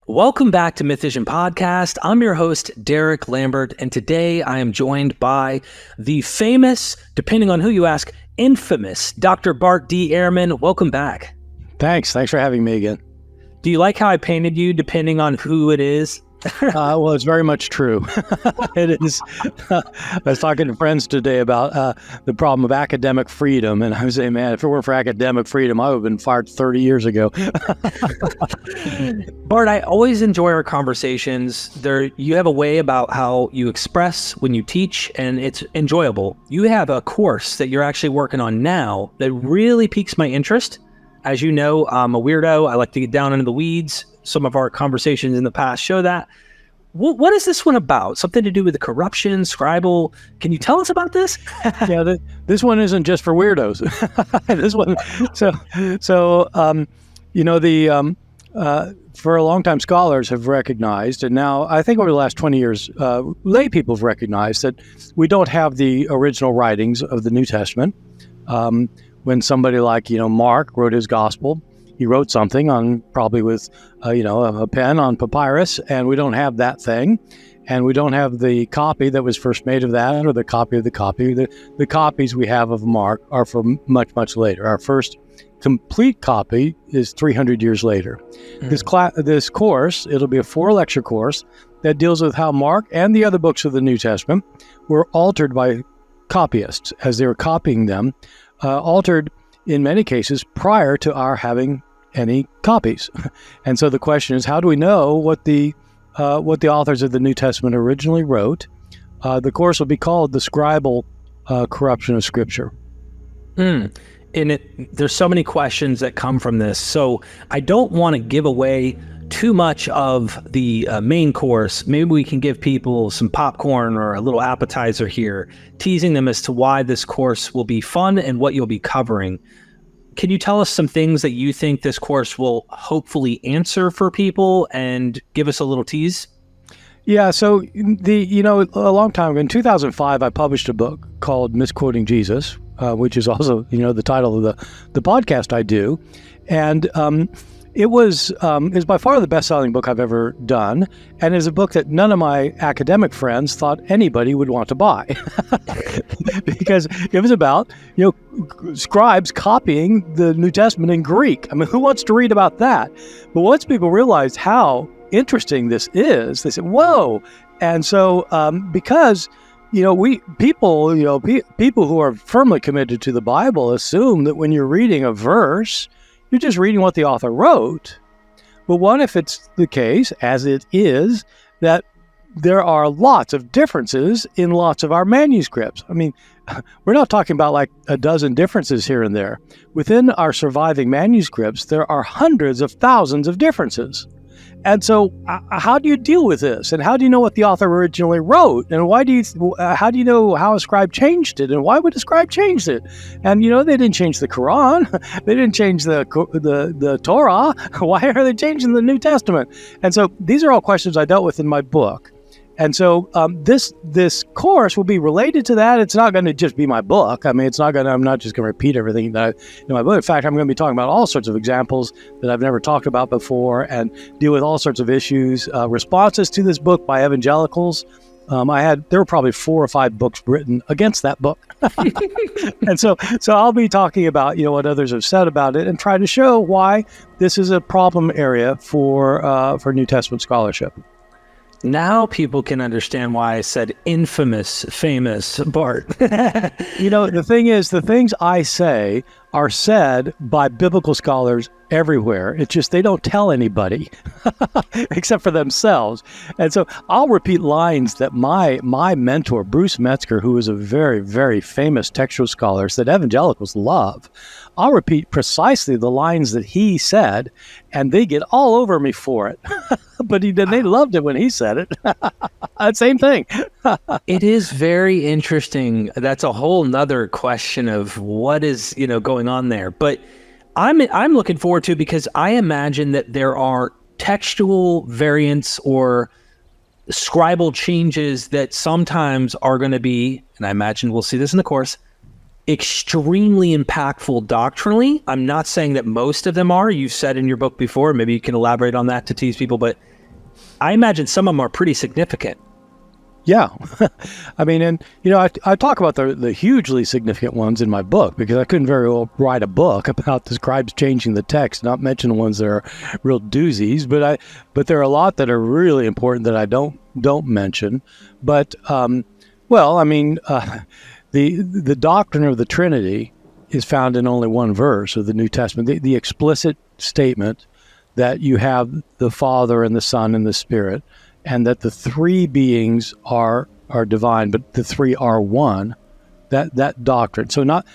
Welcome back to Mythvision Podcast. I'm your host, Derek Lambert, and today I am joined by the famous, depending on who you ask, infamous Dr. Bart D. Ehrman. Welcome back. Thanks for having me again. Do you like how I painted you, depending on who it is? Well, it's very much true. It is. I was talking to friends today about the problem of academic freedom, and I was saying, man, if it weren't for academic freedom, I would have been fired 30 years ago. Bart, I always enjoy our conversations. You have a way about how you express when you teach, and it's enjoyable. You have a course that you're actually working on now that really piques my interest. As you know, I'm a weirdo. I like to get down into the weeds. Some of our conversations in the past show that. What is this one about? Something to do with the corruption, Scribal? Can you tell us about this? Yeah, this one isn't just for weirdos. This one, for a long time, scholars have recognized, and now I think over the last 20 years, lay people have recognized that we don't have the original writings of the New Testament. When somebody like, Mark wrote his gospel, he wrote something on probably with, a pen on papyrus, and we don't have that thing. And we don't have the copy that was first made of that or the copy of the copy. The copies we have of Mark are from much, much later. Our first complete copy is 300 years later. This course, it'll be a 4-lecture course that deals with how Mark and the other books of the New Testament were altered by copyists as they were copying them, altered in many cases prior to our having any copies. And so the question is, how do we know what the authors of the New Testament originally wrote? The course will be called the Scribal Corruption of Scripture. And there's so many questions that come from this. So I don't want to give away too much of the main course. Maybe we can give people some popcorn or a little appetizer here, teasing them as to why this course will be fun and what you'll be covering. Can you tell us some things that you think this course will hopefully answer for people and give us a little tease? Yeah, so a long time ago, in 2005, I published a book called Misquoting Jesus, which is also, the title of the podcast I do. And it was by far the best-selling book I've ever done, and is a book that none of my academic friends thought anybody would want to buy, because it was about scribes copying the New Testament in Greek. I mean, who wants to read about that? But once people realized how interesting this is, they said, "Whoa!" And so because people who are firmly committed to the Bible assume that when you're reading a verse, you're just reading what the author wrote. But what if it's the case, as it is, that there are lots of differences in lots of our manuscripts? I mean, we're not talking about like a dozen differences here and there. Within our surviving manuscripts, there are hundreds of thousands of differences. And so how do you deal with this? And how do you know what the author originally wrote? And how do you know how a scribe changed it? And why would a scribe change it? And, they didn't change the Quran. They didn't change the Torah. Why are they changing the New Testament? And so these are all questions I dealt with in my book. And so this course will be related to that. It's not going to just be my book. I mean, I'm not just going to repeat everything that in my book. In fact, I'm going to be talking about all sorts of examples that I've never talked about before and deal with all sorts of issues, responses to this book by evangelicals. There were probably 4 or 5 books written against that book. And so I'll be talking about, what others have said about it and try to show why this is a problem area for New Testament scholarship. Now people can understand why I said infamous, famous Bart. The thing is, the things I say are said by biblical scholars everywhere. It's just they don't tell anybody except for themselves. And so I'll repeat lines that my mentor, Bruce Metzger, who is a very, very famous textual scholar that evangelicals love, I'll repeat precisely the lines that he said, and they get all over me for it. But they loved it when he said it. Same thing. It is very interesting. That's a whole nother question of what is, going on there. But I'm looking forward to it because I imagine that there are textual variants or scribal changes that sometimes are going to be, and I imagine we'll see this in the course, extremely impactful doctrinally. I'm not saying that most of them are. You've said in your book before, maybe you can elaborate on that to tease people, but I imagine some of them are pretty significant. Yeah. I mean, and, I talk about the hugely significant ones in my book, because I couldn't very well write a book about the scribes changing the text, not mention the ones that are real doozies, but there are a lot that are really important that I don't mention. But, the doctrine of the Trinity is found in only one verse of the New Testament, the explicit statement that you have the Father and the Son and the Spirit, and that the three beings are divine, but the three are one. That doctrine. So not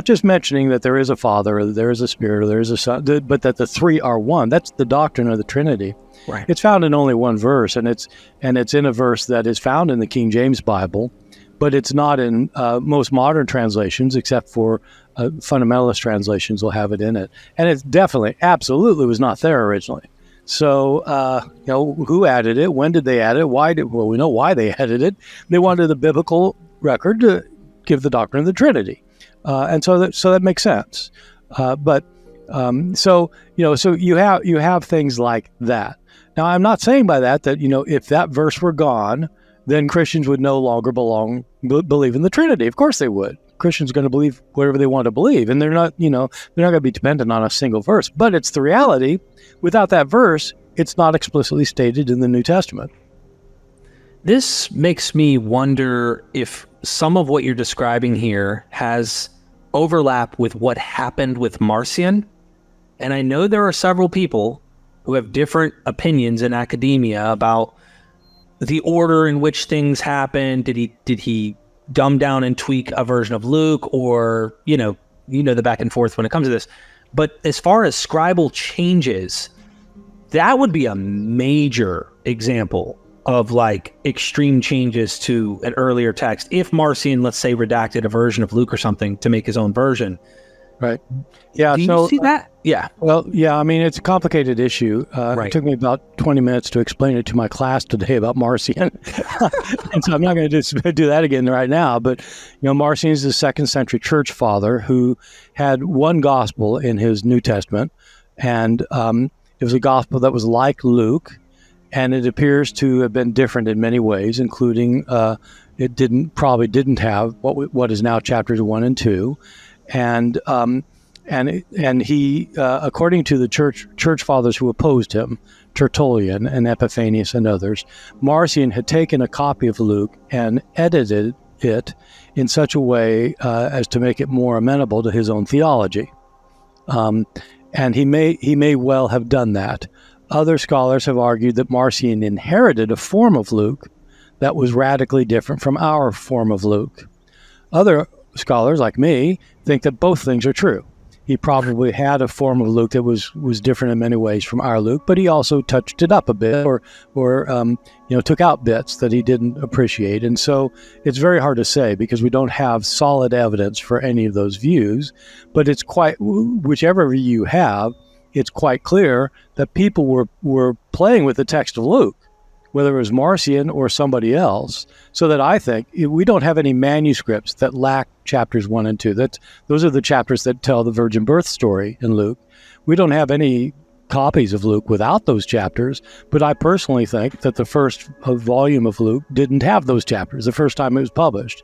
just mentioning that there is a Father, or there is a Spirit, or there is a Son, but that the three are one. That's the doctrine of the Trinity. Right. It's found in only one verse, and it's in a verse that is found in the King James Bible, but it's not in most modern translations, except for fundamentalist translations will have it in it. And it definitely, absolutely was not there originally. So, who added it? When did they add it? Well, we know why they added it. They wanted the biblical record to give the doctrine of the Trinity. And so that makes sense. So you have things like that. Now, I'm not saying by that, if that verse were gone, then Christians would no longer believe in the Trinity. Of course they would. Christians are going to believe whatever they want to believe, and they're not going to be dependent on a single verse. But it's the reality. Without that verse, it's not explicitly stated in the New Testament. This makes me wonder if some of what you're describing here has overlap with what happened with Marcion. And I know there are several people who have different opinions in academia about the order in which things happened. Did he dumb down and tweak a version of Luke, or the back and forth when it comes to this? But as far as scribal changes, that would be a major example of extreme changes to an earlier text. If Marcion, let's say, redacted a version of Luke or something to make his own version. Right. Yeah. Do you see that? Yeah. Well, yeah. I mean, it's a complicated issue. Right. It took me about 20 minutes to explain it to my class today about Marcion. And so I'm not going to do that again right now. But, Marcion is the 2nd century church father who had one gospel in his New Testament. And it was a gospel that was like Luke. And it appears to have been different in many ways, including it probably didn't have what is now chapters 1 and 2. And he, according to the church fathers who opposed him, Tertullian and Epiphanius and others, Marcion had taken a copy of Luke and edited it in such a way as to make it more amenable to his own theology. And he may well have done that. Other scholars have argued that Marcion inherited a form of Luke that was radically different from our form of Luke. Other scholars, like me, think that both things are true. He probably had a form of Luke that was different in many ways from our Luke, but he also touched it up a bit, or took out bits that he didn't appreciate. And so it's very hard to say, because we don't have solid evidence for any of those views. But it's whichever view you have, it's quite clear that people were playing with the text of Luke, whether it was Marcion or somebody else, so that I think we don't have any manuscripts that lack chapters 1 and 2. Those are the chapters that tell the virgin birth story in Luke. We don't have any copies of Luke without those chapters, but I personally think that the first volume of Luke didn't have those chapters the first time it was published,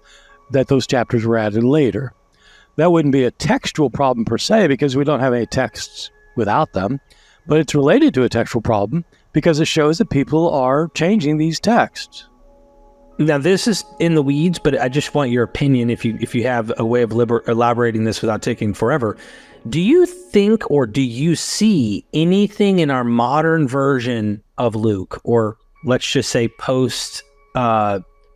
that those chapters were added later. That wouldn't be a textual problem per se, because we don't have any texts without them, but it's related to a textual problem because it shows that people are changing these texts. Now, this is in the weeds, but I just want your opinion if you have a way of elaborating this without taking forever. Do you think, or do you see anything in our modern version of Luke, or let's just say post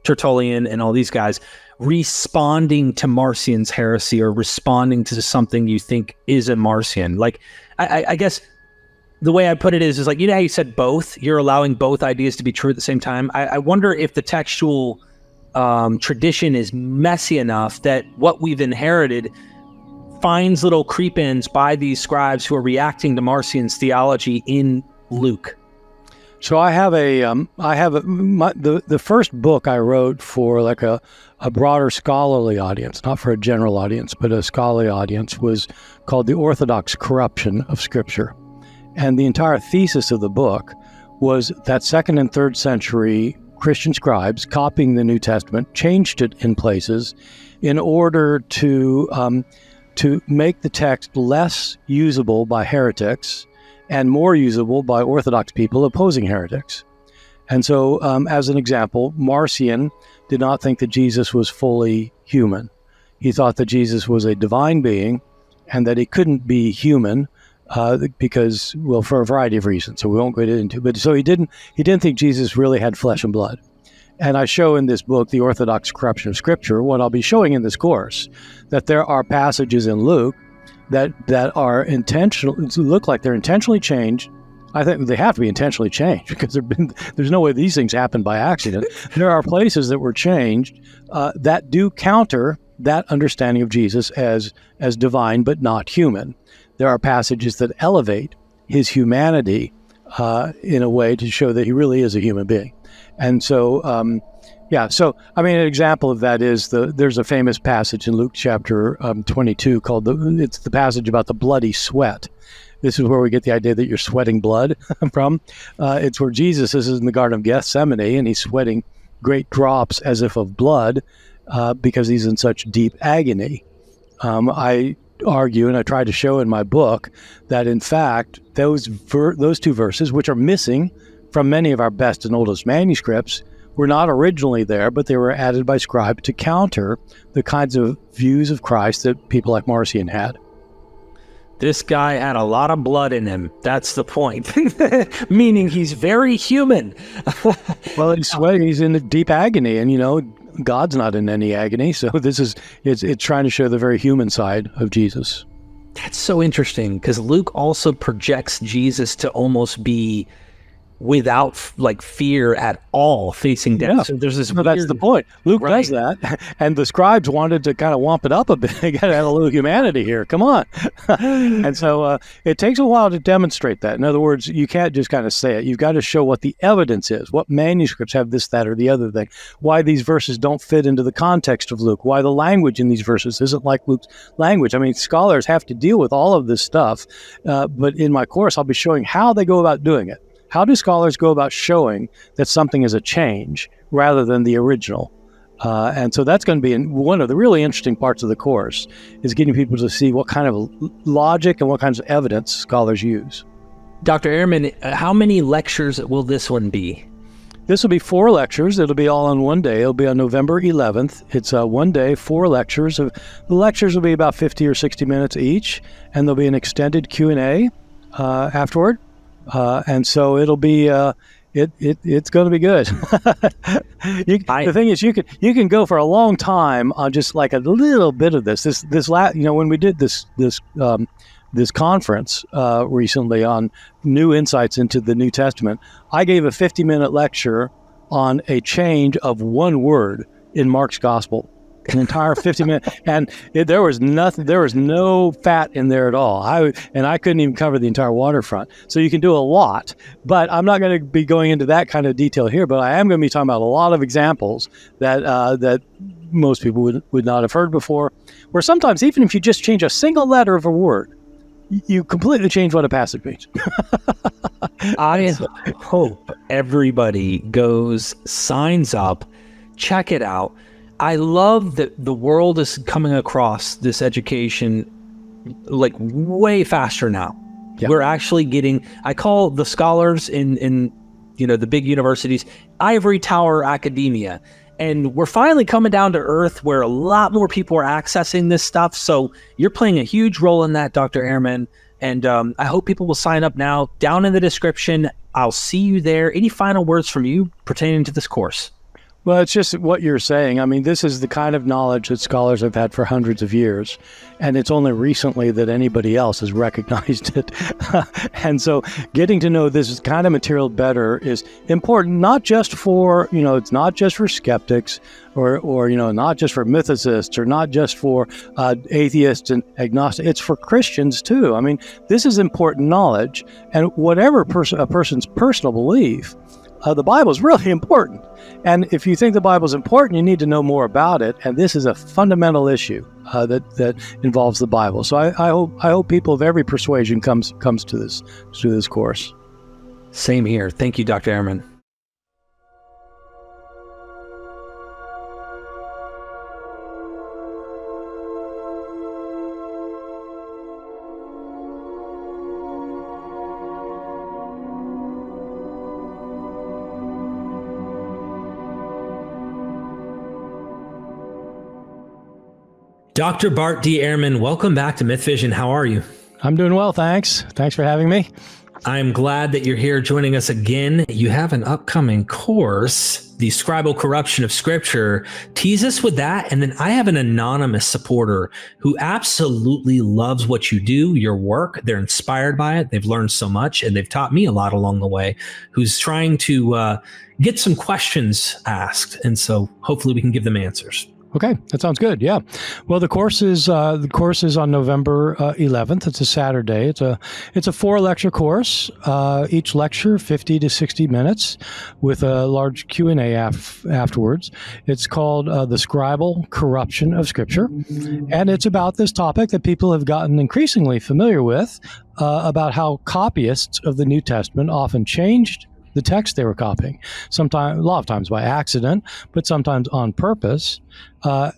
Tertullian and all these guys, responding to Marcion's heresy, or responding to something you think is a Marcion? I guess the way I put it is how you said both, you're allowing both ideas to be true at the same time. I wonder if the textual tradition is messy enough that what we've inherited finds little creep-ins by these scribes who are reacting to Marcion's theology in Luke. So I have the first book I wrote for a broader scholarly audience, not for a general audience, but a scholarly audience, was called The Orthodox Corruption of Scripture. And the entire thesis of the book was that 2nd and 3rd century Christian scribes copying the New Testament changed it in places in order to make the text less usable by heretics and more usable by Orthodox people opposing heretics. And so, as an example, Marcion did not think that Jesus was fully human. He thought that Jesus was a divine being and that he couldn't be human because, well, for a variety of reasons. So we won't get into it. But so he didn't think Jesus really had flesh and blood. And I show in this book, The Orthodox Corruption of Scripture, what I'll be showing in this course, that there are passages in Luke that are intentional, look like they're intentionally changed. I think they have to be intentionally changed because there's no way these things happen by accident. There are places that were changed that do counter that understanding of Jesus as divine but not human. There are passages that elevate his humanity in a way to show that he really is a human being. And so, so, I mean, an example of that is there's a famous passage in Luke chapter 22 called it's the passage about the bloody sweat. This is where we get the idea that you're sweating blood from. It's where Jesus is in the Garden of Gethsemane, and he's sweating great drops as if of blood because he's in such deep agony. I argue, and I try to show in my book, that in fact, those two verses, which are missing from many of our best and oldest manuscripts, were not originally there, but they were added by scribes to counter the kinds of views of Christ that people like Marcion had. This guy had a lot of blood in him. That's the point. Meaning he's very human. Well, he's in deep agony, and God's not in any agony. So it's trying to show the very human side of Jesus. That's so interesting because Luke also projects Jesus to almost be without fear at all, facing death. Yeah. So there's this that's the point. Luke does that, and the scribes wanted to kind of wamp it up a bit. They got to add a little humanity here. Come on. And so it takes a while to demonstrate that. In other words, you can't just kind of say it. You've got to show what the evidence is, what manuscripts have this, that, or the other thing, why these verses don't fit into the context of Luke, why the language in these verses isn't like Luke's language. I mean, scholars have to deal with all of this stuff, but in my course, I'll be showing how they go about doing it. How do scholars go about showing that something is a change rather than the original? And so that's going to be one of the really interesting parts of the course, is getting people to see what kind of logic and what kinds of evidence scholars use. Dr. Ehrman, how many lectures will this one be? This will be 4 lectures. It'll be all on one day. It'll be on November 11th. It's 1 day, 4 lectures. The lectures will be about 50 or 60 minutes each, and there'll be an extended Q&A afterward. And so it'll be it's going to be good. The thing is, you can go for a long time on just like a little bit of this. When we did this conference recently on new insights into the New Testament, I gave a 50-minute lecture on a change of one word in Mark's gospel. An entire 50 minutes, and there was no fat in there at all. I couldn't even cover the entire waterfront. So you can do a lot, but I'm not going to be going into that kind of detail here. But I am going to be talking about a lot of examples that most people would not have heard before, where sometimes even if you just change a single letter of a word, you completely change what a passage means. I hope everybody signs up, check it out. I love that the world is coming across this education like way faster now. Yeah. We're actually getting, I call the scholars in the big universities, ivory tower academia. And we're finally coming down to earth where a lot more people are accessing this stuff. So you're playing a huge role in that, Dr. Ehrman. And I hope people will sign up now. Down in the description, I'll see you there. Any final words from you pertaining to this course? Well, it's just what you're saying. I mean, this is the kind of knowledge that scholars have had for hundreds of years, and it's only recently that anybody else has recognized it. And so getting to know this kind of material better is important, not just for, it's not just for skeptics or not just for mythicists or not just for atheists and agnostics. It's for Christians too. I mean, this is important knowledge, and whatever a person's personal belief, the Bible is really important. And if you think the Bible is important, you need to know more about it. And this is a fundamental issue that involves the Bible. So I hope people of every persuasion comes to this course. Same here. Thank you, Dr. Ehrman. Dr. Bart D. Ehrman, welcome back to Mythvision. How are you? I'm doing well, thanks. Thanks for having me. I'm glad that you're here joining us again. You have an upcoming course, the Scribal Corruption of Scripture. Tease us with that. And then I have an anonymous supporter who absolutely loves what you do, your work. They're inspired by it. They've learned so much, and they've taught me a lot along the way, who's trying to get some questions asked. And so hopefully we can give them answers. Okay, that sounds good. Yeah. Well, the course is on November 11th. It's a Saturday. It's a 4-lecture course. Each lecture 50 to 60 minutes, with a large Q&A afterwards. It's called the Scribal Corruption of Scripture, and it's about this topic that people have gotten increasingly familiar with, about how copyists of the New Testament often changed the text they were copying, a lot of times by accident, but sometimes on purpose,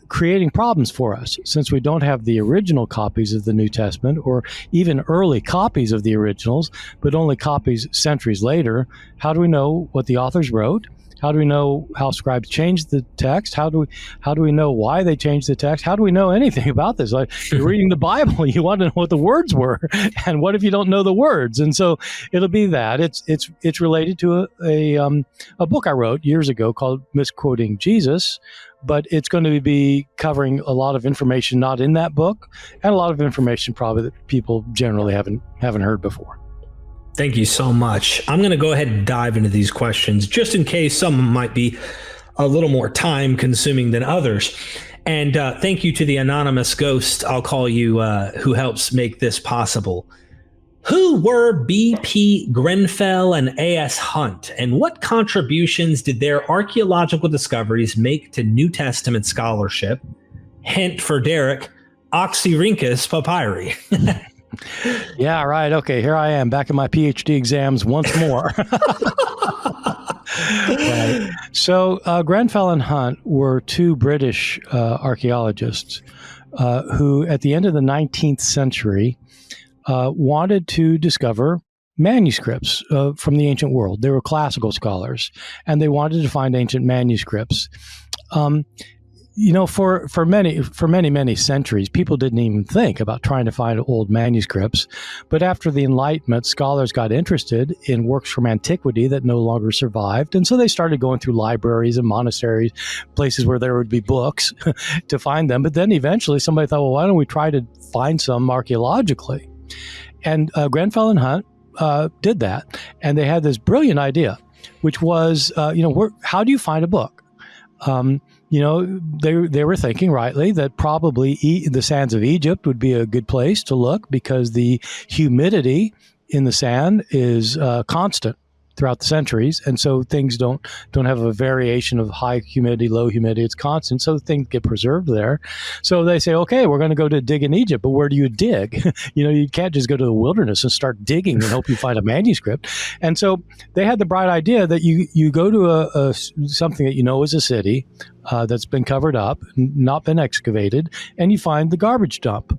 creating problems for us. Since we don't have the original copies of the New Testament, or even early copies of the originals, but only copies centuries later, how do we know what the authors wrote? How do we know how scribes changed the text? How do we know why they changed the text? How do we know anything about this? Like, you're reading the Bible, you want to know what the words were, and what if you don't know the words? And so it'll be that. It's related to a book I wrote years ago called Misquoting Jesus, but it's going to be covering a lot of information not in that book, and a lot of information probably that people generally haven't heard before. Thank you so much. I'm going to go ahead and dive into these questions, just in case some might be a little more time consuming than others. And thank you to the anonymous ghost, I'll call you, who helps make this possible. Who were B.P. Grenfell and A.S. Hunt, and what contributions did their archaeological discoveries make to New Testament scholarship? Hint for Derek, Oxyrhynchus papyri. Yeah, right. Okay, here I am back in my PhD exams once more. Right. So Grenfell and Hunt were two British archaeologists who, at the end of the 19th century, wanted to discover manuscripts from the ancient world. They were classical scholars, and they wanted to find ancient manuscripts. For many centuries, people didn't even think about trying to find old manuscripts. But after the Enlightenment, scholars got interested in works from antiquity that no longer survived. And so they started going through libraries and monasteries, places where there would be books, to find them. But then eventually somebody thought, well, why don't we try to find some archaeologically? And Grenfell and Hunt did that. And they had this brilliant idea, which was, how do you find a book? They were thinking rightly that probably the sands of Egypt would be a good place to look, because the humidity in the sand is constant throughout the centuries, and so things don't have a variation of high humidity, low humidity. It's constant, so things get preserved there. So they say, okay, we're going to go to dig in Egypt, but where do you dig? You can't just go to the wilderness and start digging and hope you find a manuscript. And so they had the bright idea that you go to something that is a city that's been covered up, not been excavated, and you find the garbage dump.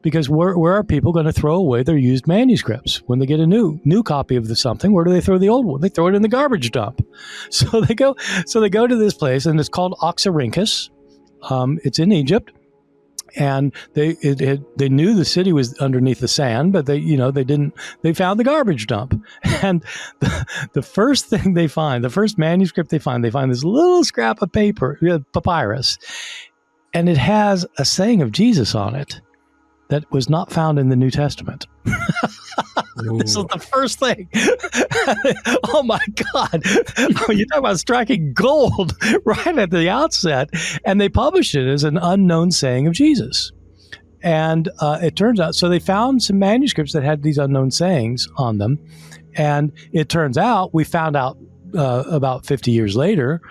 Because where are people going to throw away their used manuscripts when they get a new copy of something? Where do they throw the old one? They throw it in the garbage dump. So they go to this place, and it's called Oxyrhynchus. It's in Egypt, and they knew the city was underneath the sand, but they didn't. They found the garbage dump, and the first thing they find, the first manuscript they find this little scrap of paper, papyrus, and it has a saying of Jesus on it that was not found in the New Testament. This is the first thing. Oh my God. You talk about striking gold right at the outset. And they published it as an unknown saying of Jesus. And it turns out, so they found some manuscripts that had these unknown sayings on them. And it turns out, we found out about 50 years later,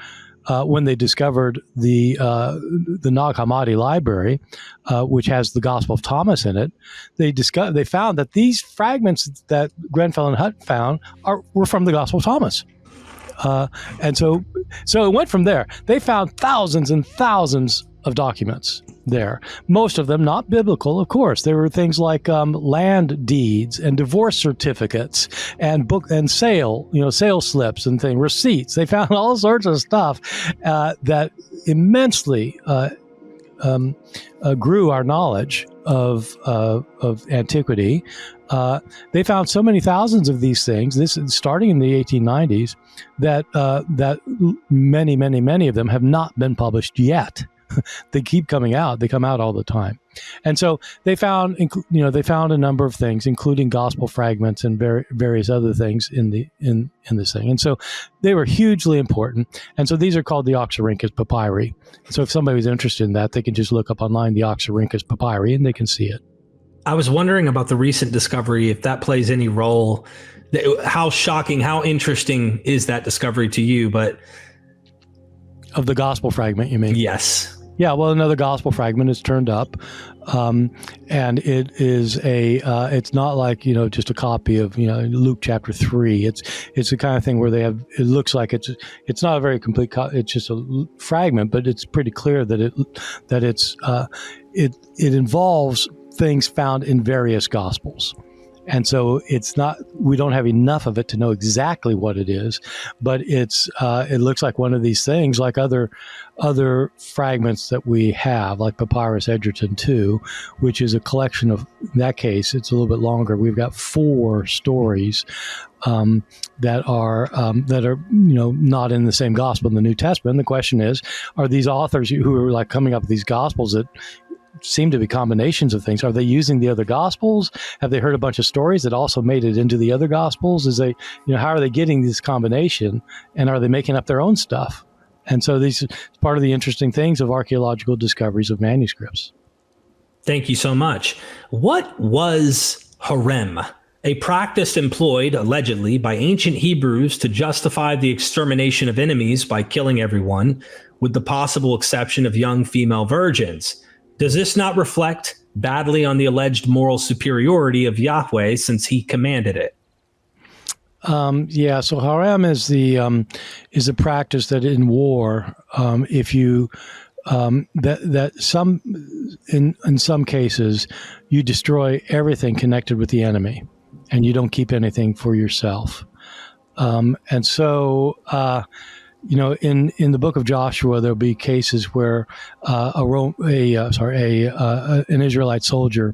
when they discovered the Nag Hammadi library, which has the Gospel of Thomas in it, they found that these fragments that Grenfell and Hutt found were from the Gospel of Thomas. And so it went from there. They found thousands and thousands of documents there. Most of them not biblical, of course. There were things like land deeds and divorce certificates and sale slips and receipts. They found all sorts of stuff that immensely grew our knowledge of antiquity. They found so many thousands of these things. This is starting in the 1890s. That many of them have not been published yet. They keep coming out. They come out all the time. And so they found a number of things, including gospel fragments and various other things in this thing. And so they were hugely important. And so these are called the Oxyrhynchus papyri. So if somebody's interested in that, they can just look up online the Oxyrhynchus papyri and they can see it. I was wondering about the recent discovery, if that plays any role. How shocking, how interesting is that discovery to you? But of the gospel fragment, you mean? Yes. Yeah, well, another gospel fragment is turned up, and it is it's not like, just a copy of, Luke chapter 3. It's the kind of thing where it looks like it's not a very complete it's just a fragment, but it's pretty clear that it involves things found in various gospels. And so we don't have enough of it to know exactly what it is, but it looks like one of these things, like other fragments that we have, like Papyrus Egerton 2, which is a collection of, in that case, it's a little bit longer. We've got 4 stories that are not in the same gospel in the New Testament. The question is, are these authors who are like coming up with these gospels that seem to be combinations of things, are they using the other gospels? Have they heard a bunch of stories that also made it into the other gospels? How are they getting this combination, and are they making up their own stuff? And so these is part of the interesting things of archaeological discoveries of manuscripts. Thank you so much. What was harem? A practice employed, allegedly, by ancient Hebrews to justify the extermination of enemies by killing everyone, with the possible exception of young female virgins. Does this not reflect badly on the alleged moral superiority of Yahweh, since he commanded it? So harem is a practice that in war, if you in some cases you destroy everything connected with the enemy, and you don't keep anything for yourself. And so in the book of Joshua, there'll be cases where an Israelite soldier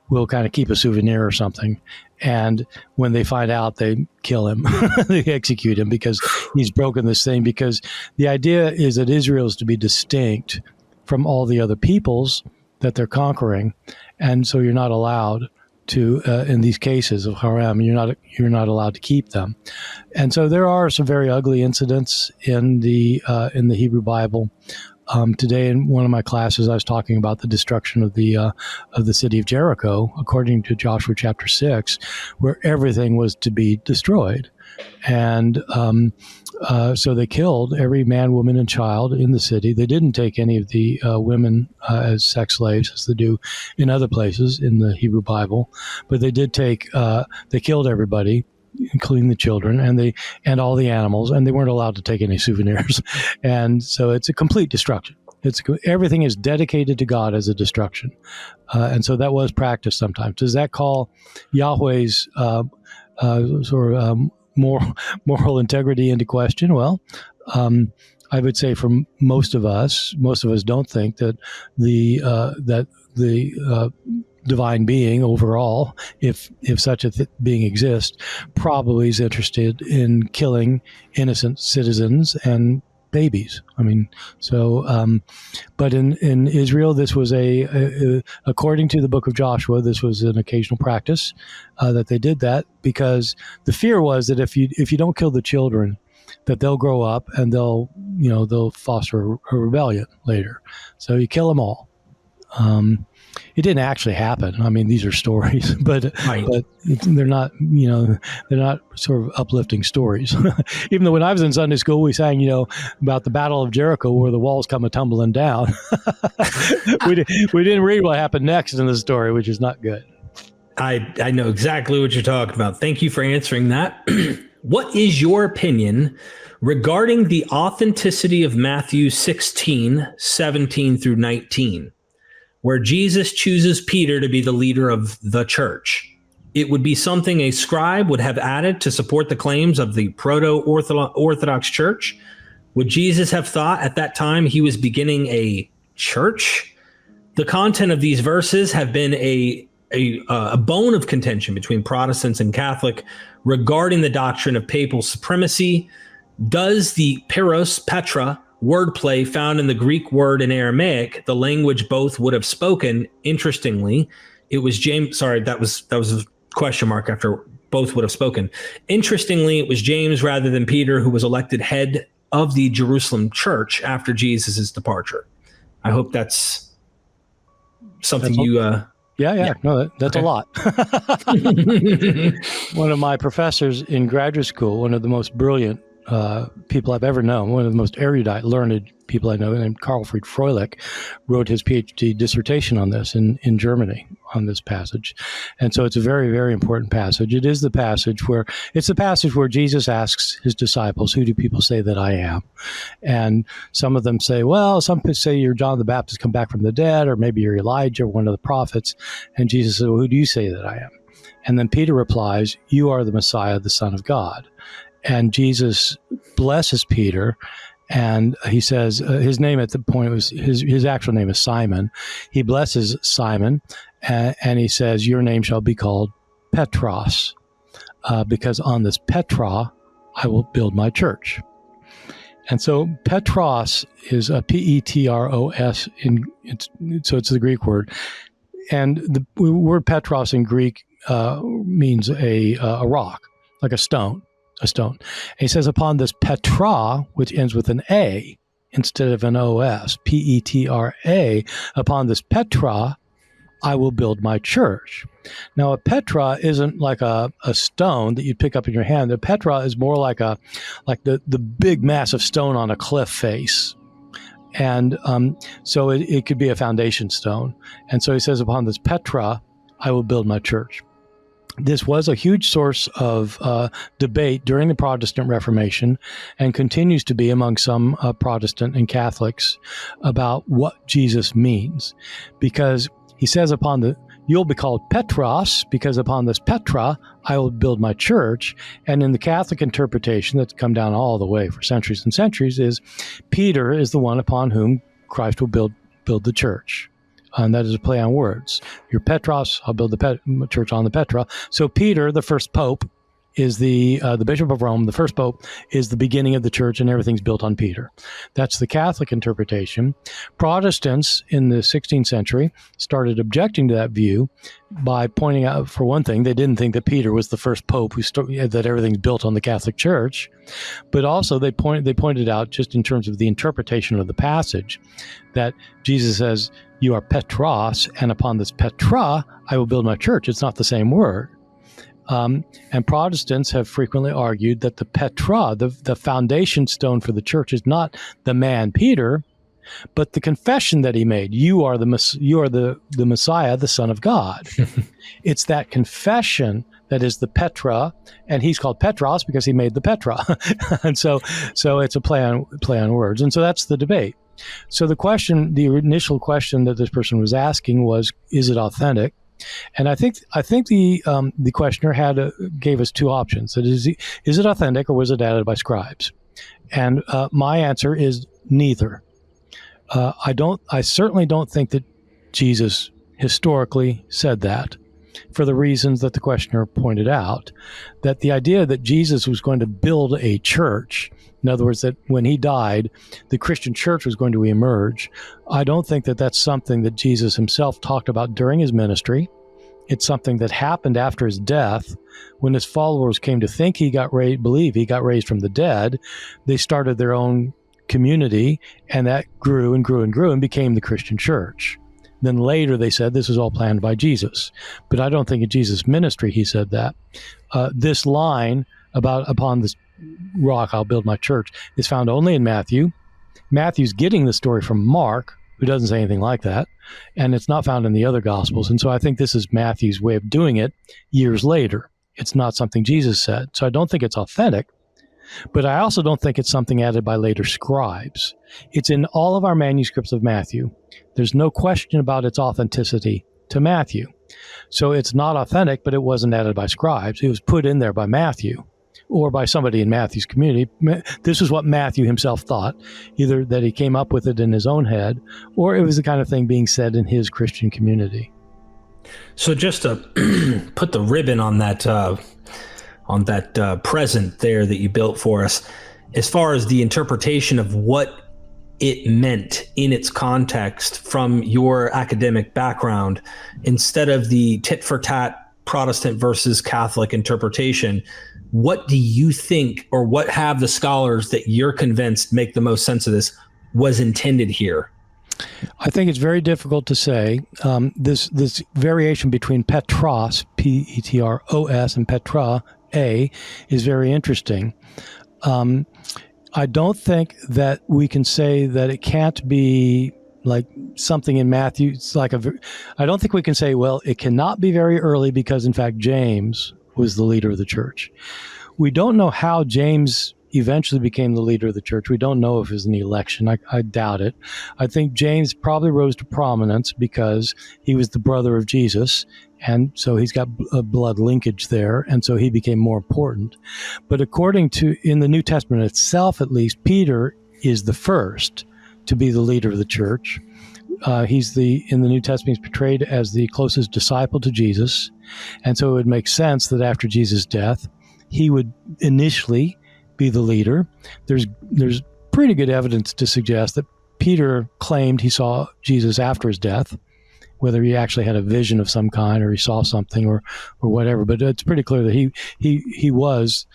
will kind of keep a souvenir or something, and when they find out, they kill him. They execute him because he's broken this thing. Because the idea is that Israel is to be distinct from all the other peoples that they're conquering, and so you're not allowed to, in these cases of harem, you're not allowed to keep them. And so there are some very ugly incidents in the Hebrew Bible. Today in one of my classes, I was talking about the destruction of the city of Jericho, according to Joshua chapter 6, where everything was to be destroyed. And so they killed every man, woman, and child in the city. They didn't take any of the women as sex slaves, as they do in other places in the Hebrew Bible, but they did they killed everybody, including the children and all the animals, and they weren't allowed to take any souvenirs. And so it's a complete destruction. Everything is dedicated to God as a destruction. And so that was practiced sometimes. Does that call Yahweh's moral integrity into question? Well, I would say for most of us don't think that the divine being overall, if such a being exists, probably is interested in killing innocent citizens and babies. I mean, so, but in Israel, this was according to the book of Joshua, this was an occasional practice that they did that, because the fear was that if you don't kill the children, that they'll grow up and they'll foster a rebellion later. So you kill them all. It didn't actually happen. I mean, these are stories, but Right. they're not, they're not sort of uplifting stories. Even though when I was in Sunday school, we sang, about the Battle of Jericho where the walls come tumbling down. we didn't read what happened next in the story, which is not good. I know exactly what you're talking about. Thank you for answering that. What is your opinion regarding the authenticity of Matthew 16:17 through 19, where Jesus chooses Peter to be the leader of the church? It would be something a scribe would have added to support the claims of the proto-Orthodox church. Would Jesus have thought at that time he was beginning a church? The content of these verses have been a bone of contention between Protestants and Catholic regarding the doctrine of papal supremacy. Does the Peros, Petra, wordplay found in the Greek word in Aramaic, the language both would have spoken? Interestingly, it was James. Sorry, that was a question mark after both would have spoken. Interestingly, it was James rather than Peter who was elected head of the Jerusalem church after Jesus' departure. I hope that's something Yeah. No, that's Okay. a lot. One of my professors in graduate school, one of the most brilliant people I've ever known, one of the most erudite, learned people I know, named Carl Fried Froelich, wrote his PhD dissertation on this in Germany, on this passage. And so it's a very, very important passage. It's the passage where Jesus asks his disciples, who do people say that I am? And some of them say, well, some people say you're John the Baptist come back from the dead, or maybe you're Elijah, one of the prophets. And Jesus said, well, who do you say that I am? And then Peter replies, you are the Messiah, the Son of God. And Jesus blesses Peter, and he says his name at the point was his actual name is Simon. He blesses Simon, and he says, your name shall be called Petros, because on this Petra I will build my church. And so Petros is a Petros, so it's the Greek word. And the word Petros in Greek means a rock, like a stone. And he says, upon this Petra, which ends with an A instead of an OS, Petra, upon this Petra, I will build my church. Now, a Petra isn't like a stone that you'd pick up in your hand. A Petra is more like the big, massive stone on a cliff face. And so it could be a foundation stone. And so he says, upon this Petra, I will build my church. This was a huge source of debate during the Protestant Reformation and continues to be among some Protestant and Catholics about what Jesus means. Because he says you'll be called Petros, because upon this Petra, I will build my church. And in the Catholic interpretation that's come down all the way for centuries and centuries is Peter is the one upon whom Christ will build the church. And that is a play on words. You're Petros, I'll build the church on the Petra. So Peter, the first pope, is the Bishop of Rome. The first pope is the beginning of the church, and everything's built on Peter. That's the Catholic interpretation. Protestants in the 16th century started objecting to that view by pointing out, for one thing, they didn't think that Peter was the first pope that everything's built on the Catholic Church. But also they pointed out, just in terms of the interpretation of the passage, that Jesus says, you are Petros, and upon this Petra, I will build my church. It's not the same word. And Protestants have frequently argued that the Petra, the foundation stone for the church, is not the man Peter, but the confession that he made. You are the Messiah, the Son of God. It's that confession that is the Petra, and he's called Petros because he made the Petra. And so it's a play on words. And so that's the debate. So the initial question that this person was asking was, is it authentic? And I think the questioner gave us two options. That is it authentic, or was it added by scribes? And my answer is neither. I certainly don't think that Jesus historically said that, for the reasons that the questioner pointed out, that the idea that Jesus was going to build a church, in other words, that when he died, the Christian church was going to emerge, I don't think that that's something that Jesus himself talked about during his ministry. It's something that happened after his death. When his followers came to think believe he got raised from the dead, they started their own community, and that grew and grew and grew and became the Christian church. Then later they said this was all planned by Jesus. But I don't think in Jesus' ministry he said that. This line about upon this rock I'll build my church is found only in Matthew. Matthew's getting the story from Mark, who doesn't say anything like that, and it's not found in the other Gospels. And so I think this is Matthew's way of doing it years later. It's not something Jesus said. So I don't think it's authentic, but I also don't think it's something added by later scribes. It's in all of our manuscripts of Matthew. There's no question about its authenticity to Matthew. So it's not authentic, but it wasn't added by scribes. It was put in there by Matthew or by somebody in Matthew's community. This is what Matthew himself thought, either that he came up with it in his own head, or it was the kind of thing being said in his Christian community. So just to put the ribbon on that present there that you built for us, as far as the interpretation of what it meant in its context from your academic background, instead of the tit-for-tat Protestant versus Catholic interpretation, what do you think, or what have the scholars that you're convinced make the most sense of this was intended here? I think it's very difficult to say. This variation between Petros, P-E-T-R-O-S, and Petra, A, is very interesting. I don't think that we can say that it can't be like something in Matthew. It's like I don't think we can say, well, it cannot be very early because, in fact, James was the leader of the church. We don't know how James eventually became the leader of the church. We don't know if it was an election. I doubt it. I think James probably rose to prominence because he was the brother of Jesus, and so he's got a blood linkage there, and so he became more important. But according to, in the New Testament itself at least, Peter is the first to be the leader of the church. He's in the New Testament, he's portrayed as the closest disciple to Jesus, and so it would make sense that after Jesus' death, he would initially be the leader. There's pretty good evidence to suggest that Peter claimed he saw Jesus after his death, whether he actually had a vision of some kind or he saw something or whatever. But it's pretty clear that he was,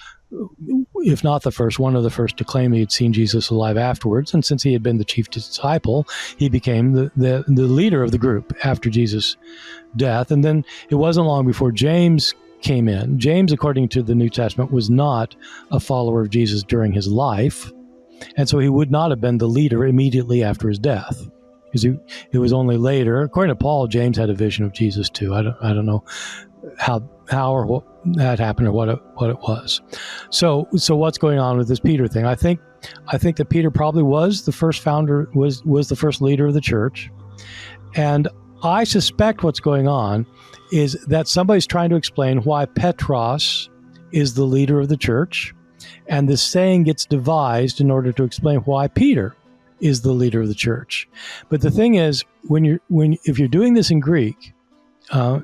if not the first, one of the first to claim he had seen Jesus alive afterwards. And since he had been the chief disciple, he became the leader of the group after Jesus' death. And then it wasn't long before James came in. James, according to the New Testament, was not a follower of Jesus during his life, and so he would not have been the leader immediately after his death, because it was only later. According to Paul, James had a vision of Jesus too. I don't know how or what that happened or what it was. So what's going on with this Peter thing? I think that Peter probably was the first founder, was the first leader of the church, and I suspect what's going on is that somebody's trying to explain why Petros is the leader of the church, and this saying gets devised in order to explain why Peter is the leader of the church. But the thing is, if you're doing this in Greek,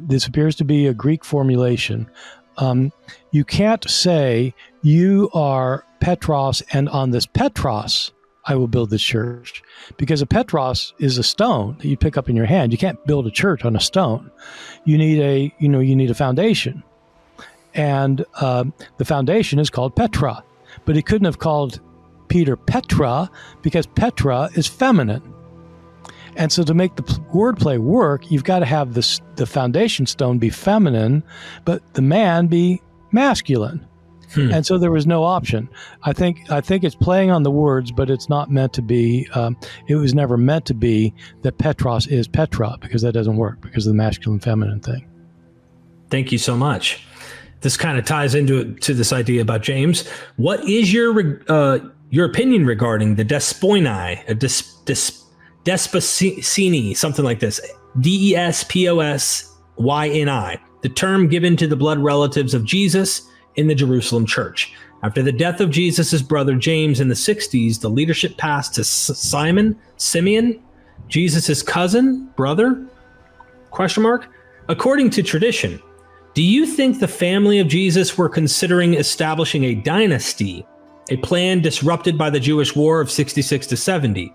this appears to be a Greek formulation. You can't say you are Petros, and on this Petros I will build this church, because a Petros is a stone that you pick up in your hand. You can't build a church on a stone. You need a foundation, and the foundation is called Petra. But he couldn't have called Peter Petra because Petra is feminine, and so to make the wordplay work, you've got to have the foundation stone be feminine, but the man be masculine. And so there was no option. I think it's playing on the words, but it's not meant to be. It was never meant to be that Petros is Petra, because that doesn't work because of the masculine feminine thing. Thank you so much. This kind of ties into this idea about James. What is your opinion regarding the despoini, desposini, something like this, Desposyni, the term given to the blood relatives of Jesus in the Jerusalem church? After the death of Jesus' brother James in the 60s, the leadership passed to Simeon, Jesus' cousin, brother, ? According to tradition, do you think the family of Jesus were considering establishing a dynasty, a plan disrupted by the Jewish War of 66 to 70?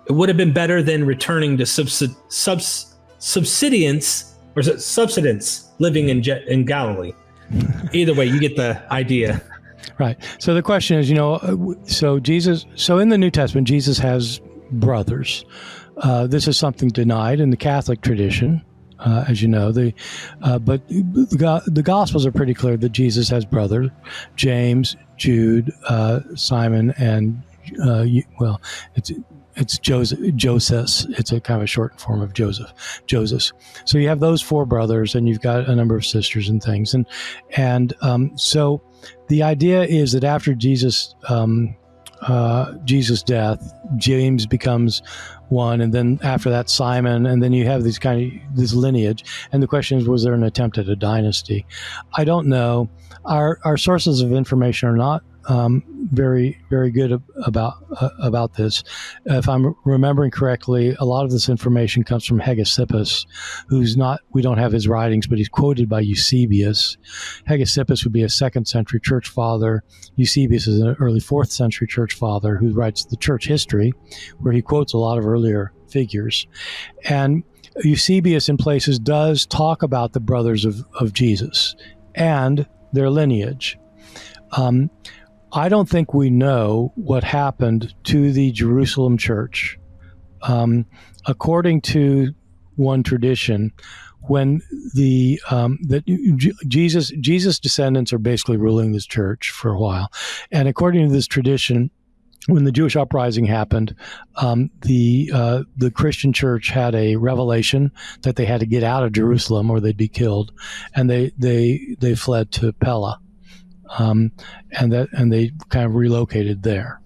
It would have been better than returning to subsistence living in Galilee. Either way, you get the idea. Right. So the question is, so in the New Testament, Jesus has brothers. This is something denied in the Catholic tradition, as you know. But the Gospels are pretty clear that Jesus has brothers, James, Jude, Simon, and it's Joseph. It's a kind of a short form of Joseph. So you have those four brothers, and you've got a number of sisters and things, and so the idea is that after Jesus' death, James becomes one, and then after that Simon, and then you have this lineage. And the question is, was there an attempt at a dynasty? I don't know. Our sources of information are not very, very good about this. If I'm remembering correctly, a lot of this information comes from Hegesippus, we don't have his writings, but he's quoted by Eusebius. Hegesippus would be a 2nd century church father. Eusebius is an early 4th century church father who writes the church history, where he quotes a lot of earlier figures. And Eusebius in places does talk about the brothers of Jesus and their lineage. I don't think we know what happened to the Jerusalem church. According to one tradition, when Jesus' descendants are basically ruling this church for a while, and according to this tradition, when the Jewish uprising happened, the Christian church had a revelation that they had to get out of Jerusalem or they'd be killed, and they fled to Pella. And they kind of relocated there.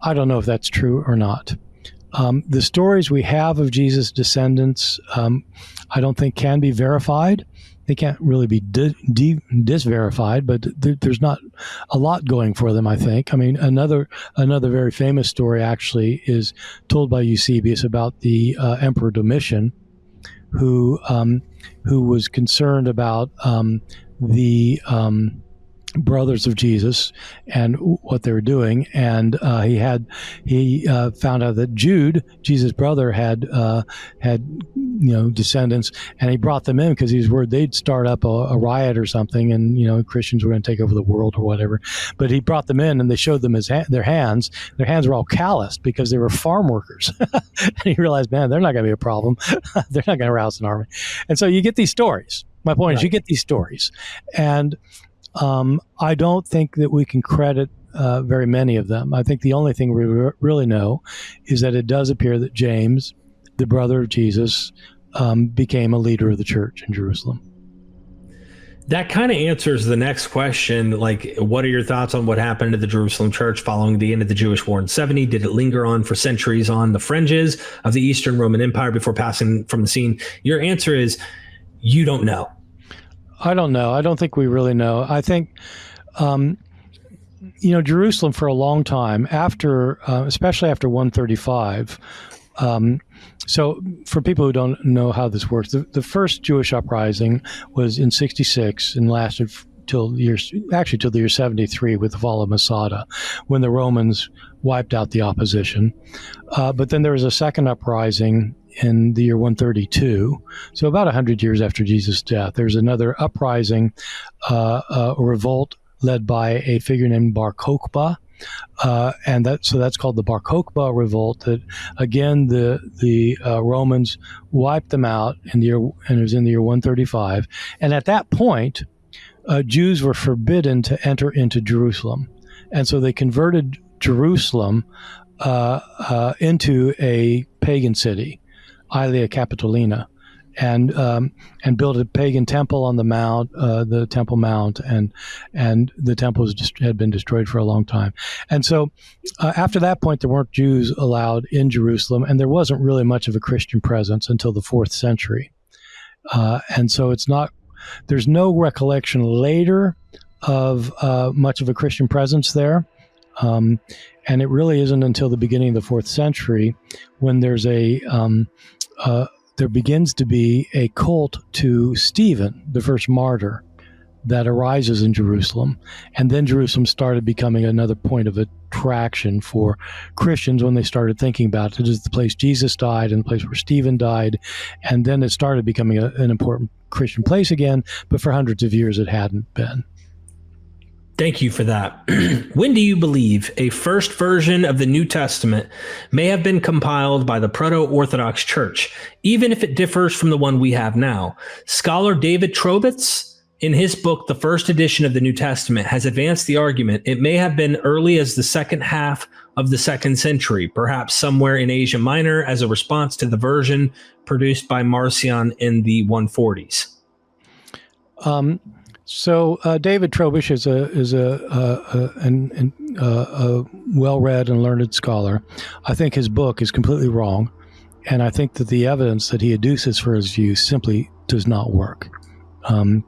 I don't know if that's true or not. The stories we have of Jesus' descendants, I don't think can be verified. They can't really be disverified, but there's not a lot going for them, I think. I mean, another very famous story actually is told by Eusebius about the Emperor Domitian, who was concerned about the brothers of Jesus and what they were doing, and he found out that Jude, Jesus' brother, had descendants, and he brought them in because he was worried they'd start up a riot or something, and Christians were going to take over the world or whatever. But he brought them in, and they showed them their hands. Their hands were all calloused because they were farm workers. And he realized, man, they're not going to be a problem. They're not going to rouse an army. And so you get these stories. My point is, you get these stories, and I don't think that we can credit very many of them. I think the only thing we really know is that it does appear that James, the brother of Jesus, became a leader of the church in Jerusalem. That kind of answers the next question, like, what are your thoughts on what happened to the Jerusalem church following the end of the Jewish War in 70? Did it linger on for centuries on the fringes of the Eastern Roman Empire before passing from the scene? Your answer is, you don't know. I don't know. I don't think we really know. I think, Jerusalem for a long time, especially after 135. So for people who don't know how this works, the first Jewish uprising was in 66 and lasted till the year 73 with the fall of Masada, when the Romans wiped out the opposition. But then there was a second uprising in the year 132, so about 100 years after Jesus' death. There's another uprising, a revolt led by a figure named Bar Kokhba, and that's called the Bar Kokhba revolt. That again, the Romans wiped them out and it was in the year 135. And at that point, Jews were forbidden to enter into Jerusalem, and so they converted Jerusalem into a pagan city, Aelia Capitolina, and built a pagan temple on the mount, the Temple Mount, and the temple had been destroyed for a long time. And so after that point, there weren't Jews allowed in Jerusalem, and there wasn't really much of a Christian presence until the 4th century. And so there's no recollection later of much of a Christian presence there. And it really isn't until the beginning of the 4th century when there begins to be a cult to Stephen, the first martyr, that arises in Jerusalem. And then Jerusalem started becoming another point of attraction for Christians when they started thinking about it as the place Jesus died and the place where Stephen died. And then it started becoming an important Christian place again, but for hundreds of years it hadn't been. Thank you for that. When do you believe a first version of the New Testament may have been compiled by the Proto-Orthodox Church, even if it differs from the one we have now? Scholar David Trobitz, in his book, The First Edition of the New Testament, has advanced the argument it may have been early as the second half of the 2nd century, perhaps somewhere in Asia Minor, as a response to the version produced by Marcion in the 140s. So David Trowbridge is a well-read and learned scholar. I think his book is completely wrong, and I think that the evidence that he adduces for his view simply does not work. I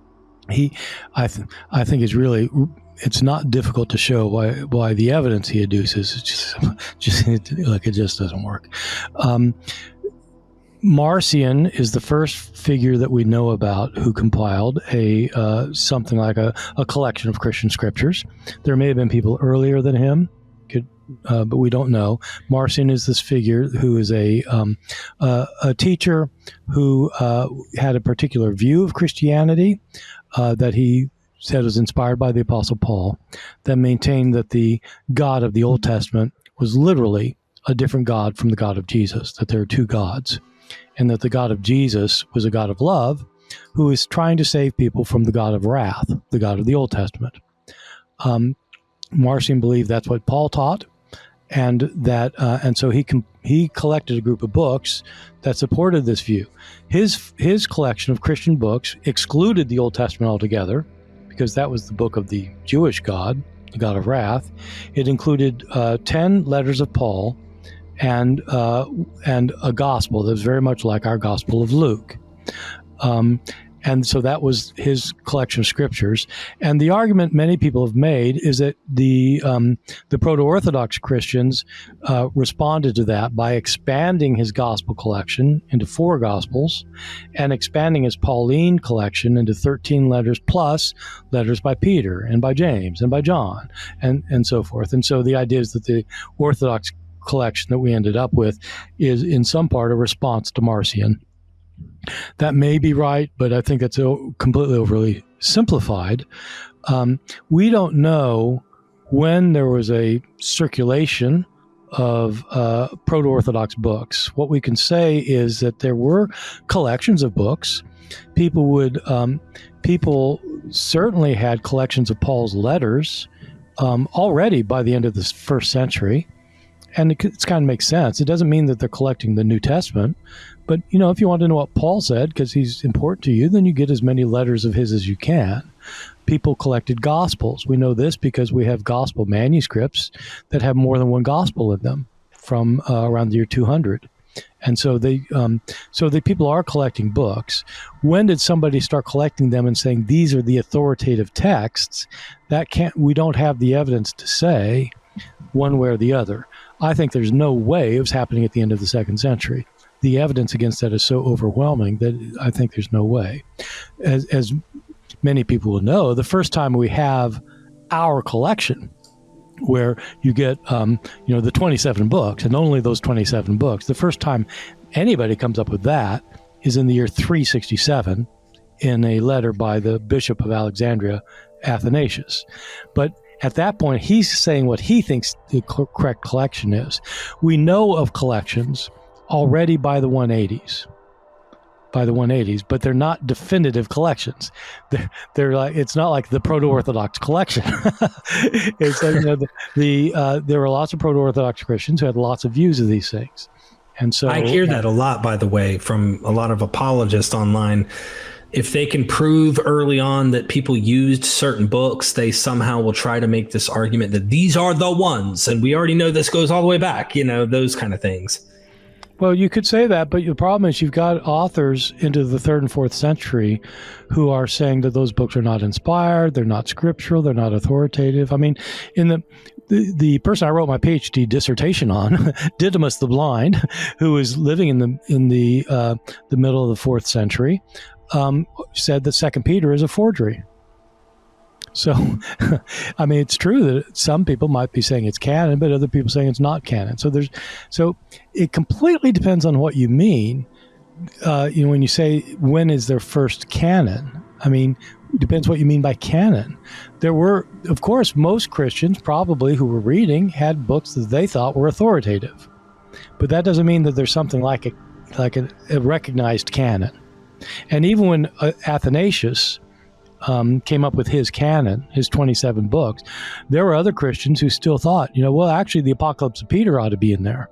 think it's really, it's not difficult to show why the evidence he adduces it just doesn't work. Marcion is the first figure that we know about who compiled something like a collection of Christian scriptures. There may have been people earlier than him, but we don't know. Marcion is this figure who is a teacher who had a particular view of Christianity that he said was inspired by the Apostle Paul, that maintained that the God of the Old Testament was literally a different God from the God of Jesus, that there are two gods, and that the God of Jesus was a God of love who is trying to save people from the God of wrath, the God of the Old Testament. Marcion believed that's what Paul taught, and so he collected a group of books that supported this view. His collection of Christian books excluded the Old Testament altogether, because that was the book of the Jewish God, the God of wrath. It included 10 letters of Paul and a gospel that was very much like our Gospel of Luke. And so that was his collection of scriptures. And the argument many people have made is that the Proto-Orthodox Christians responded to that by expanding his gospel collection into 4 gospels and expanding his Pauline collection into 13 letters plus letters by Peter and by James and by John and so forth. And so the idea is that the Orthodox collection that we ended up with is in some part a response to Marcion. That may be right, but I think that's completely overly simplified. We don't know when there was a circulation of Proto-Orthodox books. What we can say is that there were collections of books. People certainly had collections of Paul's letters already by the end of the 1st century. And it kind of makes sense. It doesn't mean that they're collecting the New Testament. But, if you want to know what Paul said, because he's important to you, then you get as many letters of his as you can. People collected gospels. We know this because we have gospel manuscripts that have more than one gospel in them from around the year 200. And so the people are collecting books. When did somebody start collecting them and saying these are the authoritative texts? We don't have the evidence to say one way or the other. I think there's no way it was happening at the end of the 2nd century. The evidence against that is so overwhelming that I think there's no way. As many people will know, the first time we have our collection, where you get the 27 books and only those 27 books, the first time anybody comes up with that is in the year 367 in a letter by the Bishop of Alexandria, Athanasius. But at that point, he's saying what he thinks the correct collection is. We know of collections already by the 180s, but they're not definitive collections. They're like, it's not like the Proto-Orthodox collection. It's like, there were lots of Proto-Orthodox Christians who had lots of views of these things. And so I hear that a lot, by the way, from a lot of apologists online. If they can prove early on that people used certain books, they somehow will try to make this argument that these are the ones. And we already know this goes all the way back, those kind of things. Well, you could say that, but the problem is you've got authors into the 3rd and 4th century who are saying that those books are not inspired, they're not scriptural, they're not authoritative. I mean, in the person I wrote my PhD dissertation on, Didymus the Blind, who was living in the middle of the 4th century, said that 2 Peter is a forgery. So, I mean, it's true that some people might be saying it's canon, but other people saying it's not canon. So it completely depends on what you mean. When you say when is their first canon, I mean, depends what you mean by canon. There were, of course, most Christians probably who were reading had books that they thought were authoritative. But that doesn't mean that there's something like a recognized canon. And even when Athanasius came up with his canon, his 27 books, there were other Christians who still thought, well, actually the Apocalypse of Peter ought to be in there.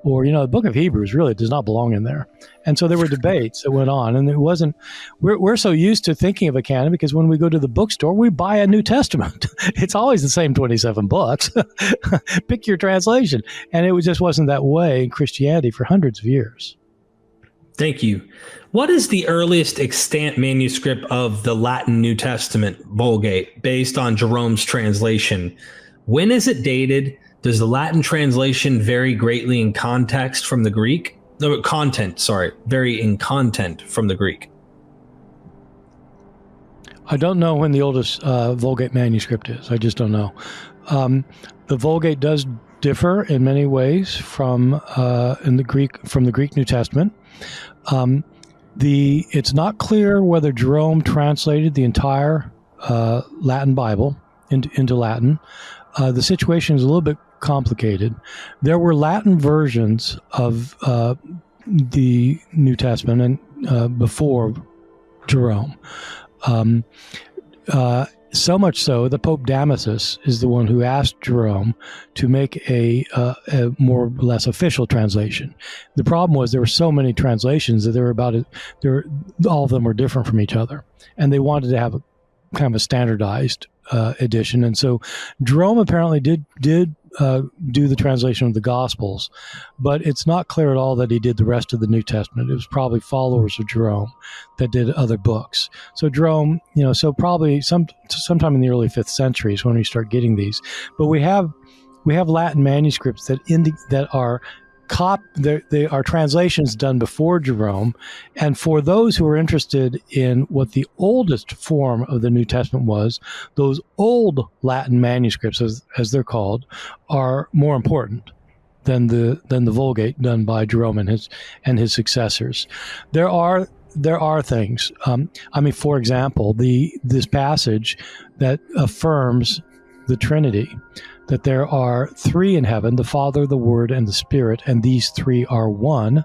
Or, the book of Hebrews really does not belong in there. And so there were debates that went on. And it wasn't, we're so used to thinking of a canon because when we go to the bookstore, we buy a New Testament. It's always the same 27 books. Pick your translation. And it just wasn't that way in Christianity for hundreds of years. Thank you. What is the earliest extant manuscript of the Latin New Testament Vulgate based on Jerome's translation? When is it dated? Does the Latin translation vary greatly in context from the Greek? No, vary in content from the Greek. I don't know when the oldest Vulgate manuscript is. I just don't know. The Vulgate does differ in many ways from the Greek New Testament. It's not clear whether Jerome translated the entire Latin Bible into Latin. The situation is a little bit complicated. There were Latin versions of the New Testament and before Jerome. So much so that Pope Damasus is the one who asked Jerome to make a more or less official translation. The problem was there were so many translations that all of them were different from each other, and they wanted to have a kind of a standardized edition. And so Jerome apparently did do the translation of the Gospels, but it's not clear at all that he did the rest of the New Testament. It was probably followers of Jerome that did other books. So Jerome, so probably sometime in the early 5th century is when we start getting these. But we have Latin manuscripts that are they are translations done before Jerome. And for those who are interested in what the oldest form of the New Testament was, those old Latin manuscripts, as they're called, are more important than the Vulgate done by Jerome and his successors. There are things. For example, this passage that affirms the Trinity, that there are three in heaven, the Father, the Word, and the Spirit, and these three are one,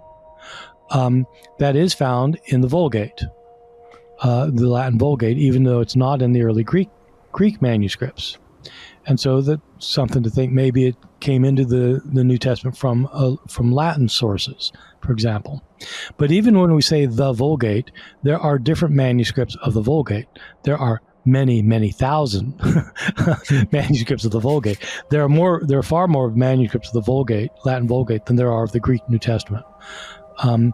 that is found in the Vulgate, the Latin Vulgate, even though it's not in the early Greek manuscripts. And so that's something to think. Maybe it came into the New Testament from Latin sources, for example. But even when we say the Vulgate, there are different manuscripts of the Vulgate. There are many, many thousand manuscripts of the Vulgate. There are far more manuscripts of the Vulgate, Latin Vulgate, than there are of the Greek New Testament. And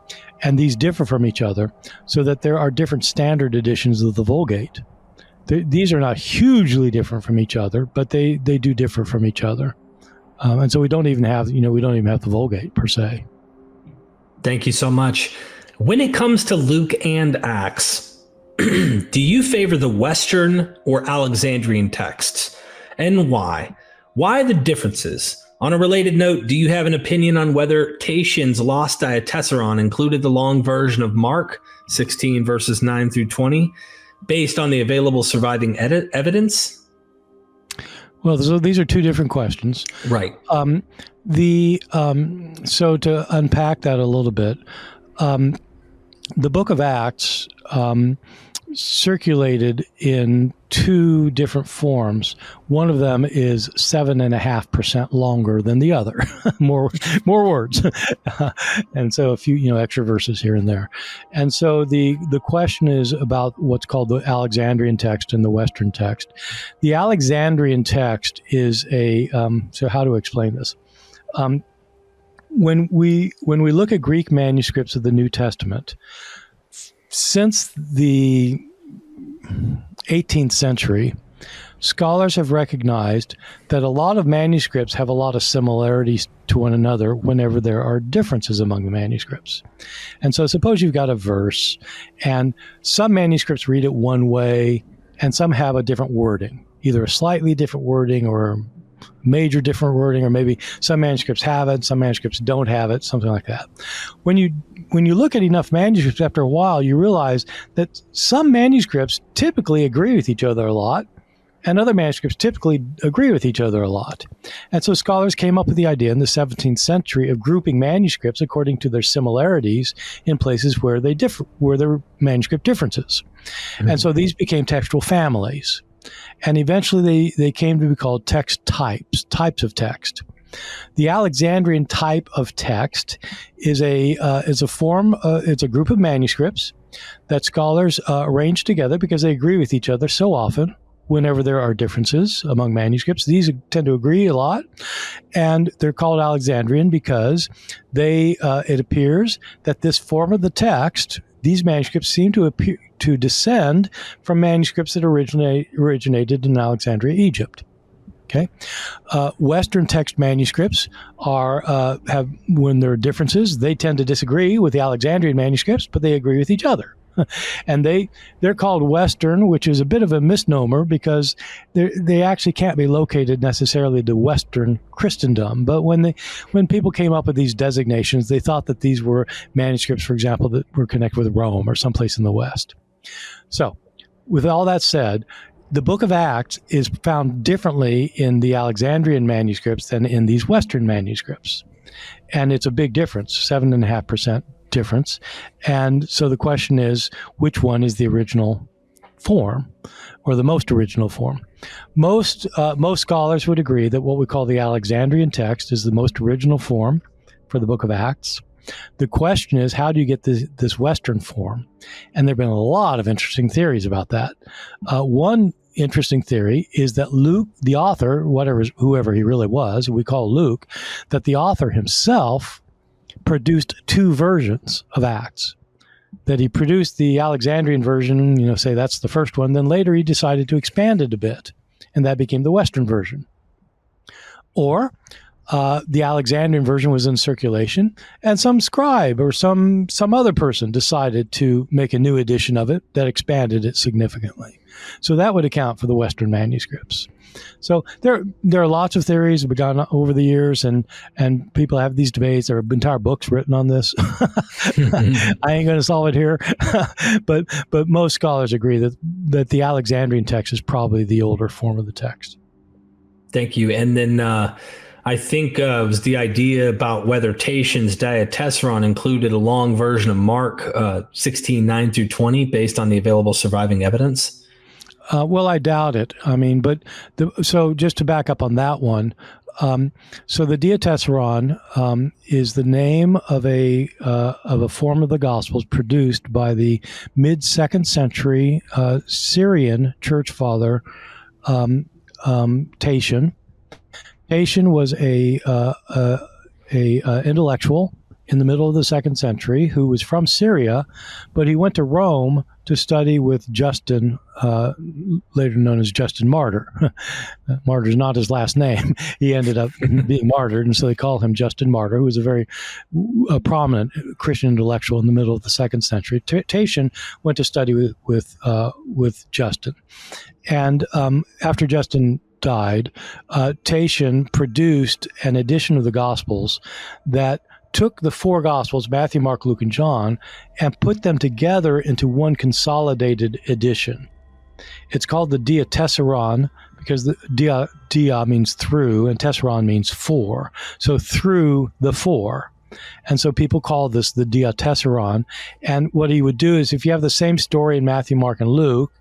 these differ from each other, so that there are different standard editions of the Vulgate. These are not hugely different from each other, but they do differ from each other. And so we don't even have the Vulgate per se. Thank you so much. When it comes to Luke and Acts, do you favor the Western or Alexandrian texts, and why? Why the differences? On a related note, do you have an opinion on whether Tatian's lost diatessaron included the long version of Mark 16 verses 9 through 20, based on the available surviving evidence? Well, so these are two different questions. Right. So to unpack that a little bit, the Book of Acts circulated in two different forms. One of them is 7.5% longer than the other, more words, and so a few extra verses here and there. And so the question is about what's called the Alexandrian text and the Western text. The Alexandrian text is so how to explain this? When we look at Greek manuscripts of the New Testament, since the 18th century, scholars have recognized that a lot of manuscripts have a lot of similarities to one another whenever there are differences among the manuscripts. And so suppose you've got a verse, and some manuscripts read it one way, and some have a different wording, either a slightly different wording or major different wording, or maybe some manuscripts have it, some manuscripts don't have it, something like that. When you look at enough manuscripts after a while, you realize that some manuscripts typically agree with each other a lot, and other manuscripts typically agree with each other a lot. And so scholars came up with the idea in the 17th century of grouping manuscripts according to their similarities in places where they differ, where there were manuscript differences. Mm-hmm. And so these became textual families. And eventually they came to be called text types of text. The Alexandrian type of text is a form, it's a group of manuscripts that scholars arrange together because they agree with each other so often. Whenever there are differences among manuscripts, these tend to agree a lot, and they're called Alexandrian because it appears that this form of the text, these manuscripts seem to descend from manuscripts that originated in Alexandria, Egypt. Okay, Western text manuscripts have, when there are differences, they tend to disagree with the Alexandrian manuscripts, but they agree with each other. And they're called Western, which is a bit of a misnomer because they actually can't be located necessarily to Western Christendom. But when people came up with these designations, they thought that these were manuscripts, for example, that were connected with Rome or someplace in the West. So, with all that said, the Book of Acts is found differently in the Alexandrian manuscripts than in these Western manuscripts. And it's a big difference, 7.5% difference. And so the question is, which one is the original form, or the most original form? Most scholars would agree that what we call the Alexandrian text is the most original form for the Book of Acts. The question is, how do you get this Western form? And there have been a lot of interesting theories about that. One interesting theory is that Luke, the author, whoever he really was, we call Luke, that the author himself produced two versions of Acts. That he produced the Alexandrian version, say that's the first one, then later he decided to expand it a bit, and that became the Western version. Or the Alexandrian version was in circulation, and some scribe or some other person decided to make a new edition of it that expanded it significantly. So that would account for the Western manuscripts. So there are lots of theories that have gone over the years, and people have these debates. There are entire books written on this. I ain't going to solve it here, but most scholars agree that the Alexandrian text is probably the older form of the text. Thank you. And then I think it was the idea about whether Tatian's Diatessaron included a long version of Mark 16:9 through 20 based on the available surviving evidence. Well, I doubt it. I mean, so just to back up on that one, so the Diatessaron is the name of a form of the Gospels produced by the mid-2nd century Syrian church father Tatian. Tatian was a intellectual in the middle of the 2nd century who was from Syria, but he went to Rome to study with Justin, later known as Justin Martyr. Martyr is not his last name. He ended up being martyred, and so they call him Justin Martyr, who was a very prominent Christian intellectual in the middle of the 2nd century. Tatian went to study with Justin. And after Justin died, Tatian produced an edition of the Gospels that took the 4 Gospels, Matthew, Mark, Luke, and John, and put them together into one consolidated edition. It's called the Diatessaron because the dia means through, and tessaron means 4. So through the 4. And so people call this the Diatessaron. And what he would do is, if you have the same story in Matthew, Mark, and Luke,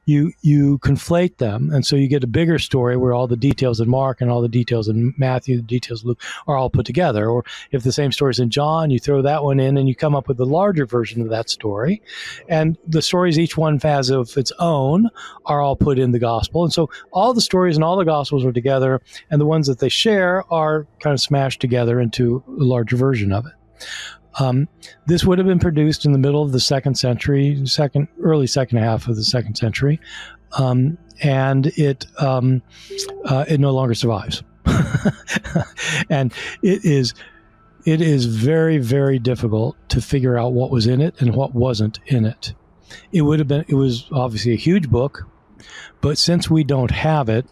you conflate them. And so you get a bigger story where all the details in Mark and all the details in Matthew, the details in Luke are all put together. Or if the same story is in John, you throw that one in and you come up with a larger version of that story. And the stories each one has of its own are all put in the gospel. And so all the stories and all the gospels are together, and the ones that they share are kind of smashed together into a larger version of it. This would have been produced in the middle of the 2nd century, early second half of the 2nd century, and it no longer survives. And it is very, very difficult to figure out what was in it and what wasn't in it. It was obviously a huge book, but since we don't have it,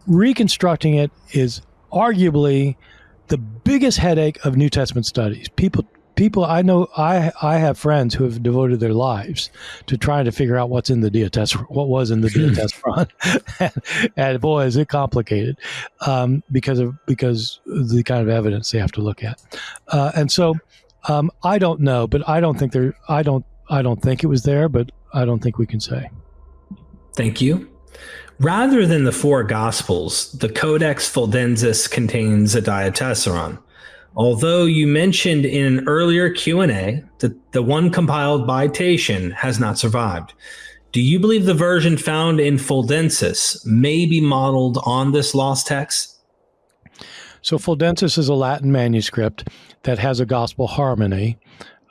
reconstructing it is arguably the biggest headache of New Testament studies. People I know, I have friends who have devoted their lives to trying to figure out what was in the Diatessaron, and boy, is it complicated because of the kind of evidence they have to look at, and so I don't know, but I don't think it was there, but I don't think we can say. Thank you. Rather than the four Gospels, the Codex Fuldensis contains a Diatessaron. Although you mentioned in an earlier Q&A that the one compiled by Tatian has not survived, do you believe the version found in Fuldensis may be modeled on this lost text? So Fuldensis is a Latin manuscript that has a gospel harmony.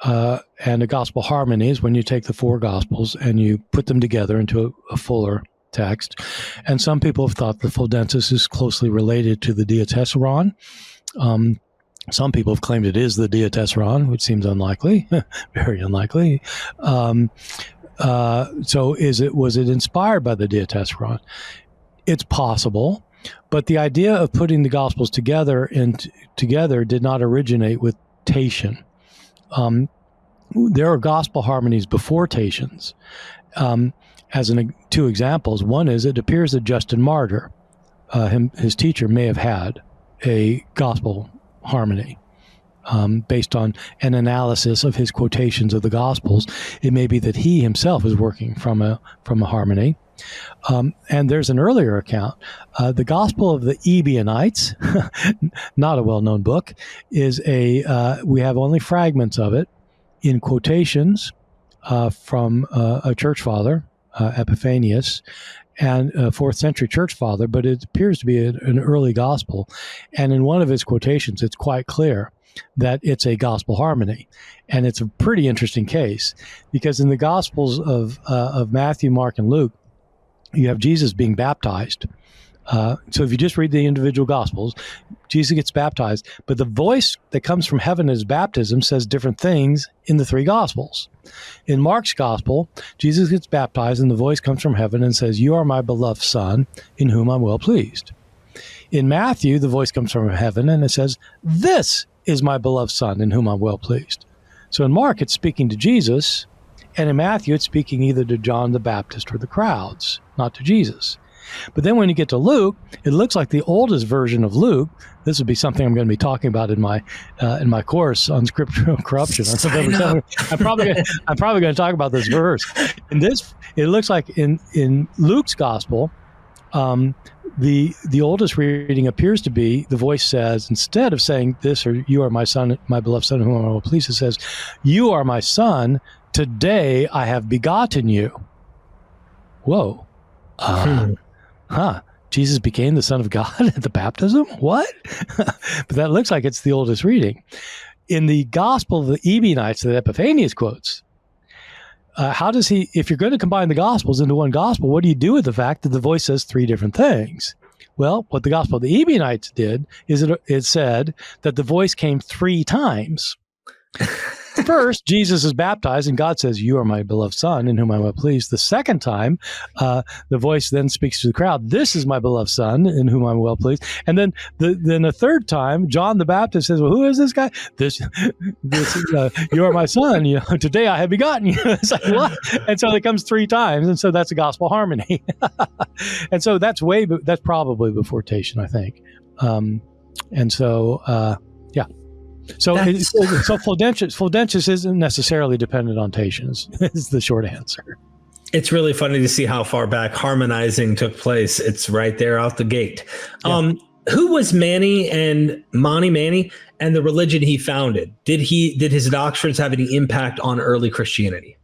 And a gospel harmony is when you take the four Gospels and you put them together into a fuller text. And some people have thought the Fuldensis is closely related to the Diatessaron. Some people have claimed it is the Diatessaron, which seems unlikely, very unlikely. So was it inspired by the Diatessaron? It's possible, but the idea of putting the Gospels together did not originate with Tatian. There are gospel harmonies before Tatian's. As two examples, one is it appears that Justin Martyr, his teacher, may have had a gospel harmony based on an analysis of his quotations of the Gospels. It may be that he himself is working from a harmony. And there's an earlier account. The Gospel of the Ebionites, not a well-known book, is we have only fragments of it in quotations from a church father, Epiphanius, and a 4th century church father, but it appears to be an early gospel. And in one of his quotations, it's quite clear that it's a gospel harmony. And it's a pretty interesting case because in the Gospels of Matthew, Mark, and Luke, you have Jesus being baptized. So if you just read the individual Gospels, Jesus gets baptized, but the voice that comes from heaven at his baptism says different things in the 3 Gospels. In Mark's Gospel, Jesus gets baptized and the voice comes from heaven and says, "You are my beloved Son, in whom I'm well pleased." In Matthew, the voice comes from heaven and it says, "This is my beloved Son, in whom I'm well pleased." So in Mark, it's speaking to Jesus, and in Matthew, it's speaking either to John the Baptist or the crowds, not to Jesus. But then when you get to Luke, it looks like the oldest version of Luke. This would be something I'm going to be talking about in my course on Scribal Corruption. I'm probably going to talk about this verse. It looks like in Luke's Gospel, the oldest reading appears to be the voice says, instead of saying this, or "You are my Son, my beloved Son, in whom I'm well pleased," it says, "You are my Son, today I have begotten you." Whoa. Jesus became the Son of God at the baptism? What? But that looks like it's the oldest reading. In the Gospel of the Ebionites that Epiphanius quotes, how does he, if you're going to combine the Gospels into one Gospel, what do you do with the fact that the voice says 3 different things? Well, what the Gospel of the Ebionites did is it said that the voice came 3 times. First, Jesus is baptized, and God says, "You are my beloved Son, in whom I'm well pleased." The second time, the voice then speaks to the crowd, "This is my beloved Son, in whom I'm well pleased." And then the third time, John the Baptist says, "Well, who is this guy? This you are my Son. Today I have begotten you." It's like, what? And so it comes 3 times, and so that's a gospel harmony. And so that's probably before Tatian, I think. And so, yeah. So Fuldensis isn't necessarily dependent on Tatian, is the short answer. It's really funny to see how far back harmonizing took place. It's right there out the gate. Yeah. Who was Mani and the religion he founded? Did his doctrines have any impact on early Christianity?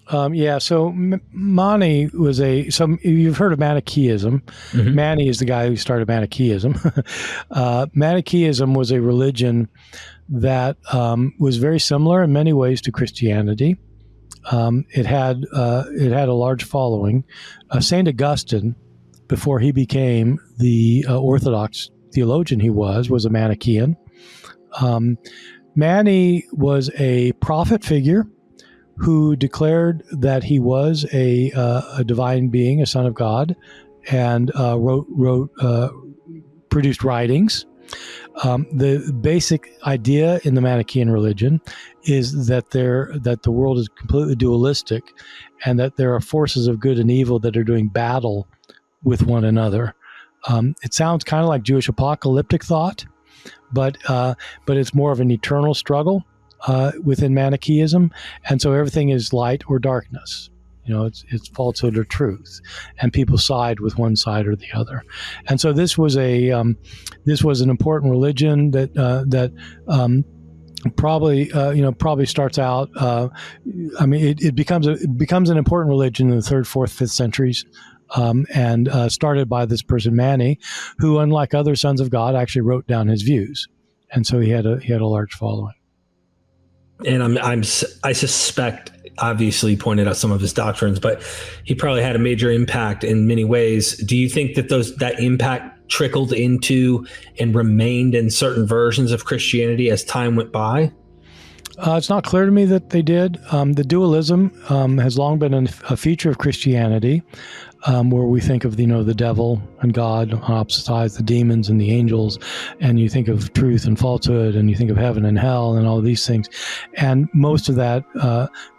So Mani was you've heard of Manichaeism. Mm-hmm. Mani is the guy who started Manichaeism. Manichaeism was a religion that was very similar in many ways to Christianity. It had a large following. St. Augustine, before he became the Orthodox theologian he was a Manichaean. Mani was a prophet figure who declared that he was a divine being, a son of God, and produced writings. The basic idea in the Manichaean religion is that the world is completely dualistic, and that there are forces of good and evil that are doing battle with one another. It sounds kind of like Jewish apocalyptic thought, but it's more of an eternal struggle within Manichaeism, and so everything is light or darkness. It's falsehood or truth, and people side with one side or the other. And so this was an important religion that probably starts out. It becomes an important religion in the 3rd, 4th, 5th centuries. And started by this person Mani, who, unlike other sons of God, actually wrote down his views, and so he had a large following. And I suspect, obviously, he pointed out some of his doctrines, but he probably had a major impact in many ways. Do you think that that impact trickled into and remained in certain versions of Christianity as time went by? It's not clear to me that they did. The dualism has long been a feature of Christianity, where we think of the devil and God on opposite sides, the demons and the angels, and you think of truth and falsehood, and you think of heaven and hell and all these things. And most of that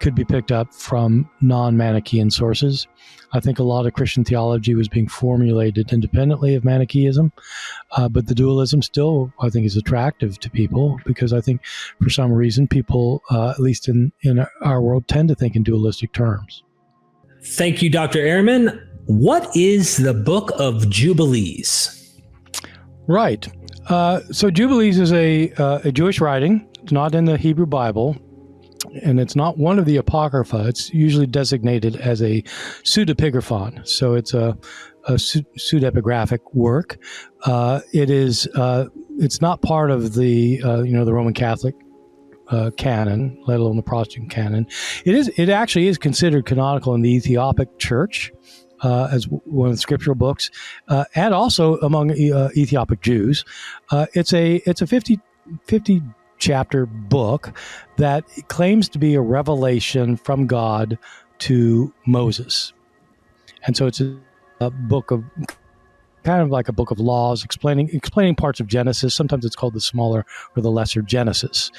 could be picked up from non-Manichaean sources. I think a lot of Christian theology was being formulated independently of Manichaeism, but the dualism still, I think, is attractive to people, because I think for some reason people, at least in our world, tend to think in dualistic terms. Thank you, Dr. Ehrman. What is the Book of Jubilees? Right. So Jubilees is a Jewish writing. It's not in the Hebrew Bible, and it's not one of the Apocrypha. It's usually designated as a pseudepigraphon. So it's a pseudepigraphic work. It's not part of the the Roman Catholic canon, let alone the Protestant canon. It actually is considered canonical in the Ethiopic Church as one of the scriptural books, and also among Ethiopic Jews. It's a 50 chapter book that claims to be a revelation from God to Moses, and so it's a book of kind of like a book of laws, explaining parts of Genesis. Sometimes it's called the smaller or the lesser Genesis,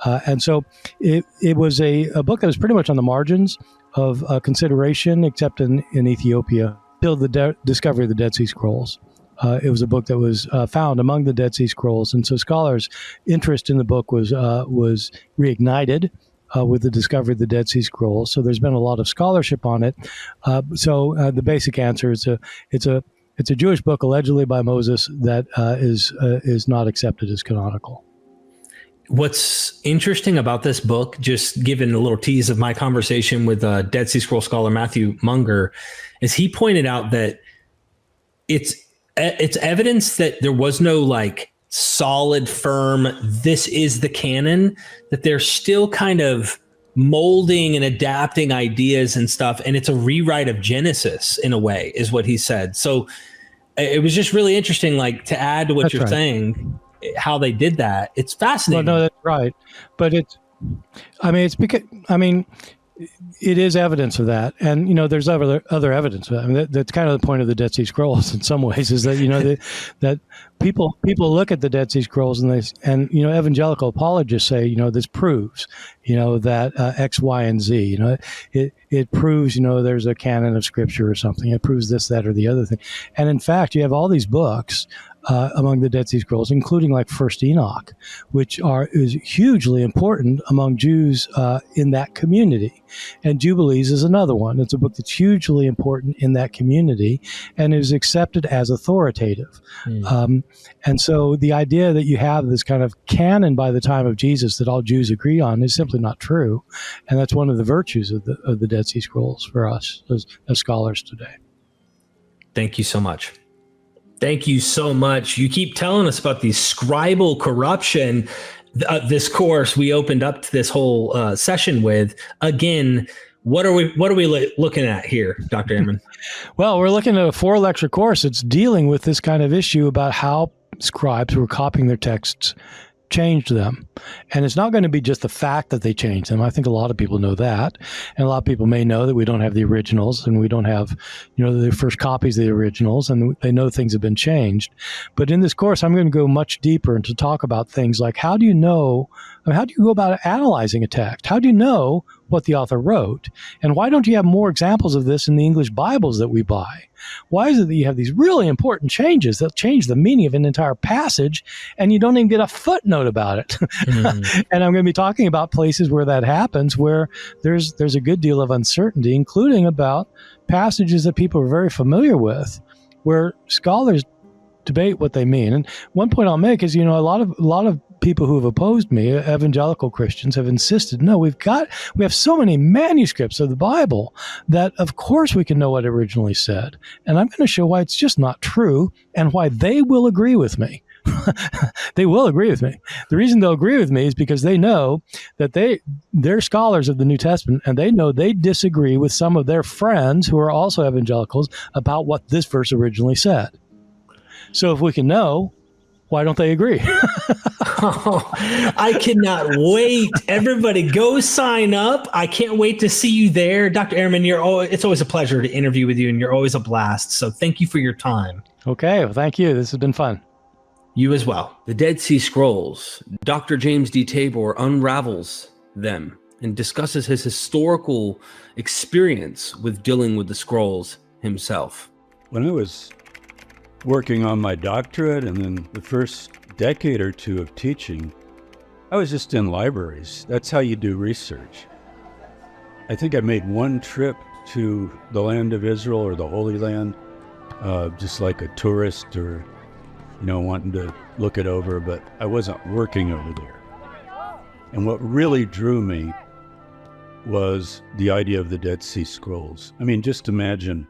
and so it was a book that was pretty much on the margins of consideration, except in Ethiopia, till the discovery of the Dead Sea Scrolls. It was a book that was found among the Dead Sea Scrolls, and so scholars' interest in the book was reignited with the discovery of the Dead Sea Scrolls. So there's been a lot of scholarship on it. So the basic answer is it's a Jewish book allegedly by Moses that is not accepted as canonical. What's interesting about this book, just given a little tease of my conversation with Dead Sea Scroll scholar Matthew Munger, is he pointed out that it's evidence that there was no solid, firm, this is the canon, that they're still kind of molding and adapting ideas and stuff. And it's a rewrite of Genesis in a way, is what he said. So it was just really interesting, to add to what That's you're right. saying, how they did that. It's fascinating. Well, no, that's right. But it's because, it is evidence of that. And, there's other evidence of that. That's kind of the point of the Dead Sea Scrolls in some ways, is that, that people look at the Dead Sea Scrolls and evangelical apologists say, this proves, that X, Y, and Z, it proves, there's a canon of scripture or something. It proves this, that, or the other thing. And in fact, you have all these books among the Dead Sea Scrolls, including First Enoch, which is hugely important among Jews in that community. And Jubilees is another one. It's a book that's hugely important in that community and is accepted as authoritative. And so the idea that you have this kind of canon by the time of Jesus that all Jews agree on is simply not true. And that's one of the virtues of the Dead Sea Scrolls for us as scholars today. Thank you so much. Thank you so much. You keep telling us about the scribal corruption. This course we opened up to this whole session with. Again, what are we looking at here, Dr. Ehrman? Well, we're looking at a 4-lecture course. It's dealing with this kind of issue about how scribes were copying their texts changed them. And it's not going to be just the fact that they changed them. I think a lot of people know that. And a lot of people may know that we don't have the originals and we don't have, the first copies of the originals, and they know things have been changed. But in this course, I'm going to go much deeper and to talk about things like how do you go about analyzing a text? How do you know what the author wrote? And why don't you have more examples of this in the English Bibles that we buy? Why is it that you have these really important changes that change the meaning of an entire passage and you don't even get a footnote about it? Mm-hmm. And I'm going to be talking about places where that happens, where there's a good deal of uncertainty, including about passages that people are very familiar with, where scholars debate what they mean. And one point I'll make is, a lot of people who have opposed me, evangelical Christians, have insisted, no, we have so many manuscripts of the Bible that of course we can know what it originally said. And I'm going to show why it's just not true and why they will agree with me. They will agree with me. The reason they'll agree with me is because they know that they're scholars of the New Testament, and they know they disagree with some of their friends who are also evangelicals about what this verse originally said. So if we can know, why don't they agree? Oh, I cannot wait. Everybody go sign up. I can't wait to see you there. Dr. Ehrman, it's always a pleasure to interview with you, and you're always a blast. So thank you for your time. Okay, well, thank you. This has been fun. You as well. The Dead Sea Scrolls. Dr. James D. Tabor unravels them and discusses his historical experience with dealing with the scrolls himself. When I was working on my doctorate and then the first decade or two of teaching, I was just in libraries. That's how you do research. I think I made one trip to the land of Israel or the Holy Land, just like a tourist or, wanting to look it over, but I wasn't working over there. And what really drew me was the idea of the Dead Sea Scrolls. I mean, just imagine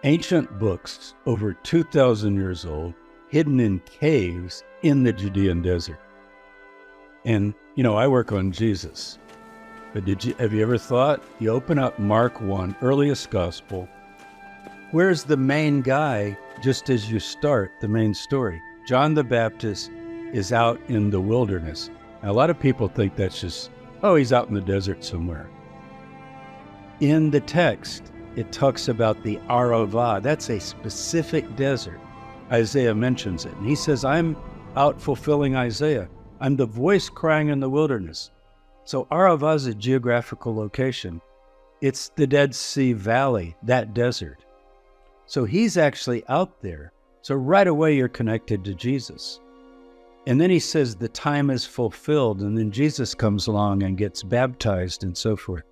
ancient books over 2,000 years old, hidden in caves in the Judean desert. And, I work on Jesus. But have you ever thought, you open up Mark 1, earliest gospel, where's the main guy just as you start the main story? John the Baptist is out in the wilderness. Now, a lot of people think that's just, he's out in the desert somewhere. In the text, it talks about the Arava. That's a specific desert. Isaiah mentions it. And he says, I'm out fulfilling Isaiah. I'm the voice crying in the wilderness. So Arava is a geographical location. It's the Dead Sea Valley, that desert. So he's actually out there. So right away you're connected to Jesus. And then he says the time is fulfilled. And then Jesus comes along and gets baptized and so forth.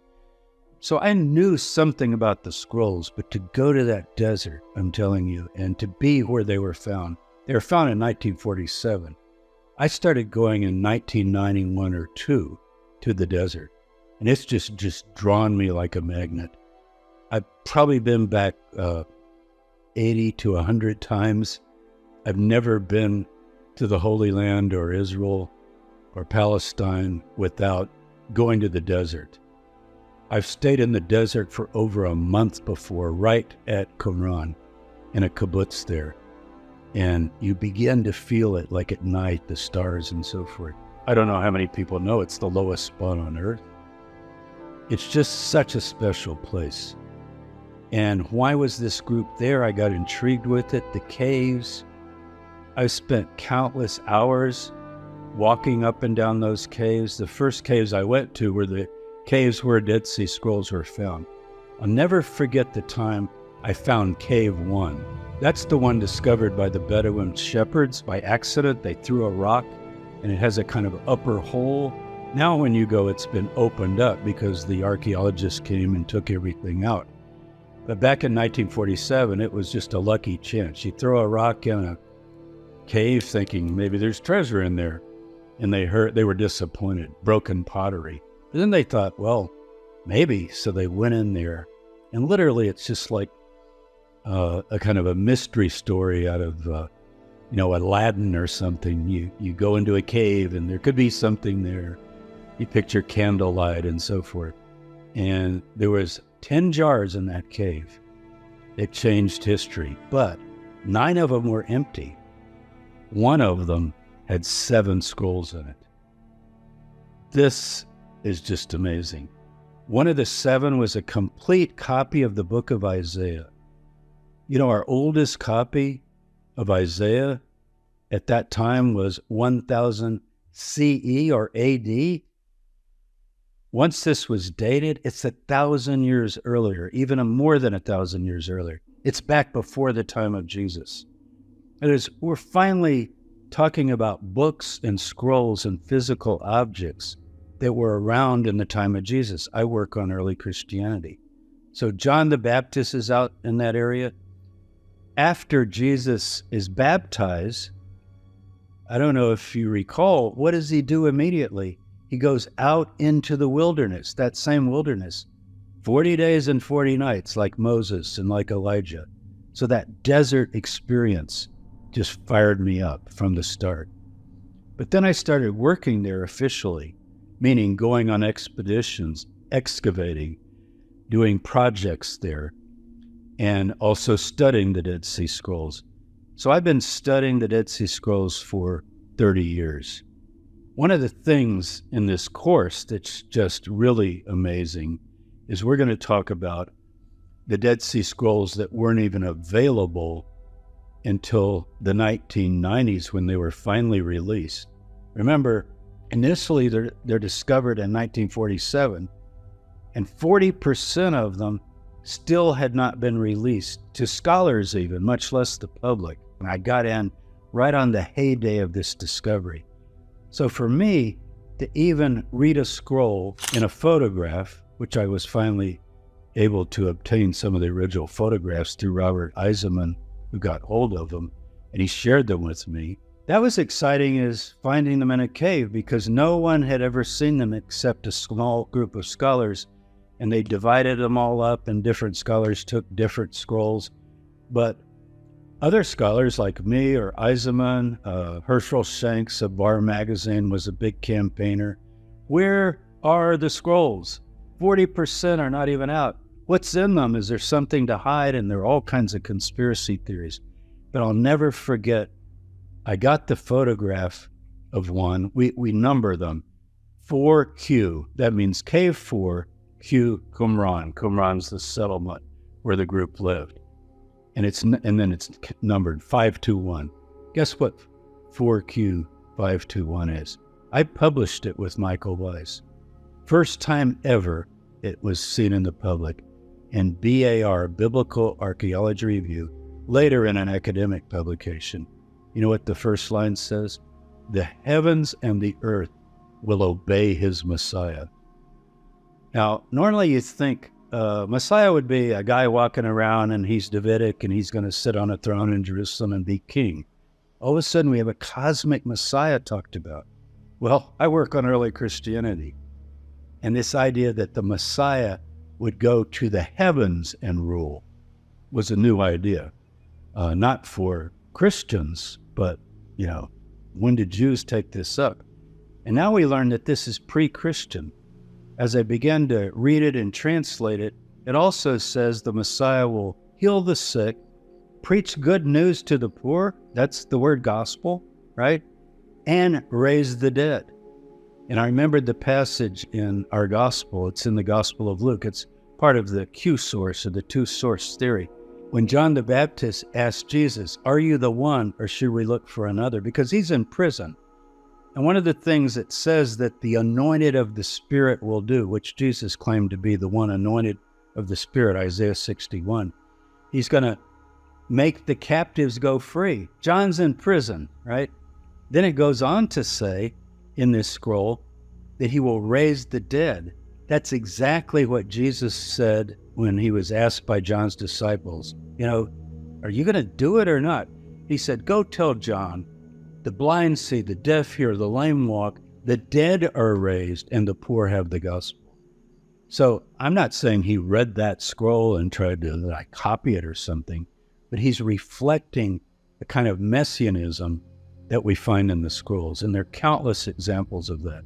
So I knew something about the scrolls, but to go to that desert, I'm telling you, and to be where they were found in 1947. I started going in 1991 or 2 to the desert, and it's just drawn me like a magnet. I've probably been back 80 to 100 times. I've never been to the Holy Land or Israel or Palestine without going to the desert. I've stayed in the desert for over a month before, right at Qumran, in a kibbutz there. And you begin to feel it like at night, the stars and so forth. I don't know how many people know it's the lowest spot on earth. It's just such a special place. And why was this group there? I got intrigued with it, the caves. I spent countless hours walking up and down those caves. The first caves I went to were the caves where Dead Sea Scrolls were found. I'll never forget the time I found Cave 1. That's the one discovered by the Bedouin shepherds by accident. They threw a rock and it has a kind of upper hole. Now when you go, it's been opened up because the archaeologists came and took everything out. But back in 1947, it was just a lucky chance. You throw a rock in a cave thinking maybe there's treasure in there. And they were disappointed, broken pottery. But then they thought, well, maybe. So they went in there. And literally, it's just like a kind of a mystery story out of, Aladdin or something. You go into a cave and there could be something there. You picture candlelight and so forth. And there was 10 jars in that cave. It changed history. But 9 of them were empty. One of them had 7 scrolls in it. This is just amazing. One of the 7 was a complete copy of the book of Isaiah. You know, our oldest copy of Isaiah at that time was 1000 CE or AD. Once this was dated, it's 1,000 years earlier, even more than 1,000 years earlier. It's back before the time of Jesus. That is, we're finally talking about books and scrolls and physical objects that were around in the time of Jesus. I work on early Christianity. So John the Baptist is out in that area. After Jesus is baptized, I don't know if you recall, what does he do immediately? He goes out into the wilderness, that same wilderness, 40 days and 40 nights, like Moses and like Elijah. So that desert experience just fired me up from the start. But then I started working there officially, meaning going on expeditions, excavating, doing projects there, and also studying the Dead Sea Scrolls. So I've been studying the Dead Sea Scrolls for 30 years. One of the things in this course that's just really amazing is we're going to talk about the Dead Sea Scrolls that weren't even available until the 1990s when they were finally released. Remember, initially they're discovered in 1947, and 40% of them still had not been released to scholars even, much less the public. And I got in right on the heyday of this discovery. So for me, to even read a scroll in a photograph, which I was finally able to obtain some of the original photographs through Robert Eisenman, who got hold of them, and he shared them with me. That was exciting as finding them in a cave, because no one had ever seen them except a small group of scholars, and they divided them all up, and different scholars took different scrolls. But other scholars like me or Eisenman, Herschel Shanks of Bar Magazine was a big campaigner. Where are the scrolls? 40% are not even out. What's in them? Is there something to hide? And there are all kinds of conspiracy theories. But I'll never forget, I got the photograph of one. We number them. 4Q, that means cave 4, Q Qumran. Qumran's the settlement where the group lived. And then it's numbered 521. Guess what 4Q 521 is? I published it with Michael Weiss. First time ever it was seen in the public in BAR, Biblical Archaeology Review, later in an academic publication. You know what the first line says? The heavens and the earth will obey his Messiah. Now, normally you think Messiah would be a guy walking around and he's Davidic and he's going to sit on a throne in Jerusalem and be king. All of a sudden we have a cosmic Messiah talked about. Well, I work on early Christianity, and this idea that the Messiah would go to the heavens and rule was a new idea. Not for Christians, but, when did Jews take this up? And now we learn that this is pre-Christian. As I began to read it and translate it, it also says the Messiah will heal the sick, preach good news to the poor, that's the word gospel, right? And raise the dead. And I remembered the passage in our gospel. It's in the Gospel of Luke. It's part of the Q source, or the two-source theory. When John the Baptist asked Jesus, "Are you the one, or should we look for another?" Because he's in prison. And one of the things it says that the anointed of the Spirit will do, which Jesus claimed to be the one anointed of the Spirit, Isaiah 61, he's going to make the captives go free. John's in prison, right? Then it goes on to say in this scroll that he will raise the dead. That's exactly what Jesus said when he was asked by John's disciples, are you going to do it or not? He said, go tell John, the blind see, the deaf hear, the lame walk, the dead are raised, and the poor have the gospel. So I'm not saying he read that scroll and tried to copy it or something, but he's reflecting the kind of messianism that we find in the scrolls, and there are countless examples of that.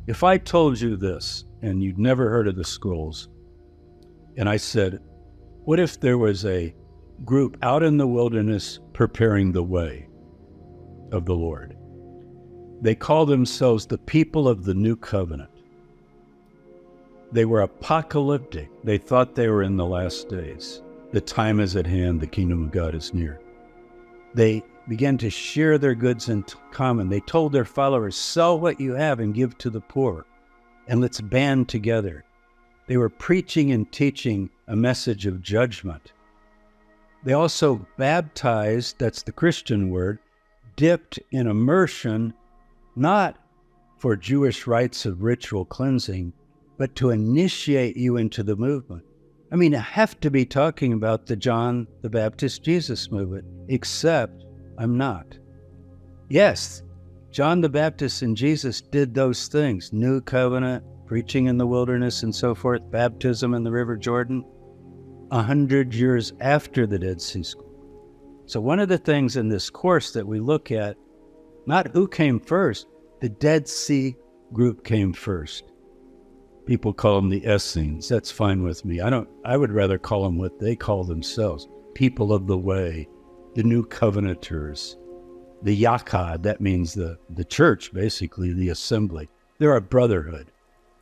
If I told you this, and you'd never heard of the scrolls, and I said, what if there was a group out in the wilderness preparing the way of the Lord? They call themselves the people of the new covenant. They were apocalyptic. They thought they were in the last days. The time is at hand. The kingdom of God is near. They began to share their goods in common. They told their followers, sell what you have and give to the poor, and let's band together. They were preaching and teaching a message of judgment. They also baptized, that's the Christian word, dipped in immersion, not for Jewish rites of ritual cleansing, but to initiate you into the movement. I mean, I have to be talking about the John the Baptist Jesus movement, except I'm not. Yes, John the Baptist and Jesus did those things, new covenant, preaching in the wilderness and so forth, baptism in the River Jordan, 100 years after the Dead Sea Scrolls. So one of the things in this course that we look at, not who came first, the Dead Sea group came first. People call them the Essenes. That's fine with me. I would rather call them what they call themselves, people of the way, the new covenanters, the Yakad, that means the church, basically, the assembly. They're a brotherhood,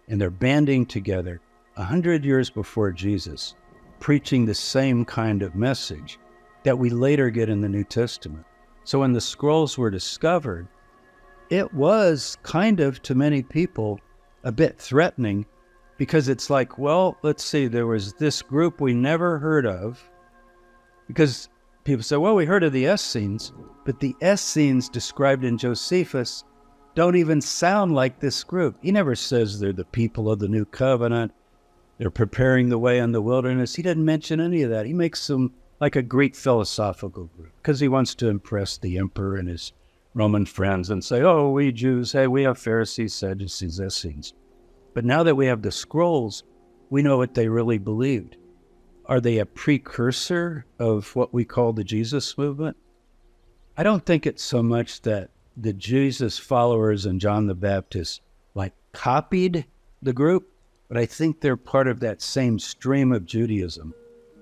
and they're banding together 100 years before Jesus, preaching the same kind of message that we later get in the New Testament. So when the scrolls were discovered, it was kind of, to many people, a bit threatening, because it's like, well, let's see, there was this group we never heard of, because people say, well, we heard of the Essenes, but the Essenes described in Josephus don't even sound like this group. He never says they're the people of the new covenant, they're preparing the way in the wilderness. He doesn't mention any of that. He makes them like a Greek philosophical group, because he wants to impress the emperor and his Roman friends and say, oh, we Jews, hey, we have Pharisees, Sadducees, Essenes. But now that we have the scrolls, we know what they really believed. Are they a precursor of what we call the Jesus movement? I don't think it's so much that the Jesus followers and John the Baptist like copied the group, but I think they're part of that same stream of Judaism.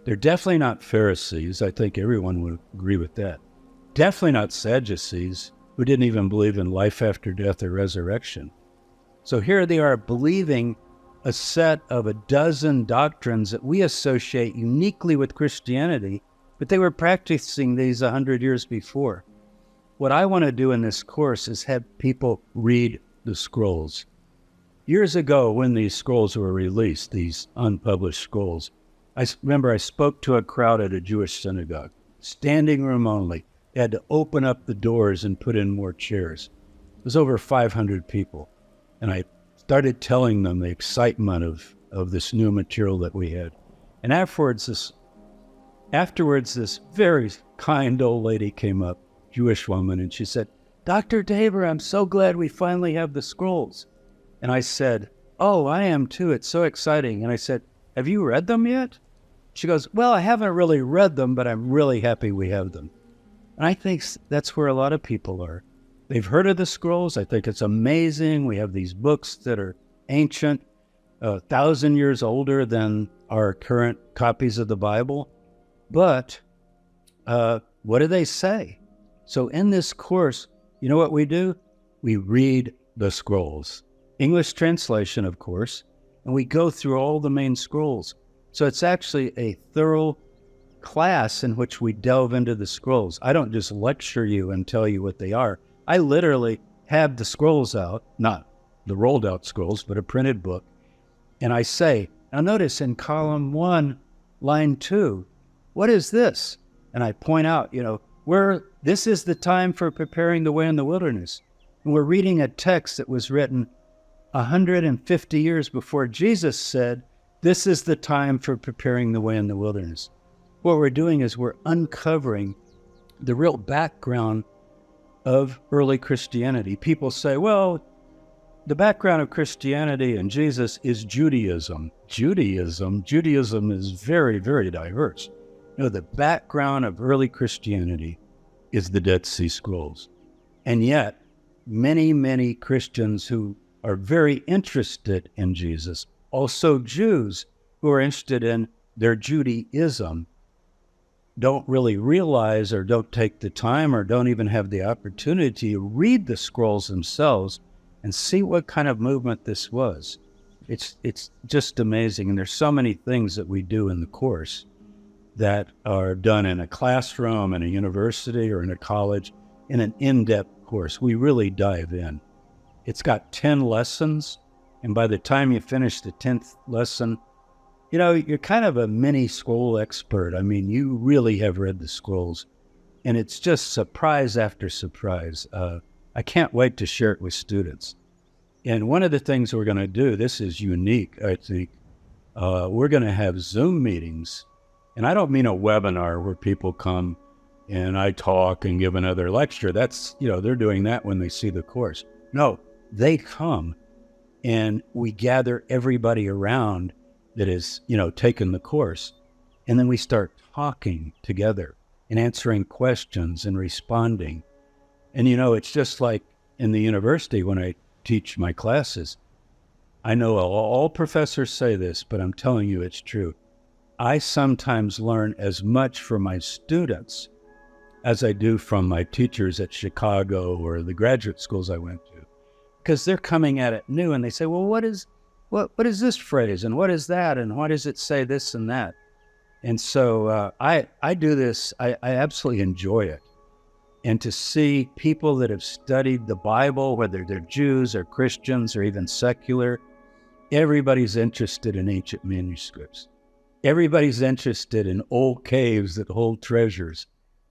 They're definitely not Pharisees. I think everyone would agree with that. Definitely not Sadducees, who didn't even believe in life after death or resurrection. So here they are believing a set of a dozen doctrines that we associate uniquely with Christianity, but they were practicing these 100 years before. What I want to do in this course is have people read the scrolls. Years ago, when these scrolls were released, these unpublished scrolls, I remember I spoke to a crowd at a Jewish synagogue, standing room only. They had to open up the doors and put in more chairs. It was over 500 people. And I started telling them the excitement of this new material that we had. And afterwards, this very kind old lady came up, Jewish woman, and she said, Dr. Tabor, I'm so glad we finally have the scrolls. And I said, oh, I am too. It's so exciting. And I said, have you read them yet? She goes, well, I haven't really read them, but I'm really happy we have them. And I think that's where a lot of people are. They've heard of the scrolls. I think it's amazing. We have these books that are ancient, 1,000 years older than our current copies of the Bible. But what do they say? So in this course, you know what we do? We read the scrolls. English translation, of course, and we go through all the main scrolls. So it's actually a thorough class in which we delve into the scrolls. I don't just lecture you and tell you what they are. I literally have the scrolls out, not the rolled out scrolls, but a printed book. And I say, now notice in column 1, line 2, what is this? And I point out, this is the time for preparing the way in the wilderness. And we're reading a text that was written 150 years before Jesus said, this is the time for preparing the way in the wilderness. What we're doing is we're uncovering the real background of early Christianity. People say, well, the background of Christianity and Jesus is Judaism. Judaism is very, very diverse. No, the background of early Christianity is the Dead Sea Scrolls. And yet, many, many Christians who are very interested in Jesus, also Jews who are interested in their Judaism, don't really realize or don't take the time or don't even have the opportunity to read the scrolls themselves and see what kind of movement this was. It's just amazing. And there's so many things that we do in the course that are done in a classroom, in a university, or in a college, in an in-depth course. We really dive in. It's got 10 lessons, and by the time you finish the 10th lesson, you know, you're kind of a mini scroll expert. I mean, you really have read the scrolls, and it's just surprise after surprise. I can't wait to share it with students. And one of the things we're going to do, this is unique, I think, we're going to have Zoom meetings. And I don't mean a webinar where people come and I talk and give another lecture. That's, you know, they're doing that when they see the course. No, they come and we gather everybody around that is, you know, taken the course. And then we start talking together and answering questions and responding. And, you know, it's just like in the university when I teach my classes. I know all professors say this, but I'm telling you it's true. I sometimes learn as much from my students as I do from my teachers at Chicago or the graduate schools I went to, because they're coming at it new and they say, well, what is this phrase and what is that and why does it say this and that? And so I do this, I absolutely enjoy it. And to see people that have studied the Bible, whether they're Jews or Christians or even secular, everybody's interested in ancient manuscripts. Everybody's interested in old caves that hold treasures.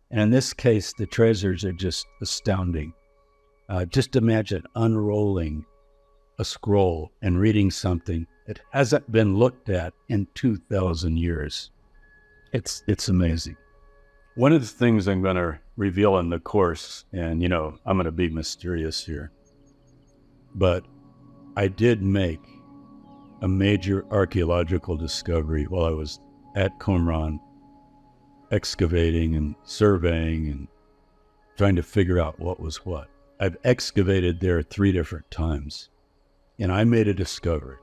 And in this case, the treasures are just astounding. Just imagine unrolling a scroll and reading something that hasn't been looked at in 2,000 years. It's amazing. One of the things I'm going to reveal in the course, and, you know, I'm going to be mysterious here, but I did make a major archaeological discovery while I was at Qumran, excavating and surveying and trying to figure out what was what. I've excavated there 3 different times, and I made a discovery.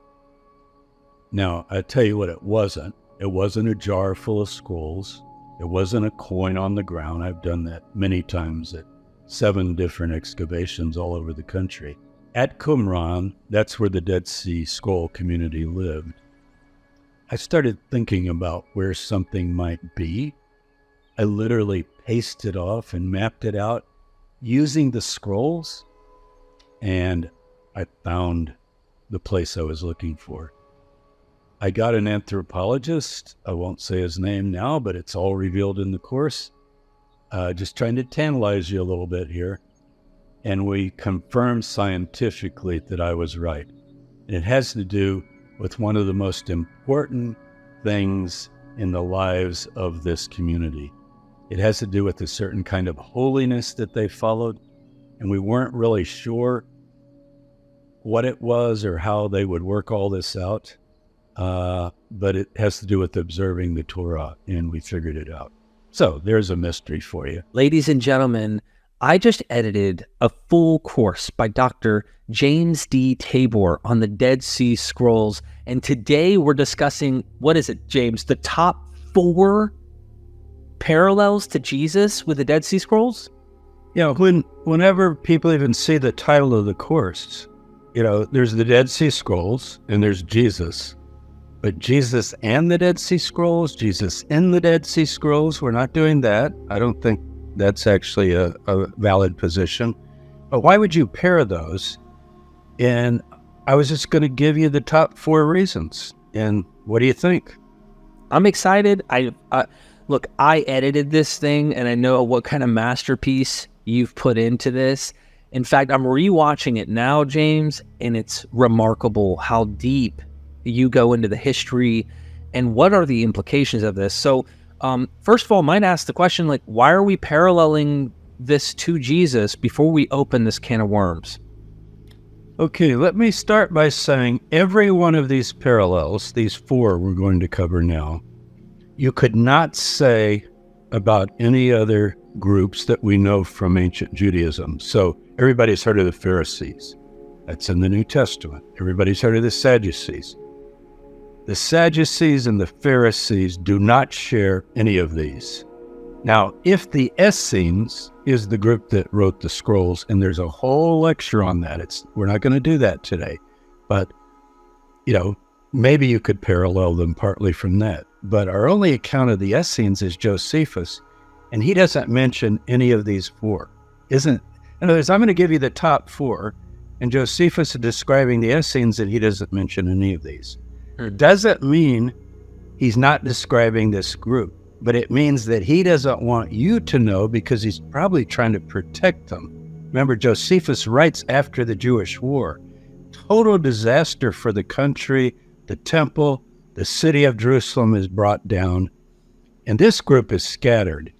Now, I tell you what it wasn't. It wasn't a jar full of scrolls. It wasn't a coin on the ground. I've done that many times at 7 different excavations all over the country. At Qumran, that's where the Dead Sea Scroll community lived. I started thinking about where something might be. I literally pasted off and mapped it out using the scrolls, and I found the place I was looking for. I got an anthropologist. I won't say his name now, but it's all revealed in the course. Just trying to tantalize you a little bit here. And we confirmed scientifically that I was right. And it has to do with one of the most important things in the lives of this community. It has to do with a certain kind of holiness that they followed. And we weren't really sure what it was or how they would work all this out. But it has to do with observing the Torah, and we figured it out. So there's a mystery for you. Ladies and gentlemen, I just edited a full course by Dr. James D. Tabor on the Dead Sea Scrolls, and today we're discussing, what is it, James, the top 4 parallels to Jesus with the Dead Sea Scrolls? Yeah, whenever people even see the title of the course, you know, there's the Dead Sea Scrolls and there's Jesus. But Jesus and the Dead Sea Scrolls, Jesus in the Dead Sea Scrolls, we're not doing that. I don't think that's actually a valid position. But why would you pair those? And I was just going to give you the top 4 reasons. And what do you think? I'm excited. Look, I edited this thing, and I know what kind of masterpiece you've put into this. In fact, I'm rewatching it now, James, and it's remarkable how deep you go into the history and what are the implications of this. So first of all, I might ask the question, like, why are we paralleling this to Jesus before we open this can of worms? Okay, let me start by saying every one of these parallels, these 4 we're going to cover now, you could not say about any other groups that we know from ancient Judaism. So everybody's heard of the Pharisees. That's in the New Testament. Everybody's heard of the Sadducees. The Sadducees and the Pharisees do not share any of these. Now, if the Essenes is the group that wrote the scrolls, and there's a whole lecture on that, we're not going to do that today, but, maybe you could parallel them partly from that. But our only account of the Essenes is Josephus, and he doesn't mention any of these four. In other words, I'm going to give you the top four, and Josephus is describing the Essenes, and he doesn't mention any of these. It doesn't mean he's not describing this group, but it means that he doesn't want you to know because he's probably trying to protect them. Remember, Josephus writes after the Jewish war. Total disaster for the country, the temple, the city of Jerusalem is brought down, and this group is scattered.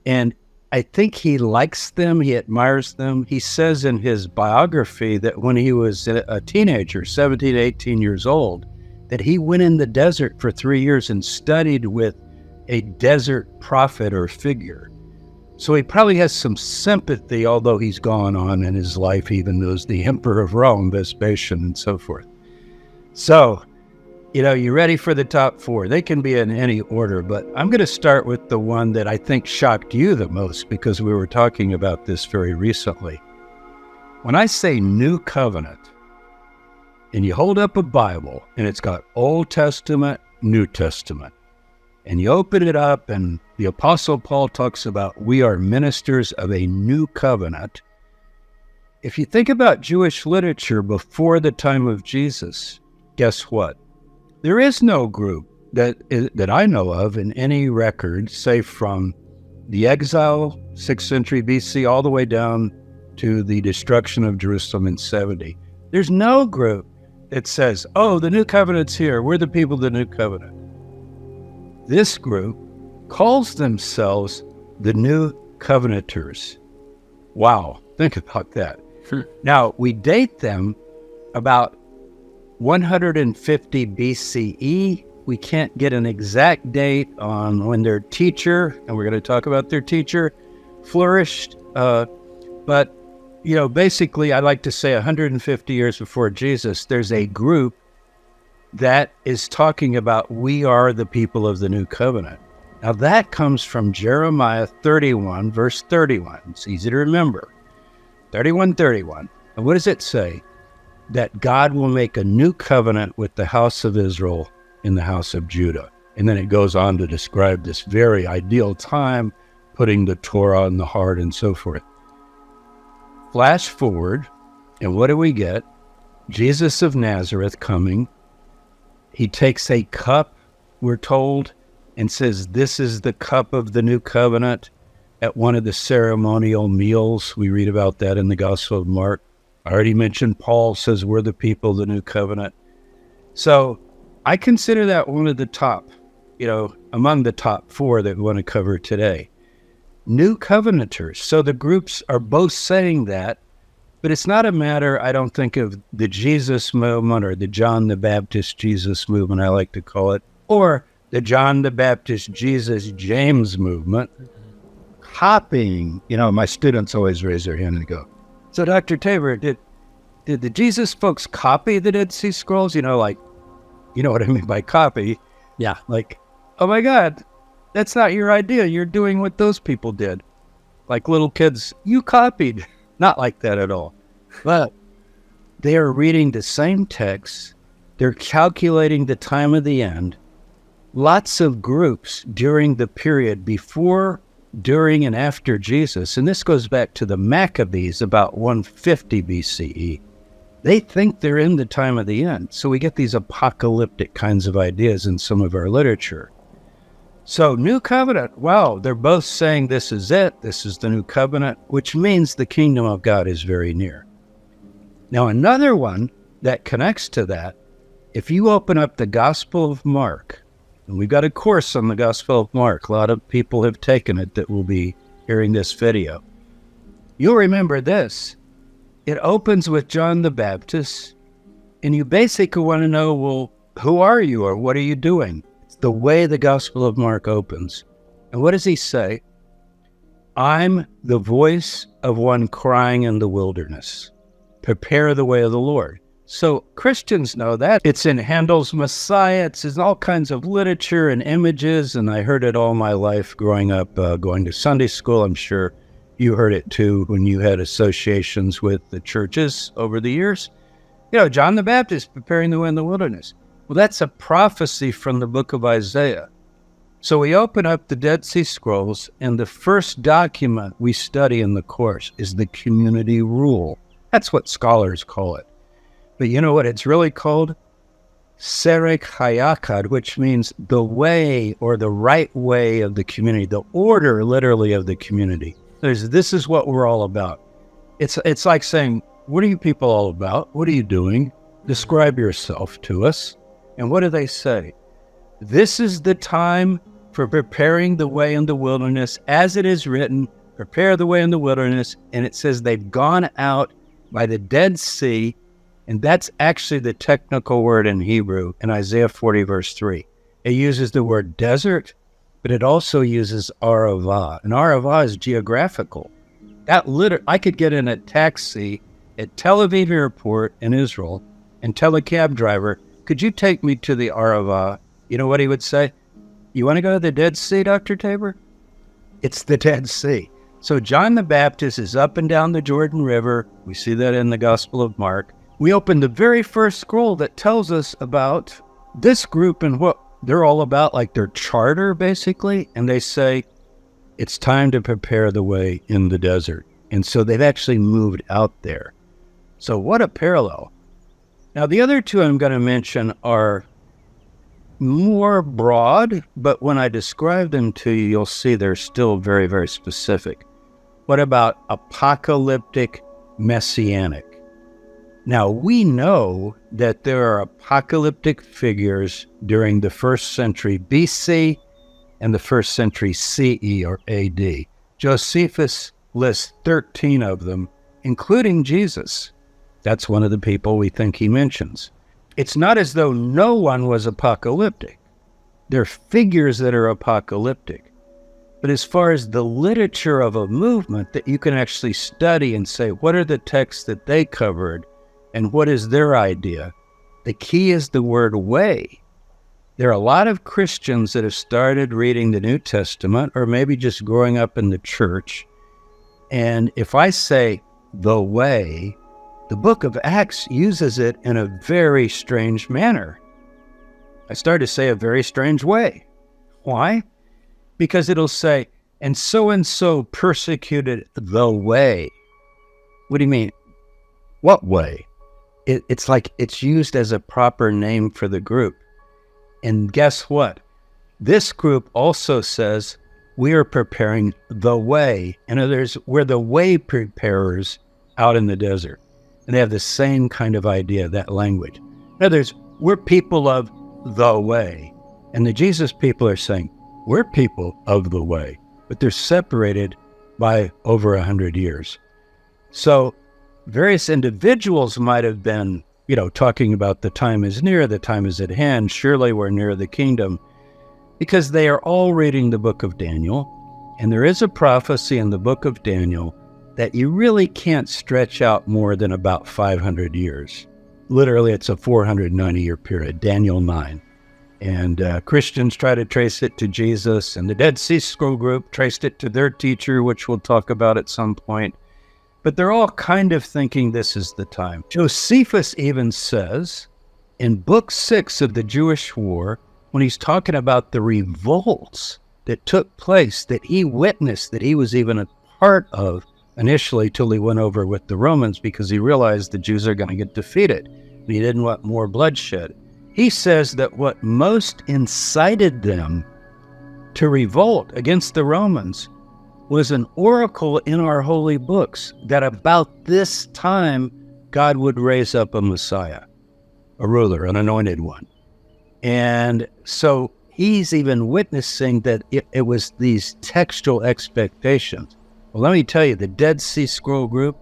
And I think he likes them, he admires them. He says in his biography that when he was a teenager, 17, 18 years old, that he went in the desert for 3 years and studied with a desert prophet or figure. So he probably has some sympathy, although he's gone on in his life. He even knows the emperor of Rome, Vespasian, and so forth. So, you ready for the top four? They can be in any order, but I'm going to start with the one that I think shocked you the most because we were talking about this very recently. When I say New Covenant, and you hold up a Bible, and it's got Old Testament, New Testament, and you open it up, and the Apostle Paul talks about we are ministers of a new covenant. If you think about Jewish literature before the time of Jesus, guess what? There is no group that I know of in any record, say from the exile, 6th century BC, all the way down to the destruction of Jerusalem in 70. There's no group that says, oh, the new covenant's here. We're the people of the new covenant. This group calls themselves the New Covenanters. Wow, think about that. Now, we date them about 150 BCE. We can't get an exact date on when their teacher, and we're going to talk about their teacher, flourished. But, basically, I like to say 150 years before Jesus, there's a group that is talking about we are the people of the new covenant. Now that comes from Jeremiah 31, verse 31. It's easy to remember. 31:31. And what does it say? That God will make a new covenant with the house of Israel and the house of Judah. And then it goes on to describe this very ideal time, putting the Torah in the heart and so forth. Flash forward, and what do we get? Jesus of Nazareth coming. He takes a cup, we're told, and says, this is the cup of the new covenant at one of the ceremonial meals. We read about that in the Gospel of Mark. I already mentioned Paul says we're the people of the new covenant. So I consider that one of the top, among the top four that we want to cover today. New Covenanters. So the groups are both saying that, but it's not a matter, I don't think, of the Jesus movement or the John the Baptist Jesus movement, I like to call it, or the John the Baptist Jesus James movement. Copying, my students always raise their hand and go, so Dr. Tabor, did the Jesus folks copy the Dead Sea Scrolls? You know what I mean by copy. Yeah. Like, oh my God, that's not your idea. You're doing what those people did. Like little kids, you copied. Not like that at all. But they are reading the same text. They're calculating the time of the end. Lots of groups during the period before, during, and after Jesus. And this goes back to the Maccabees about 150 BCE. They think they're in the time of the end. So we get these apocalyptic kinds of ideas in some of our literature. So New Covenant, wow, they're both saying this is it, this is the New Covenant, which means the kingdom of God is very near. Now another one that connects to that, if you open up the Gospel of Mark, and we've got a course on the Gospel of Mark, a lot of people have taken it that will be hearing this video. You'll remember this. It opens with John the Baptist, and you basically want to know, well, who are you or what are you doing? The way the Gospel of Mark opens. And what does he say? I'm the voice of one crying in the wilderness. Prepare the way of the Lord. So Christians know that. It's in Handel's Messiah. It's in all kinds of literature and images, and I heard it all my life growing up, going to Sunday school. I'm sure you heard it too when you had associations with the churches over the years. John the Baptist preparing the way in the wilderness. Well, that's a prophecy from the book of Isaiah. So we open up the Dead Sea Scrolls, and the first document we study in the course is the community rule. That's what scholars call it. But you know what it's really called? Serek Hayakad, which means the way or the right way of the community, the order literally of the community. This is what we're all about. It's like saying, what are you people all about? What are you doing? Describe yourself to us. And what do they say? This is the time for preparing the way in the wilderness, as it is written, prepare the way in the wilderness. And it says they've gone out by the Dead Sea. And that's actually the technical word in Hebrew in Isaiah 40, verse 3. It uses the word desert, but it also uses Arava. And Arava is geographical. I could get in a taxi at Tel Aviv airport in Israel and tell a cab driver, could you take me to the Arava? You know what he would say? You want to go to the Dead Sea, Dr. Tabor? It's the Dead Sea. So John the Baptist is up and down the Jordan River. We see that in the Gospel of Mark. We open the very first scroll that tells us about this group and what they're all about, like their charter, basically. And they say, it's time to prepare the way in the desert. And so they've actually moved out there. So what a parallel. Now, the other two I'm going to mention are more broad, but when I describe them to you, you'll see they're still very, very specific. What about apocalyptic messianic? Now, we know that there are apocalyptic figures during the first century BC and the first century CE or AD. Josephus lists 13 of them, including Jesus. That's one of the people we think he mentions. It's not as though no one was apocalyptic. There are figures that are apocalyptic. But as far as the literature of a movement that you can actually study and say, what are the texts that they covered? And what is their idea? The key is the word way. There are a lot of Christians that have started reading the New Testament or maybe just growing up in the church. And if I say the way, the book of Acts uses it in a very strange manner. I started to say a very strange way. Why? Because it'll say, and so persecuted the way. What do you mean? What way? It's like it's used as a proper name for the group. And guess what? This group also says we are preparing the way. In other words, we're the way preparers out in the desert. And they have the same kind of idea, that language. In other words, we're people of the way. And the Jesus people are saying, we're people of the way. But they're separated by over 100 years. So various individuals might have been, talking about the time is near, the time is at hand, surely we're near the kingdom, because they are all reading the book of Daniel. And there is a prophecy in the book of Daniel that you really can't stretch out more than about 500 years. Literally, it's a 490-year period, Daniel 9. And Christians try to trace it to Jesus, and the Dead Sea Scroll group traced it to their teacher, which we'll talk about at some point. But they're all kind of thinking this is the time. Josephus even says in Book 6 of the Jewish War, when he's talking about the revolts that took place, that he witnessed, that he was even a part of initially till he went over with the Romans because he realized the Jews are going to get defeated. And he didn't want more bloodshed. He says that what most incited them to revolt against the Romans was an oracle in our holy books that about this time God would raise up a Messiah, a ruler, an anointed one. And so he's even witnessing that it was these textual expectations. Well, let me tell you, the Dead Sea Scroll group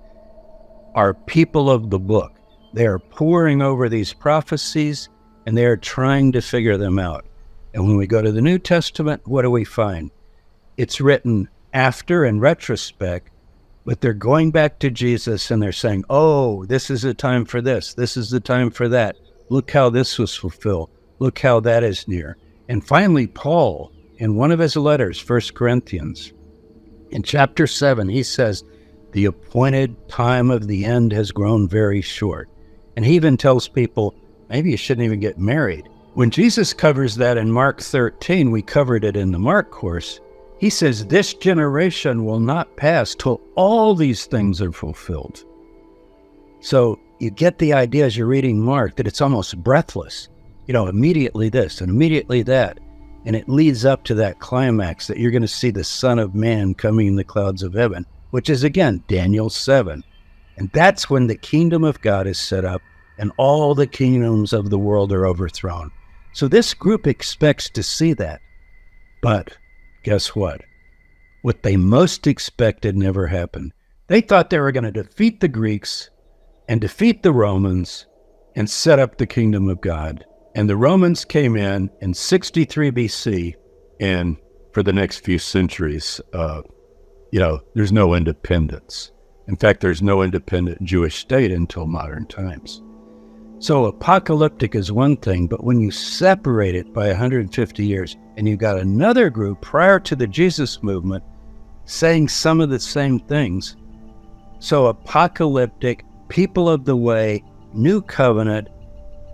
are people of the book. They are poring over these prophecies and they are trying to figure them out. And when we go to the New Testament, what do we find? It's written after, in retrospect, but they're going back to Jesus and they're saying, oh, this is the time for this. This is the time for that. Look how this was fulfilled. Look how that is near. And finally, Paul, in one of his letters, 1 Corinthians, in chapter 7, he says, the appointed time of the end has grown very short. And he even tells people, maybe you shouldn't even get married. When Jesus covers that in Mark 13, we covered it in the Mark course, he says, this generation will not pass till all these things are fulfilled. So you get the idea as you're reading Mark that it's almost breathless. Immediately this and immediately that. And it leads up to that climax that you're going to see the Son of Man coming in the clouds of heaven, which is, again, Daniel 7. And that's when the kingdom of God is set up and all the kingdoms of the world are overthrown. So this group expects to see that. But guess what? What they most expected never happened. They thought they were going to defeat the Greeks and defeat the Romans and set up the kingdom of God. And the Romans came in 63 BC, and for the next few centuries, there's no independence. In fact, there's no independent Jewish state until modern times. So apocalyptic is one thing, but when you separate it by 150 years, and you've got another group prior to the Jesus movement saying some of the same things. So apocalyptic, people of the way, new covenant,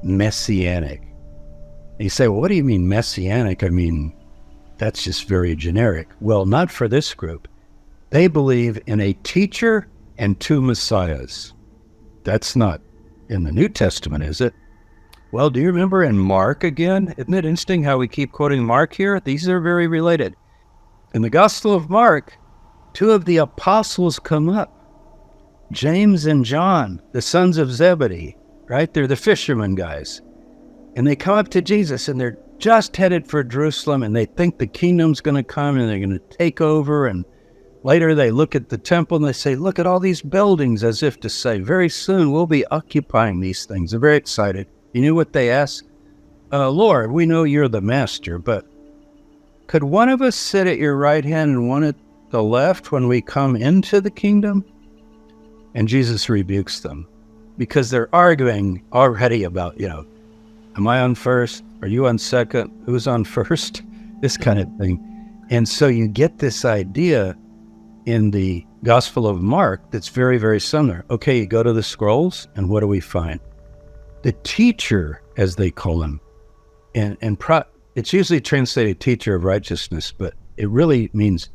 messianic. And you say, well, what do you mean messianic? I mean, that's just very generic. Well, not for this group. They believe in a teacher and two messiahs. That's not in the New Testament, is it? Well, do you remember in Mark again? Isn't it interesting how we keep quoting Mark here? These are very related. In the Gospel of Mark, two of the apostles come up. James and John, the sons of Zebedee, right? They're the fishermen guys. And they come up to Jesus and they're just headed for Jerusalem and they think the kingdom's going to come and they're going to take over. And later they look at the temple and they say, look at all these buildings, as if to say, very soon we'll be occupying these things. They're very excited. You know what they ask? Lord, we know you're the master, but could one of us sit at your right hand and one at the left when we come into the kingdom? And Jesus rebukes them because they're arguing already about, am I on first? Are you on second? Who's on first? This kind of thing. And so you get this idea in the Gospel of Mark that's very, very similar. Okay, you go to the scrolls, and what do we find? The teacher, as they call him, it's usually translated teacher of righteousness, but it really means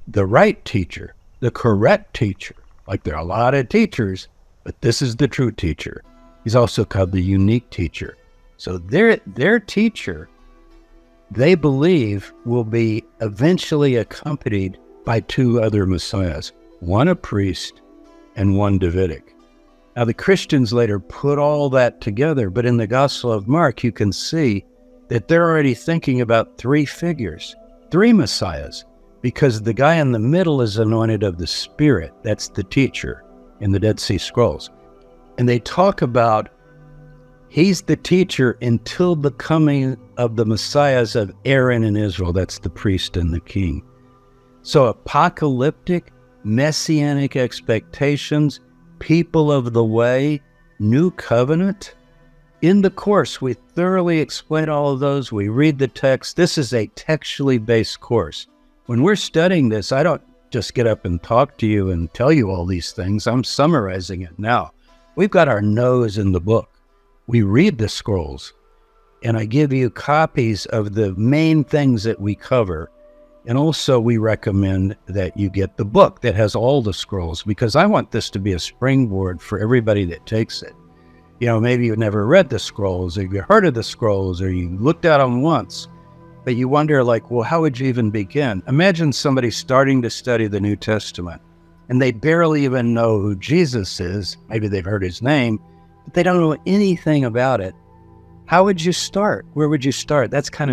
the right teacher, the correct teacher. Like there are a lot of teachers, but this is the true teacher. He's also called the unique teacher. So their teacher, they believe, will be eventually accompanied by two other messiahs, one a priest and one Davidic. Now the Christians later put all that together, but in the Gospel of Mark, you can see that they're already thinking about three figures, three messiahs, because the guy in the middle is anointed of the Spirit. That's the teacher in the Dead Sea Scrolls. And they talk about he's the teacher until the coming of the messiahs of Aaron and Israel. That's the priest and the king. So apocalyptic, messianic expectations, people of the way, new covenant. In the course, we thoroughly explain all of those. We read the text. This is a textually based course. When we're studying this, I don't just get up and talk to you and tell you all these things. I'm summarizing it now. We've got our nose in the book. We read the scrolls, and I give you copies of the main things that we cover. And also we recommend that you get the book that has all the scrolls, because I want this to be a springboard for everybody that takes it. Maybe you've never read the scrolls, or you've heard of the scrolls, or you looked at them once, but you wonder, well, how would you even begin? Imagine somebody starting to study the New Testament, and they barely even know who Jesus is. Maybe they've heard his name, but they don't know anything about it. How would you start? Where would you start? That's kind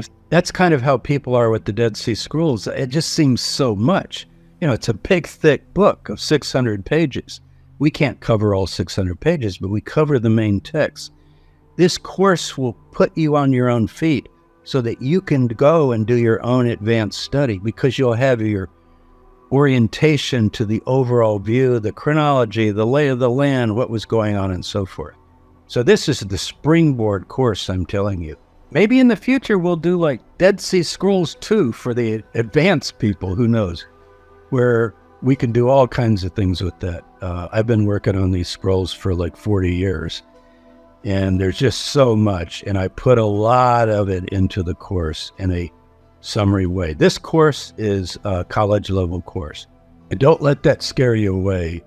of how people are with the Dead Sea Scrolls. It just seems so much. It's a big, thick book of 600 pages. We can't cover all 600 pages, but we cover the main text. This course will put you on your own feet so that you can go and do your own advanced study, because you'll have your orientation to the overall view, the chronology, the lay of the land, what was going on, and so forth. So this is the springboard course, I'm telling you. Maybe in the future we'll do like Dead Sea Scrolls 2 for the advanced people, who knows, where we can do all kinds of things with that. I've been working on these scrolls for like 40 years, and there's just so much, and I put a lot of it into the course in a summary way. This course is a college level course. And don't let that scare you away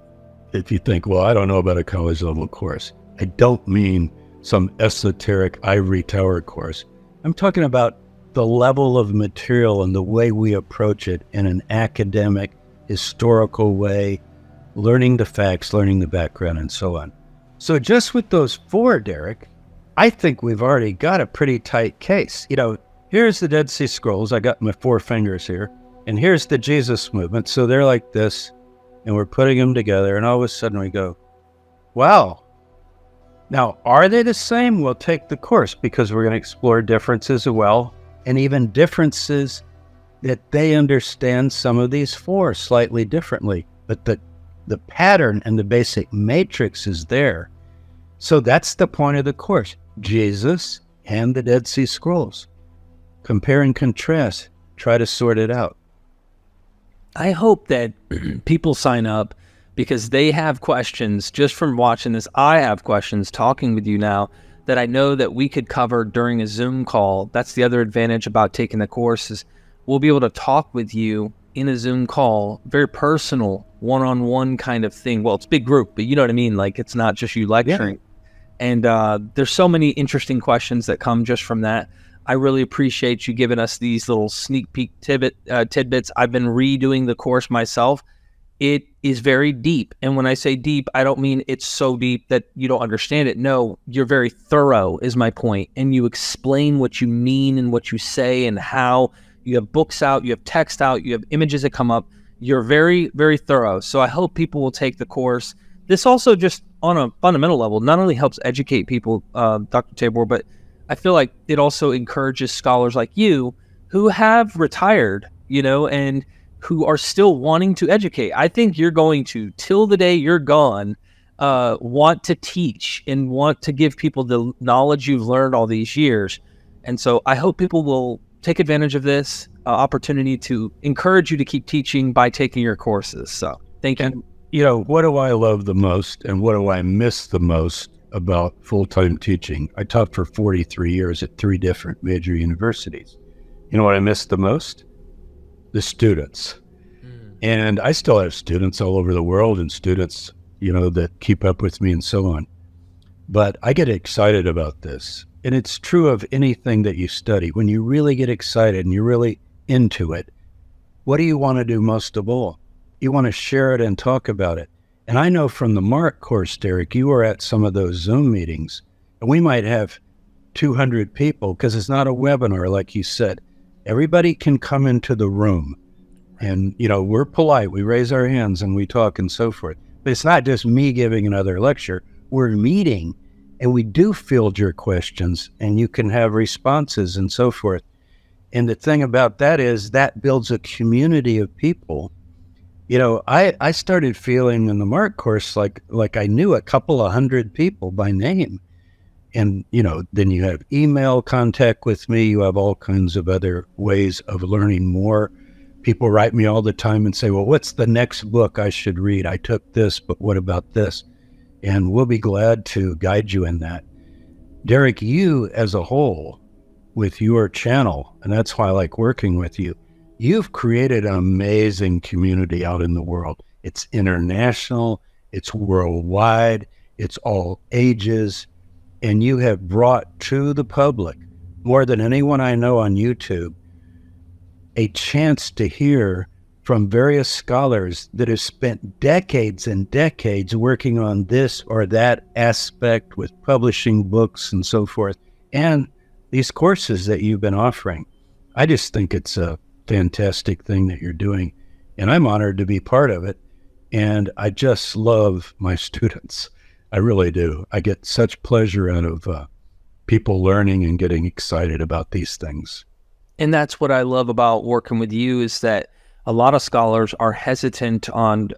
if you think, well, I don't know about a college level course. I don't mean some esoteric ivory tower course. I'm talking about the level of material and the way we approach it in an academic, historical way, learning the facts, learning the background, and so on. So just with those 4, Derek, I think we've already got a pretty tight case. You know, here's the Dead Sea Scrolls. I got my 4 fingers here. And here's the Jesus movement. So they're like this, and we're putting them together, and all of a sudden we go, wow. Now, are they the same? We'll take the course, because we're going to explore differences as well, and even differences that they understand some of these 4 slightly differently. But the pattern and the basic matrix is there. So that's the point of the course. Jesus and the Dead Sea Scrolls. Compare and contrast. Try to sort it out. I hope that people sign up because they have questions just from watching this. I have questions talking with you now that I know that we could cover during a Zoom call. That's the other advantage about taking the course, is we'll be able to talk with you in a Zoom call, very personal, one-on-one kind of thing. Well, it's a big group, but you know what I mean? Like, it's not just you lecturing. Yeah. And there's so many interesting questions that come just from that. I really appreciate you giving us these little sneak peek tidbits. I've been redoing the course myself. It is very deep. And when I say deep, I don't mean it's so deep that you don't understand it. No, you're very thorough is my point. And you explain what you mean and what you say and how. You have books out, you have text out, you have images that come up. You're very, very thorough. So I hope people will take the course. This also, just on a fundamental level, not only helps educate people, Dr. Tabor, but I feel like it also encourages scholars like you who have retired, you know, and who are still wanting to educate. I think you're going to, till the day you're gone, want to teach and want to give people the knowledge you've learned all these years. And so I hope people will take advantage of this opportunity to encourage you to keep teaching by taking your courses. So thank you. And, you know, what do I love the most and what do I miss the most about full-time teaching? I taught for 43 years at 3 different major universities. You know what I miss the most? The students. And I still have students all over the world and students, you know, that keep up with me and so on. But I get excited about this. And it's true of anything that you study. When you really get excited and you're really into it, what do you want to do most of all? You want to share it and talk about it. And I know from the Mark course, Derek, you were at some of those Zoom meetings, and we might have 200 people, because it's not a webinar, like you said. Everybody can come into the room. And, you know, we're polite. We raise our hands and we talk and so forth. But it's not just me giving another lecture. We're meeting, and we do field your questions, and you can have responses and so forth. And the thing about that is that builds a community of people. You know, I started feeling in the Mark course like I knew a couple of hundred people by name. And, you know, then you have email contact with me. You have all kinds of other ways of learning more. People write me all the time and say, well, what's the next book I should read? I took this, but what about this? And we'll be glad to guide you in that. Derek, you as a whole, with your channel, and that's why I like working with you, you've created an amazing community out in the world. It's international, it's worldwide, it's all ages, and you have brought to the public, more than anyone I know on YouTube, a chance to hear from various scholars that have spent decades and decades working on this or that aspect with publishing books and so forth, and these courses that you've been offering. I just think it's a fantastic thing that you're doing, and I'm honored to be part of it. And I just love my students. I really do. I get such pleasure out of people learning and getting excited about these things. And that's what I love about working with you, is that a lot of scholars are hesitant on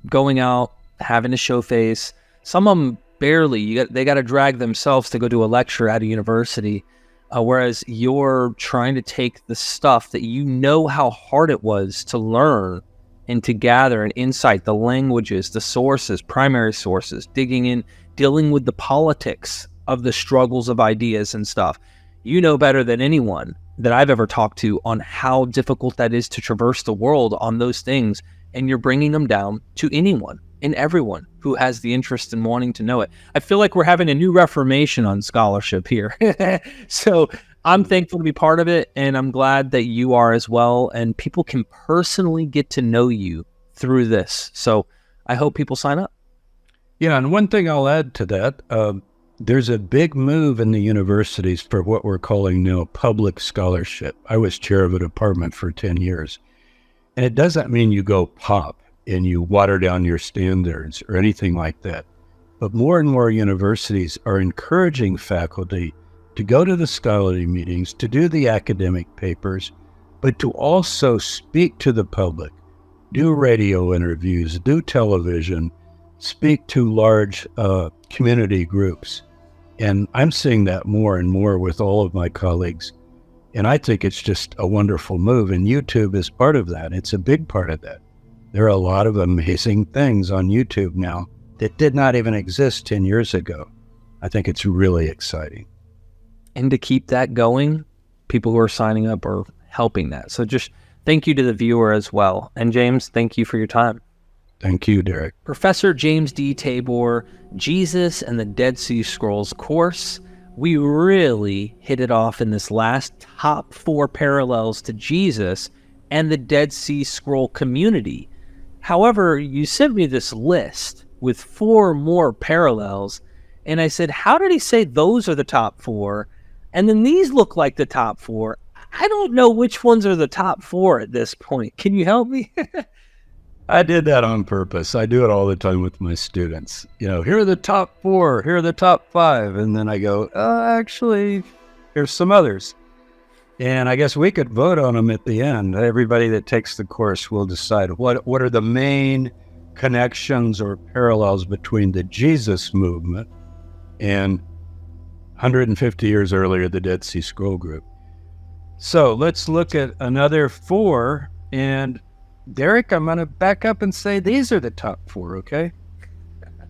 going out, having to show face. Some of them barely. They got to drag themselves to go do a lecture at a university, whereas you're trying to take the stuff that you know how hard it was to learn and to gather an insight, the languages, the sources, primary sources, digging in, dealing with the politics of the struggles of ideas and stuff. You know better than anyone that I've ever talked to on how difficult that is to traverse the world on those things, and you're bringing them down to anyone and everyone who has the interest in wanting to know it. I feel like we're having a new reformation on scholarship here. So I'm thankful to be part of it, and I'm glad that you are as well, and people can personally get to know you through this. So I hope people sign up. Yeah, and one thing I'll add to that, there's a big move in the universities for what we're calling now public scholarship. I was chair of a department for 10 years. And it doesn't mean you go pop and you water down your standards or anything like that. But more and more universities are encouraging faculty to go to the scholarly meetings, to do the academic papers, but to also speak to the public, do radio interviews, do television, speak to large community groups. And I'm seeing that more and more with all of my colleagues. And I think it's just a wonderful move. And YouTube is part of that. It's a big part of that. There are a lot of amazing things on YouTube now that did not even exist 10 years ago. I think it's really exciting. And to keep that going, people who are signing up are helping that. So just thank you to the viewer as well. And James, thank you for your time. Thank you, Derek. Professor James D. Tabor, Jesus and the Dead Sea Scrolls course. We really hit it off in this last top 4 parallels to Jesus and the Dead Sea Scroll community. However, you sent me this list with 4 more parallels, and I said, how did he say those are the top 4? And then these look like the top 4. I don't know which ones are the top 4 at this point. Can you help me? I did that on purpose. I do it all the time with my students. Here are the top 4, here are the top 5. And then I go, actually, here's some others. And I guess we could vote on them at the end. Everybody that takes the course will decide what are the main connections or parallels between the Jesus movement and 150 years earlier, the Dead Sea Scroll group. So let's look at another 4. And Derek, I'm going to back up and say these are the top 4, okay?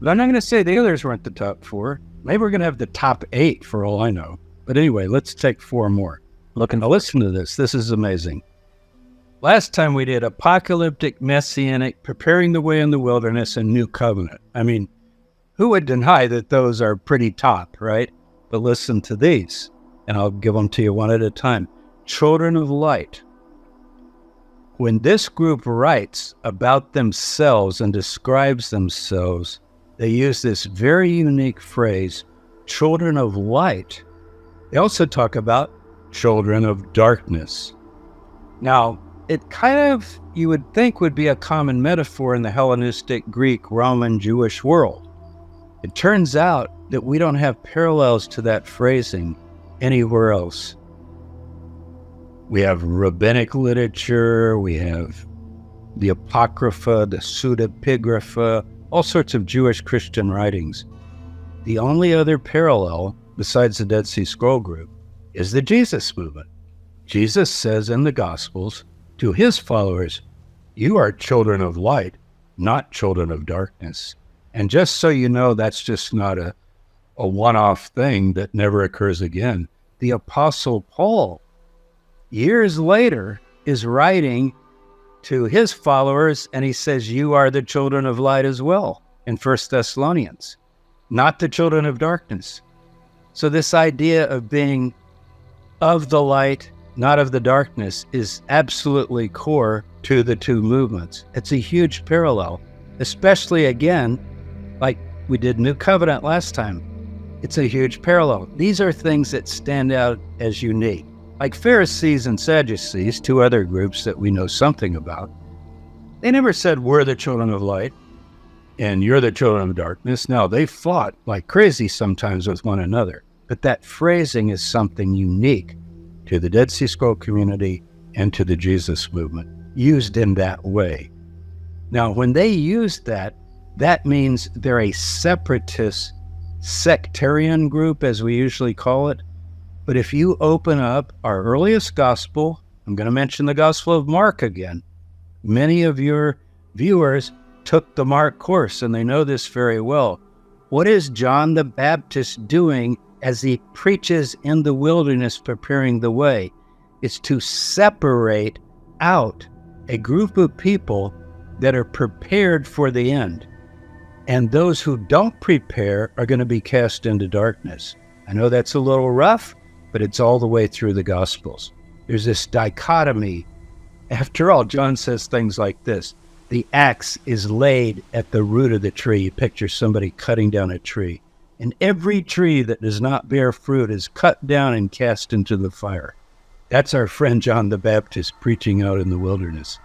But I'm not going to say the others weren't the top 4. Maybe we're going to have the top 8 for all I know. But anyway, let's take 4 more. Now listen to this. This is amazing. Last time we did apocalyptic, messianic, preparing the way in the wilderness, and new covenant. I mean, who would deny that those are pretty top, right? But listen to these, and I'll give them to you one at a time. Children of light. When this group writes about themselves and describes themselves, they use this very unique phrase, children of light. They also talk about children of darkness. Now, it kind of, you would think, would be a common metaphor in the Hellenistic, Greek, Roman, Jewish world. It turns out that we don't have parallels to that phrasing anywhere else. We have rabbinic literature, we have the Apocrypha, the Pseudepigrapha, all sorts of Jewish Christian writings. The only other parallel, besides the Dead Sea Scroll group, is the Jesus movement. Jesus says in the Gospels to his followers, you are children of light, not children of darkness. And just so you know, that's just not a one-off thing that never occurs again. The Apostle Paul, years later, is writing to his followers, and he says, you are the children of light as well, in 1 Thessalonians, not the children of darkness. So this idea of being of the light, not of the darkness, is absolutely core to the two movements. It's a huge parallel, especially, again, like we did New Covenant last time. It's a huge parallel. These are things that stand out as unique. Like Pharisees and Sadducees, 2 other groups that we know something about, they never said, we're the children of light and you're the children of darkness. No, they fought like crazy sometimes with one another. But that phrasing is something unique to the Dead Sea Scroll community and to the Jesus movement. used in that way. Now, when they use that, that means they're a separatist, sectarian group, as we usually call it. But if you open up our earliest gospel, I'm going to mention the Gospel of Mark again. Many of your viewers took the Mark course, and they know this very well. What is John the Baptist doing as he preaches in the wilderness, preparing the way? It's to separate out a group of people that are prepared for the end. And those who don't prepare are going to be cast into darkness. I know that's a little rough, but it's all the way through the Gospels. There's this dichotomy. After all, John says things like this: the axe is laid at the root of the tree. You picture somebody cutting down a tree. And every tree that does not bear fruit is cut down and cast into the fire. That's our friend John the Baptist preaching out in the wilderness.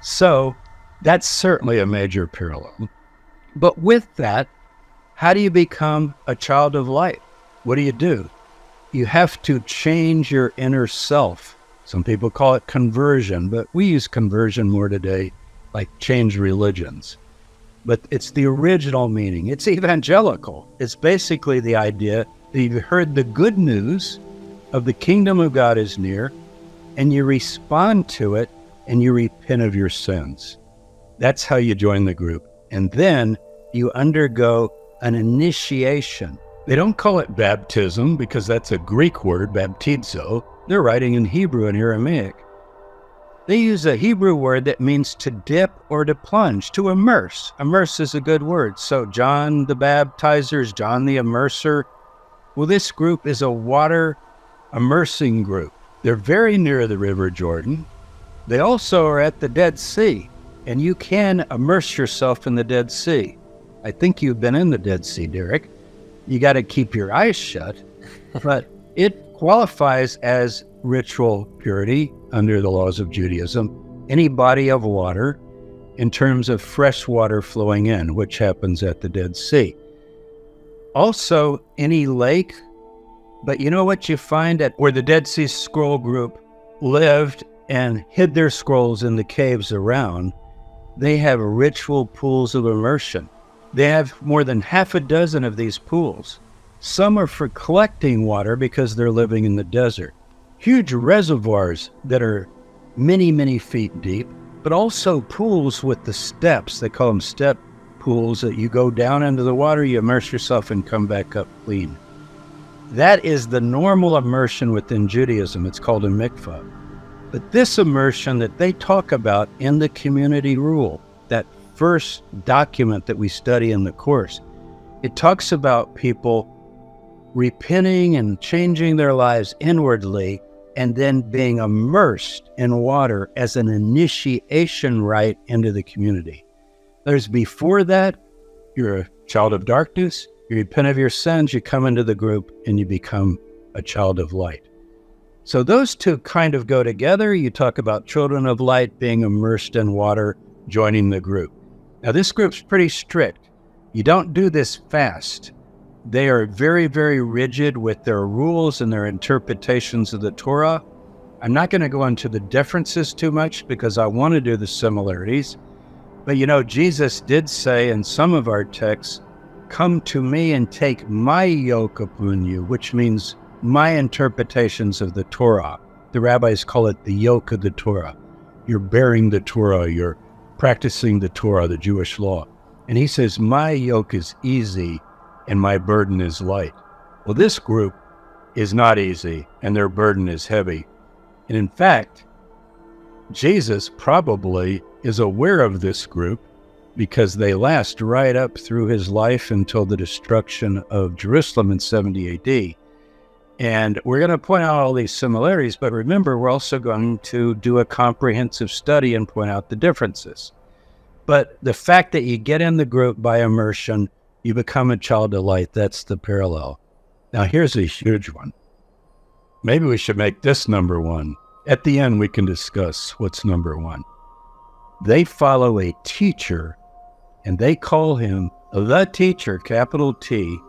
So that's certainly a major parallel. But with that, how do you become a child of light? What do? You have to change your inner self. Some people call it conversion, but we use conversion more today, like change religions. But it's the original meaning. It's evangelical. It's basically the idea that you've heard the good news of the kingdom of God is near, and you respond to it, and you repent of your sins. That's how you join the group. And then you undergo an initiation. They don't call it baptism because that's a Greek word, baptizo. They're writing in Hebrew and Aramaic. They use a Hebrew word that means to dip or to plunge, to immerse. Immerse is a good word. So John the Baptizer is John the Immerser. Well, this group is a water immersing group. They're very near the River Jordan. They also are at the Dead Sea, and you can immerse yourself in the Dead Sea. I think you've been in the Dead Sea, Derek. You got to keep your eyes shut, but it qualifies as ritual purity under the laws of Judaism. Any body of water in terms of fresh water flowing in, which happens at the Dead Sea. Also, any lake. But you know what you find at where the Dead Sea Scroll group lived and hid their scrolls in the caves around? They have ritual pools of immersion. They have more than half a dozen of these pools. Some are for collecting water because they're living in the desert. Huge reservoirs that are many, many feet deep, but also pools with the steps. They call them step pools that you go down into the water, you immerse yourself and come back up clean. That is the normal immersion within Judaism. It's called a mikvah. But this immersion that they talk about in the community rule, that first document that we study in the course, it talks about people repenting and changing their lives inwardly and then being immersed in water as an initiation rite into the community. There's before that, you're a child of darkness, you repent of your sins, you come into the group, and you become a child of light. So those two kind of go together. You talk about children of light being immersed in water, joining the group. Now this group's pretty strict. You don't do this fast. They are very, very rigid with their rules and their interpretations of the Torah. I'm not going to go into the differences too much because I want to do the similarities. But you know, Jesus did say in some of our texts, "Come to me and take my yoke upon you," which means my interpretations of the Torah. The rabbis call it the yoke of the Torah. You're bearing the Torah, you're practicing the Torah, the Jewish law. And he says, my yoke is easy and my burden is light. Well, this group is not easy and their burden is heavy. And in fact, Jesus probably is aware of this group because they last right up through his life until the destruction of Jerusalem in 70 AD. And we're going to point out all these similarities, but remember, we're also going to do a comprehensive study and point out the differences. But the fact that you get in the group by immersion, you become a child of light, that's the parallel. Now here's a huge one. Maybe we should make this number one. At the end, we can discuss what's number one. They follow a teacher, and they call him the teacher, capital T,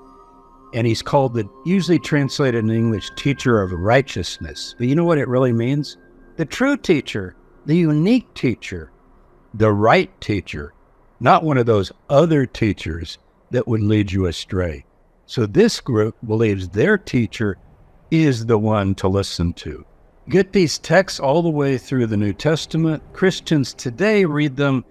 and he's called the, usually translated in English, teacher of righteousness. But you know what it really means? The true teacher. the unique teacher, the right teacher, not one of those other teachers that would lead you astray. So this group believes their teacher is the one to listen to. Get these texts all the way through the New Testament. Christians today read them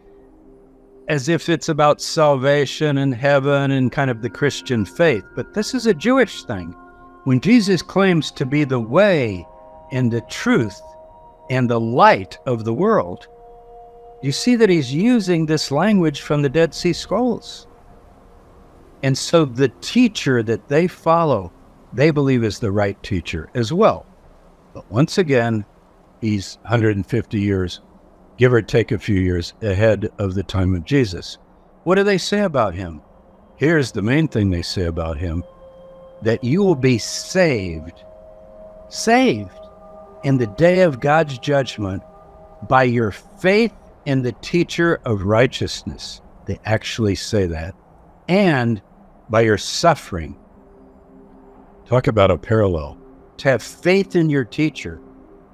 as if it's about salvation and heaven and kind of the Christian faith. But this is a Jewish thing. When Jesus claims to be the way and the truth and the light of the world, you see that he's using this language from the Dead Sea Scrolls. And so the teacher that they follow, they believe is the right teacher as well. But once again, he's 150 years, give or take a few years, ahead of the time of Jesus. What do they say about him? Here's the main thing they say about him, that you will be saved in the day of God's judgment by your faith in the teacher of righteousness. They actually say that. And by your suffering. Talk about a parallel. To have faith in your teacher.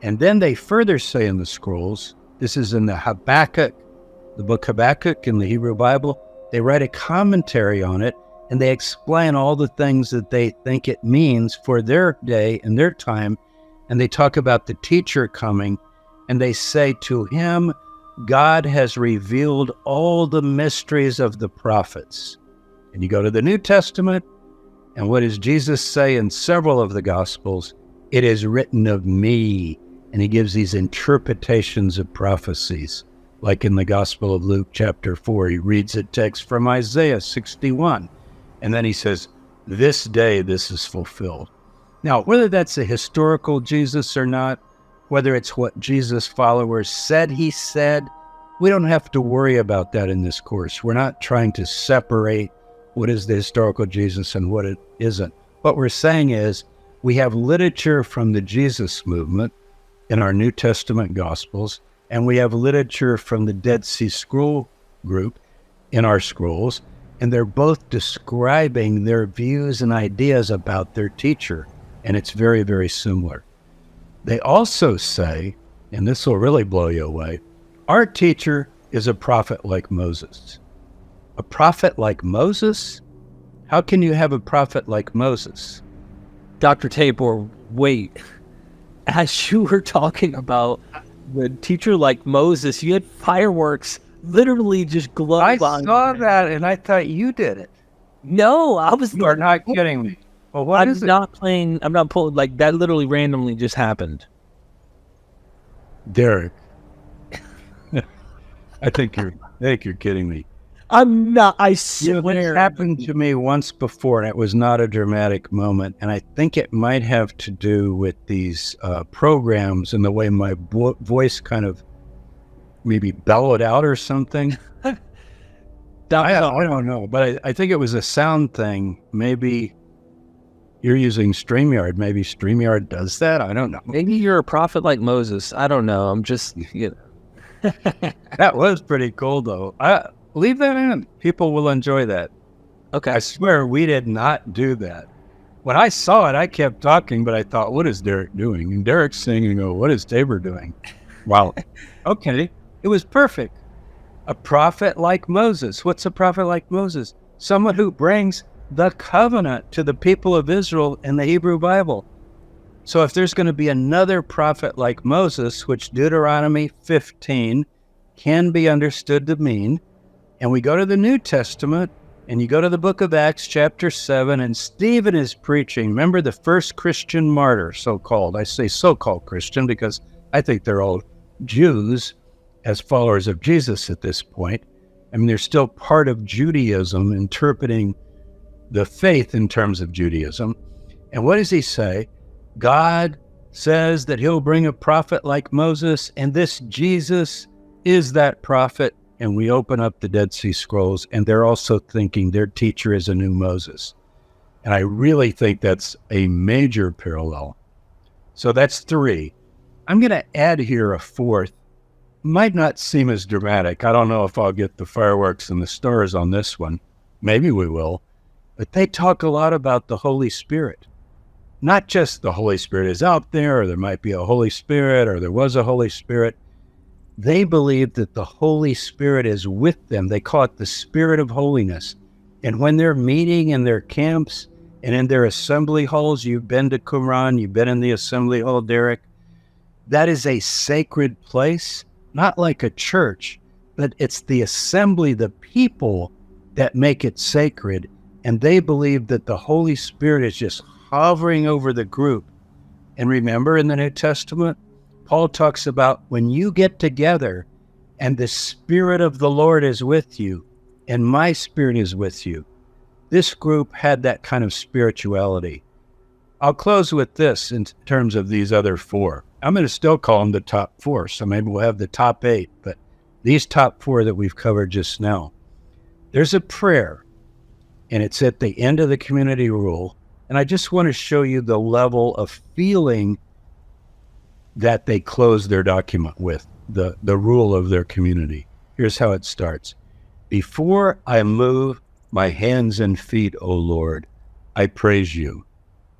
And then they further say in the scrolls, this is in the Habakkuk, the book Habakkuk in the Hebrew Bible, they write a commentary on it, and they explain all the things that they think it means for their day and their time. And they talk about the teacher coming, and they say to him, God has revealed all the mysteries of the prophets. And you go to the New Testament, and what does Jesus say in several of the Gospels? It is written of me. And he gives these interpretations of prophecies. Like in the Gospel of Luke chapter 4, he reads a text from Isaiah 61. And then he says, this day this is fulfilled. Now, whether that's a historical Jesus or not, whether it's what Jesus' followers said he said, we don't have to worry about that in this course. We're not trying to separate what is the historical Jesus and what it isn't. What we're saying is we have literature from the Jesus movement in our New Testament Gospels, and we have literature from the Dead Sea Scroll group in our scrolls, and they're both describing their views and ideas about their teacher, and it's very, very similar. They also say, and this will really blow you away, our teacher is a prophet like Moses. A prophet like Moses? How can you have a prophet like Moses? Dr. Tabor, wait. As you were talking about the teacher like Moses, you had fireworks literally just glow I on. saw that, and I thought you did it. No, I was. You are not kidding me. Well, what is it? I'm not playing. I'm not pulling. Like that literally randomly just happened. Derek. I think you're kidding me. I'm not. I This swear. happened to me once before, and it was not a dramatic moment. And I think it might have to do with these programs and the way my voice kind of maybe bellowed out or something. I don't know, but I think it was a sound thing. Maybe you're using StreamYard. Maybe StreamYard does that. I don't know. Maybe you're a prophet like Moses. I don't know. I'm just, That was pretty cool, though. Leave that in. People will enjoy that. Okay. I swear we did not do that. When I saw it, I kept talking, but I thought, what is Derek doing? And Derek's singing, oh, what is Tabor doing? Wow. Okay. It was perfect. A prophet like Moses. What's a prophet like Moses? Someone who brings the covenant to the people of Israel in the Hebrew Bible. So if there's going to be another prophet like Moses, which Deuteronomy 15 can be understood to mean, and we go to the New Testament, and you go to the book of Acts chapter 7, and Stephen is preaching. Remember the first Christian martyr, so-called. I say so-called Christian because I think they're all Jews as followers of Jesus at this point. I mean, they're still part of Judaism, interpreting the faith in terms of Judaism. And what does he say? God says that he'll bring a prophet like Moses, and this Jesus is that prophet. And we open up the Dead Sea Scrolls, and they're also thinking their teacher is a new Moses. And I really think that's a major parallel. So that's 3. I'm going to add here a 4th. Might not seem as dramatic. I don't know if I'll get the fireworks and the stars on this one. Maybe we will. But they talk a lot about the Holy Spirit. Not just the Holy Spirit is out there, or there might be a Holy Spirit, or there was a Holy Spirit. they believe that the Holy Spirit is with them. They call it the Spirit of Holiness. And when they're meeting in their camps and in their assembly halls, you've been to Qumran, you've been in the assembly hall, Derek, that is a sacred place, not like a church, but it's the assembly, the people that make it sacred. And they believe that the Holy Spirit is just hovering over the group. And remember, in the New Testament, Paul talks about when you get together and the Spirit of the Lord is with you and my Spirit is with you. This group had that kind of spirituality. I'll close with this in terms of these other four. I'm going to still call them the top four, so maybe we'll have the top 8, but these top 4 that we've covered just now. There's a prayer, and it's at the end of the community rule, and I just want to show you the level of feeling that they close their document with, the rule of their community. Here's how it starts. Before I move my hands and feet, O Lord, I praise you.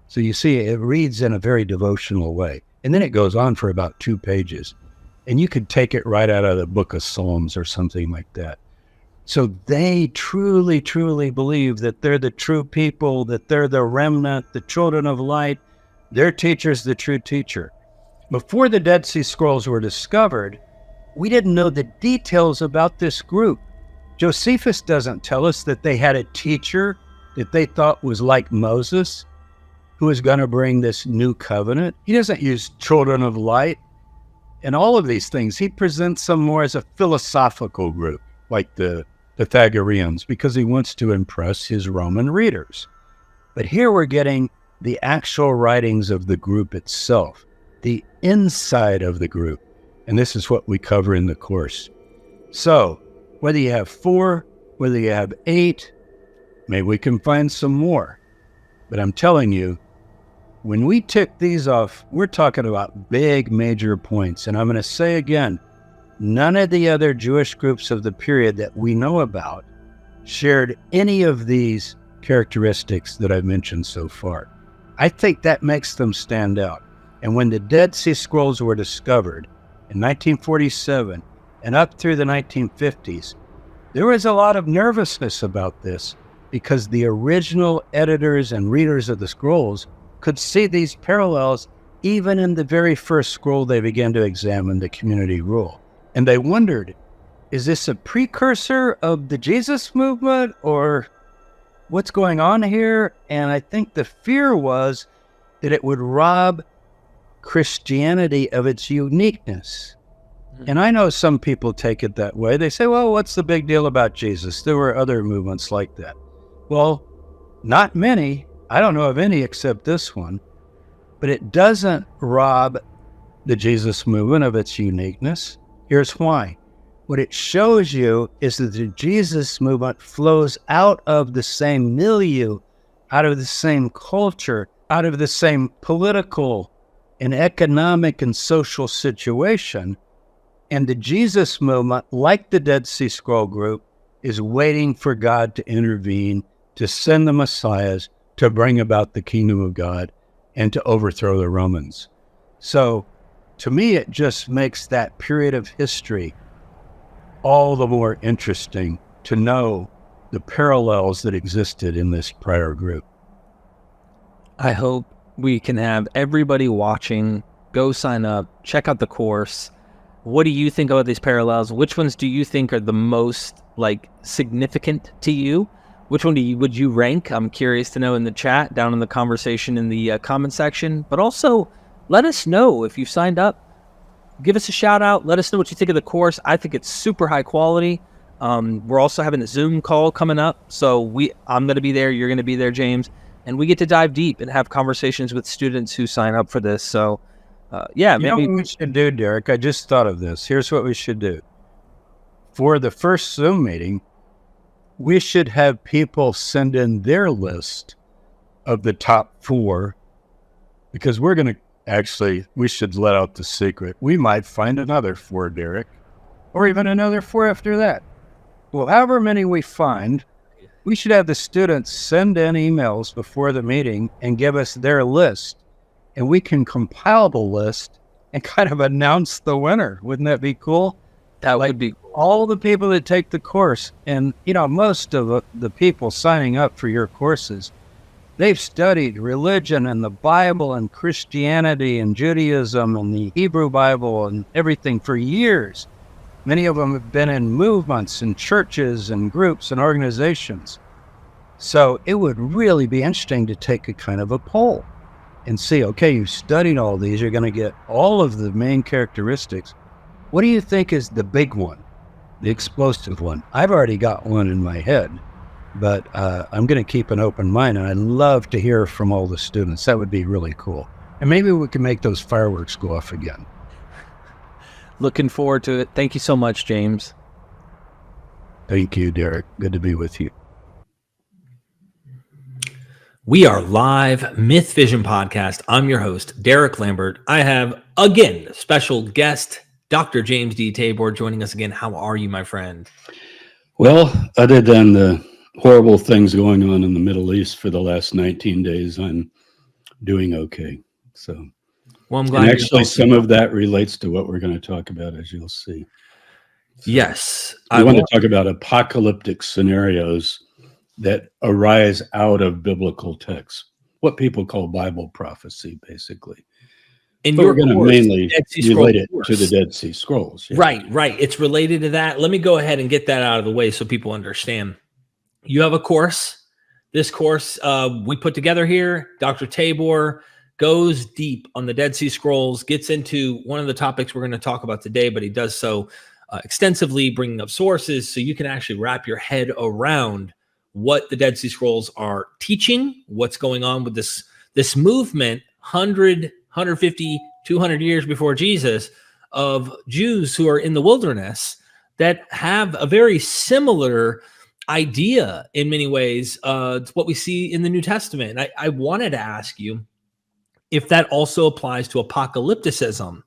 So you see, it reads in a very devotional way. And then it goes on for about 2 pages. And you could take it right out of the book of Psalms or something like that. So they truly, truly believe that they're the true people, that they're the remnant, the children of light. Their teacher's the true teacher. Before the Dead Sea Scrolls were discovered, we didn't know the details about this group. Josephus doesn't tell us that they had a teacher that they thought was like Moses, who was going to bring this new covenant. He doesn't use children of light and all of these things. He presents them more as a philosophical group, like the Pythagoreans, because he wants to impress his Roman readers. But here we're getting the actual writings of the group itself, the inside of the group. And this is what we cover in the course. So whether you have 4, whether you have 8, maybe we can find some more. But I'm telling you, when we tick these off, we're talking about big, major points. And I'm going to say again, none of the other Jewish groups of the period that we know about shared any of these characteristics that I've mentioned so far. I think that makes them stand out. And when the Dead Sea Scrolls were discovered in 1947 and up through the 1950s, there was a lot of nervousness about this because the original editors and readers of the scrolls could see these parallels even in the very first scroll they began to examine, the community rule. And they wondered, is this a precursor of the Jesus movement or what's going on here? And I think the fear was that it would rob Christianity of its uniqueness. And I know some people take it that way. They say, well, what's the big deal about Jesus? There were other movements like that. Well, not many. I don't know of any except this one. But it doesn't rob the Jesus movement of its uniqueness. Here's why. What it shows you is that the Jesus movement flows out of the same milieu, out of the same culture, out of the same political and economic and social situation. And the Jesus movement, like the Dead Sea Scroll group, is waiting for God to intervene, to send the Messiahs, to bring about the kingdom of God, and to overthrow the Romans. So, to me, it just makes that period of history all the more interesting to know the parallels that existed in this prior group. I hope we can have everybody watching go sign up, check out the course. What do you think about these parallels? Which ones do you think are the most significant to you? Which one would you rank? I'm curious to know in the chat, down in the conversation in the comment section. But also, let us know if you've signed up. Give us a shout out. Let us know what you think of the course. I think it's super high quality. We're also having a Zoom call coming up. So I'm going to be there. You're going to be there, James. And we get to dive deep and have conversations with students who sign up for this. So, yeah. You know what we should do, Derek? I just thought of this. Here's what we should do. For the first Zoom meeting, we should have people send in their list of the top 4, because we're going to we should let out the secret. We might find another 4, Derek, or even another 4 after that. Well, however many we find, we should have the students send in emails before the meeting and give us their list, and we can compile the list and kind of announce the winner. Wouldn't that be cool? That would be all the people that take the course. And, most of the people signing up for your courses, they've studied religion and the Bible and Christianity and Judaism and the Hebrew Bible and everything for years. Many of them have been in movements and churches and groups and organizations. So it would really be interesting to take a kind of a poll and see, okay, you've studied all these, you're going to get all of the main characteristics. What do you think is the big one, the explosive one? I've already got one in my head, but I'm going to keep an open mind, and I'd love to hear from all the students. That would be really cool. And maybe we can make those fireworks go off again. looking forward to it. Thank you so much, James. Thank you, Derek. Good to be with you. We are live Mythvision podcast. I'm your host, Derek Lambert. I have, again, special guest, Dr. James D. Tabor, joining us again. How are you, my friend? Well, other than the horrible things going on in the Middle East for the last 19 days, I'm doing okay. So, well, I'm glad. And actually, some of that relates to what we're going to talk about, as you'll see. So yes. I want to talk about apocalyptic scenarios that arise out of biblical texts, what people call Bible prophecy, basically. And we're going to mainly relate it course to the Dead Sea Scrolls. Yeah. Right. It's related to that. Let me go ahead and get that out of the way so people understand. You have a course. This course we put together here. Dr. Tabor goes deep on the Dead Sea Scrolls, gets into one of the topics we're going to talk about today, but he does so extensively, bringing up sources so you can actually wrap your head around what the Dead Sea Scrolls are teaching, what's going on with this movement, 100, 150, 200 years before Jesus, of Jews who are in the wilderness that have a very similar idea in many ways to what we see in the New Testament. And I wanted to ask you if that also applies to apocalypticism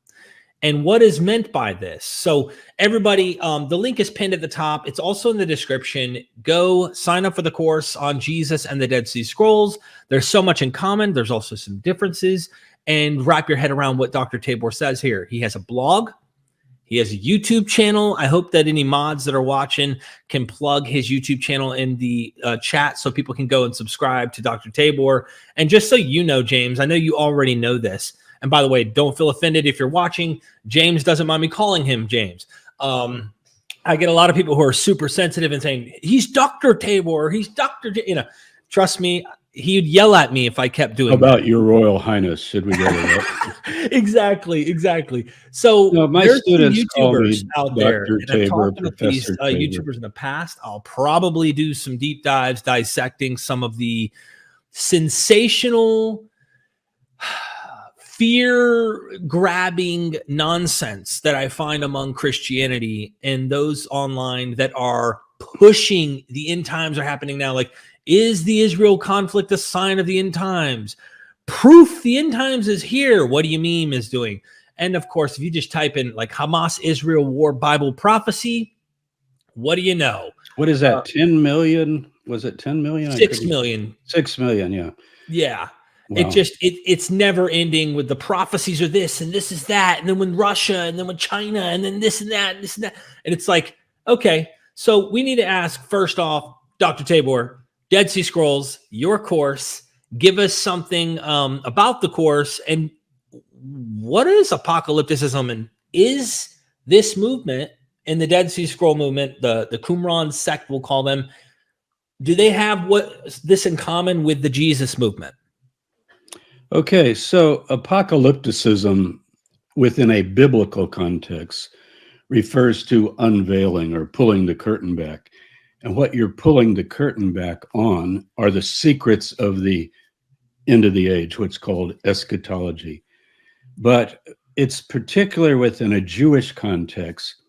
and what is meant by this. So everybody, the link is pinned at the top. It's also in the description. Go sign up for the course on Jesus and the Dead Sea Scrolls. There's so much in common. There's also some differences. And wrap your head around what Dr. Tabor says here. He has a blog. He has a YouTube channel. I hope that any mods that are watching can plug his YouTube channel in the chat so people can go and subscribe to Dr. Tabor. And just so you know, James, I know you already know this. And by the way, don't feel offended if you're watching. James doesn't mind me calling him James. I get a lot of people who are super sensitive and saying, he's Dr. Tabor, he's Dr. Trust me, he'd yell at me if I kept doing How about Your Royal Highness? Should we go to that? Exactly. So my there's students YouTubers call me out there. Dr. And I've Tabor, talked with these Professor Tabor. YouTubers in the past. I'll probably do some deep dives dissecting some of the sensational, fear-grabbing nonsense that I find among Christianity and those online that are pushing the end times are happening now. Like, is the Israel conflict a sign of the end times? Proof the end times is here. What do you mean is doing? And of course, if you just type in like Hamas-Israel war Bible prophecy, what do you know? What is that? 10 million? Was it 10 million? 6 million. 6 million, yeah. Yeah. Wow. It's never ending with the prophecies are this and this is that. And then when Russia and then when China and then this and that and this and that. And it's like, okay, so we need to ask first off, Dr. Tabor, Dead Sea Scrolls, your course, give us something about the course and what is apocalypticism and is this movement in the Dead Sea Scroll movement, the Qumran sect, we'll call them, do they have this in common with the Jesus movement? Okay, so apocalypticism within a biblical context refers to unveiling or pulling the curtain back. And what you're pulling the curtain back on are the secrets of the end of the age, what's called eschatology. But it's particular within a Jewish context,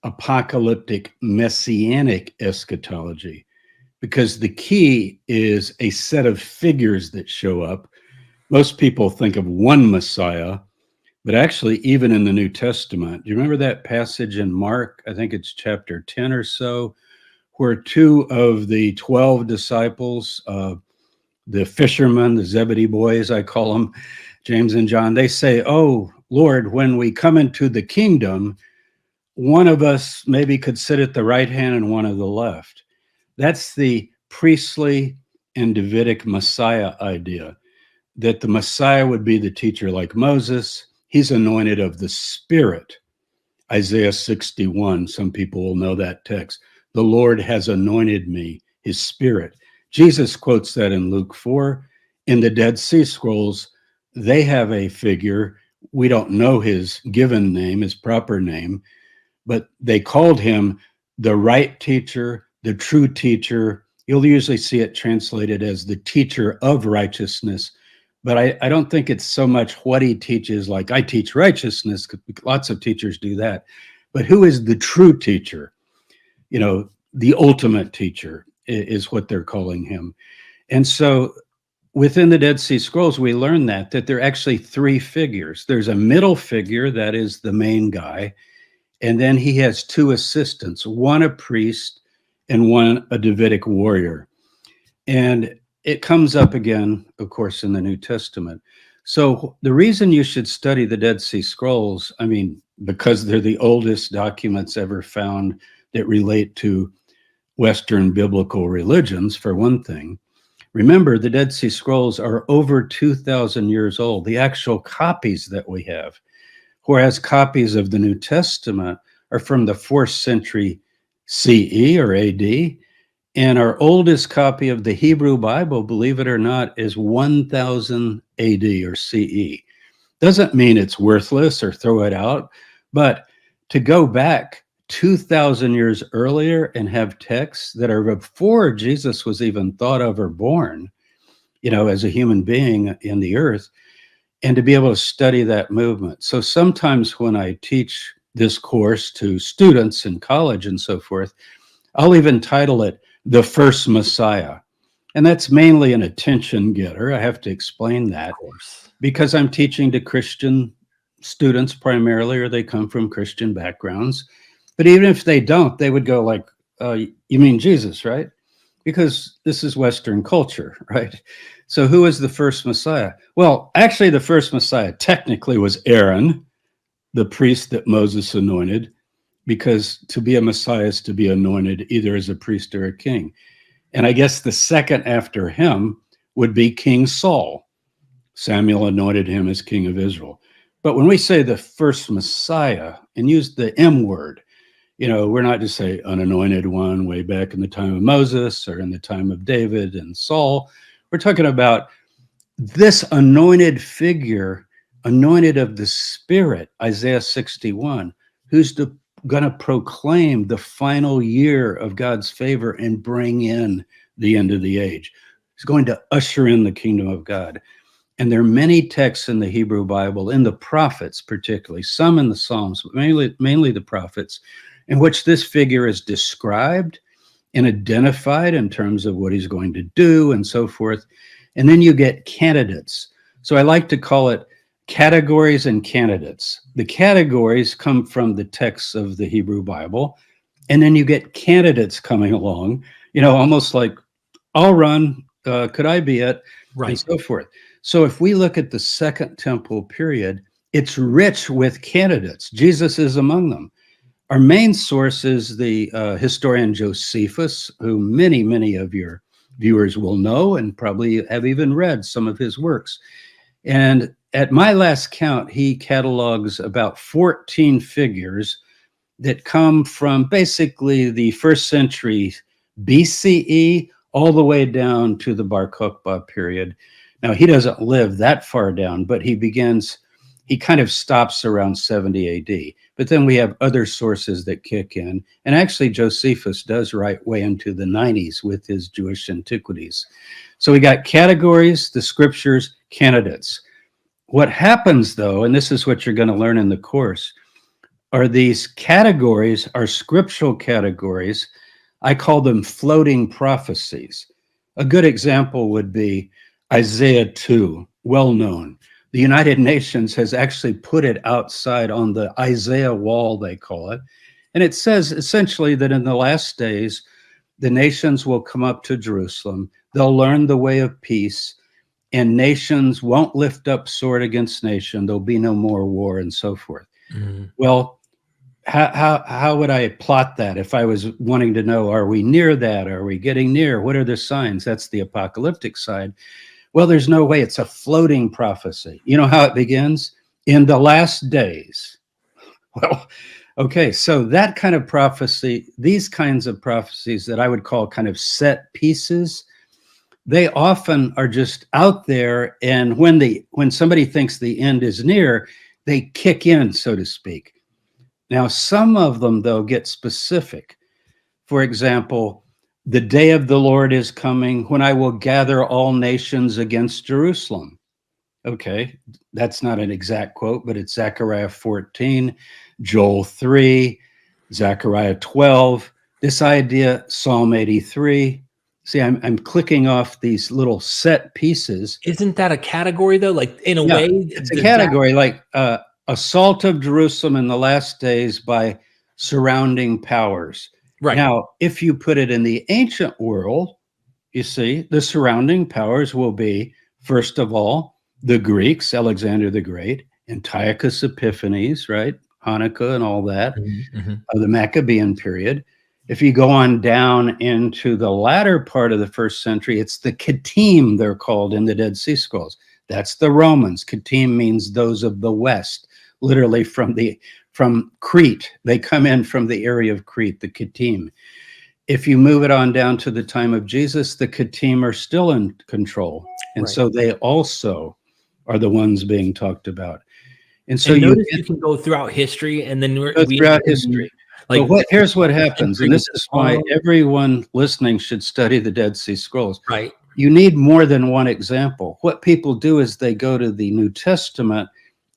apocalyptic messianic eschatology, because the key is a set of figures that show up. Most people think of one Messiah, but actually even in the New Testament, do you remember that passage in Mark? I think it's chapter 10 or so, where two of the 12 disciples, the fishermen, the Zebedee boys, I call them, James and John, they say, oh, Lord, when we come into the kingdom, one of us maybe could sit at the right hand and one at the left. That's the priestly and Davidic Messiah idea, that the Messiah would be the teacher like Moses. He's anointed of the Spirit. Isaiah 61, some people will know that text. The Lord has anointed me, his Spirit. Jesus quotes that in Luke 4. In the Dead Sea Scrolls, they have a figure. We don't know his given name, his proper name, but they called him the right teacher, the true teacher. You'll usually see it translated as the teacher of righteousness. But I don't think it's so much what he teaches, like I teach righteousness, because lots of teachers do that. But who is the true teacher? You know, the ultimate teacher is what they're calling him. And so within the Dead Sea Scrolls, we learn that there are actually three figures. There's a middle figure, that is the main guy. And then he has two assistants, one a priest and one a Davidic warrior. And it comes up again, of course, in the New Testament. So the reason you should study the Dead Sea Scrolls, I mean, because they're the oldest documents ever found that relate to Western biblical religions, for one thing. Remember, the Dead Sea Scrolls are over 2,000 years old, the actual copies that we have, whereas copies of the New Testament are from the 4th century CE or AD. And our oldest copy of the Hebrew Bible, believe it or not, is 1000 AD or CE. Doesn't mean it's worthless or throw it out, but to go back 2,000 years earlier and have texts that are before Jesus was even thought of or born, you know, as a human being in the earth, and to be able to study that movement. So sometimes when I teach this course to students in college and so forth, I'll even title it The First Messiah. And that's mainly an attention getter. I have to explain that, because I'm teaching to Christian students primarily, or they come from Christian backgrounds. But even if they don't, they would go like, you mean Jesus, right? Because this is Western culture, right? So who is the first Messiah? Well, actually, the first Messiah technically was Aaron, the priest that Moses anointed, because to be a Messiah is to be anointed either as a priest or a king. And I guess the second after him would be King Saul. Samuel anointed him as king of Israel. But when we say the first Messiah and use the M word, you know, we're not just say an anointed one way back in the time of Moses or in the time of David and Saul. We're talking about this anointed figure, anointed of the Spirit, Isaiah 61, who's going to proclaim the final year of God's favor and bring in the end of the age. He's going to usher in the kingdom of God. And there are many texts in the Hebrew Bible, in the prophets particularly, some in the Psalms, but mainly the prophets, in which this figure is described and identified in terms of what he's going to do and so forth. And then you get candidates. So I like to call it categories and candidates. The categories come from the texts of the Hebrew Bible, and then you get candidates coming along, you know, almost like, I'll run, could I be it, right, and so forth. So if we look at the Second Temple period, it's rich with candidates. Jesus is among them. Our main source is the historian Josephus, who many of your viewers will know and probably have even read some of his works. And at my last count, he catalogs about 14 figures that come from basically the 1st century BCE all the way down to the Bar Kokhba period. Now, he doesn't live that far down, but he kind of stops around 70 AD. But then we have other sources that kick in. And actually, Josephus does write way into the 90s with his Jewish antiquities. So we got categories, the scriptures, candidates. What happens, though, and this is what you're going to learn in the course, are these categories are scriptural categories. I call them floating prophecies. A good example would be Isaiah 2, well known. The United Nations has actually put it outside on the Isaiah wall, they call it. And it says essentially that in the last days, the nations will come up to Jerusalem. They'll learn the way of peace. and nations won't lift up sword against nation. There'll be no more war and so forth. Well, how would I plot that if I was wanting to know, are we near that? Are we getting near? What are the signs? That's the apocalyptic side. Well, there's no way. It's a floating prophecy. You know how it begins? In the last days. Well, okay, so that kind of prophecy, these kinds of prophecies that I would call kind of set pieces, they often are just out there, and when somebody thinks the end is near, they kick in, so to speak. Now, some of them, though, get specific. For example, the day of the Lord is coming when I will gather all nations against Jerusalem. Okay, that's not an exact quote, but it's Zechariah 14, Joel 3, Zechariah 12. This idea, Psalm 83. See, I'm clicking off these little set pieces. Isn't that a category though? Like in a Yeah, way, it's a category like assault of Jerusalem in the last days by surrounding powers. Right. Now, if you put it in the ancient world, you see, the surrounding powers will be, first of all, the Greeks, Alexander the Great, Antiochus Epiphanes, right? Hanukkah and all that, the Maccabean period. If you go on down into the latter part of the first century, it's the Kittim, they're called in the Dead Sea Scrolls. That's the Romans. Kittim means those of the West, literally from Crete. They come in from the area of Crete, the Kittim. If you move it on down to the time of Jesus, the Kittim are still in control. And so they also are the ones being talked about. And so you can go throughout history, and then throughout history. Like, here's what happens, and this is why everyone listening should study the Dead Sea Scrolls. Right. You need more than one example. What people do is they go to the New Testament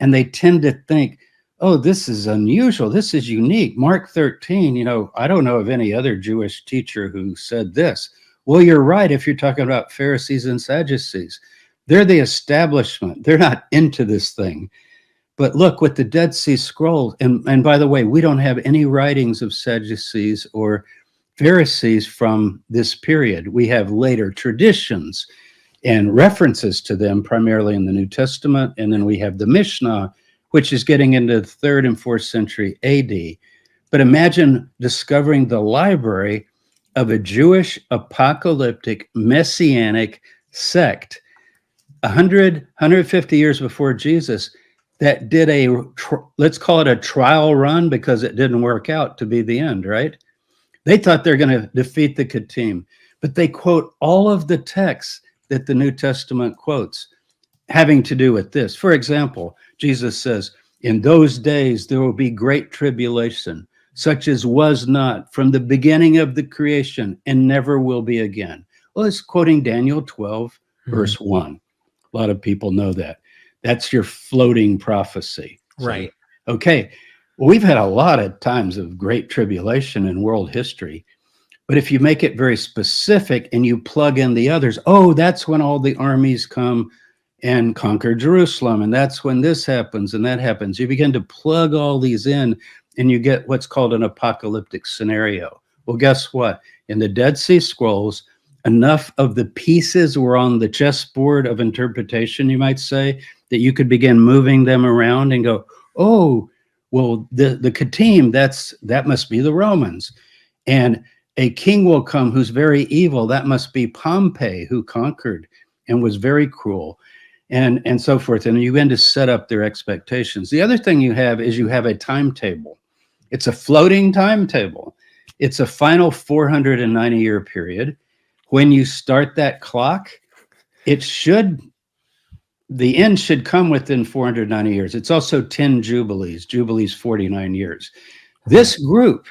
and they tend to think, oh, this is unusual. This is unique. Mark 13, I don't know of any other Jewish teacher who said this. Well, you're right if you're talking about Pharisees and Sadducees. They're the establishment. They're not into this thing. But look, with the Dead Sea Scrolls, and by the way, we don't have any writings of Sadducees or Pharisees from this period. We have later traditions and references to them, primarily in the New Testament. And then we have the Mishnah, which is getting into the 3rd and 4th century AD. But imagine discovering the library of a Jewish apocalyptic messianic sect 150 years before Jesus that did let's call it a trial run, because it didn't work out to be the end, right? They thought they're going to defeat the Kittim, but they quote all of the texts that the New Testament quotes having to do with this. For example, Jesus says, in those days there will be great tribulation, such as was not from the beginning of the creation and never will be again. Well, it's quoting Daniel 12, verse 1. A lot of people know that. That's your floating prophecy. Right. So, okay. Well, we've had a lot of times of great tribulation in world history, but if you make it very specific and you plug in the others, oh, that's when all the armies come and conquer Jerusalem, and that's when this happens and that happens. You begin to plug all these in, and you get what's called an apocalyptic scenario. Well, guess what? In the Dead Sea Scrolls, enough of the pieces were on the chessboard of interpretation, you might say, that you could begin moving them around and go, oh, well, the Kittim, that must be the Romans. And a king will come who's very evil. That must be Pompey, who conquered and was very cruel, and so forth. And you begin to set up their expectations. The other thing you have is you have a timetable. It's a floating timetable. It's a final 490-year period. When you start that clock, the end should come within 490 years. It's also 10 jubilees, 49 years. This group,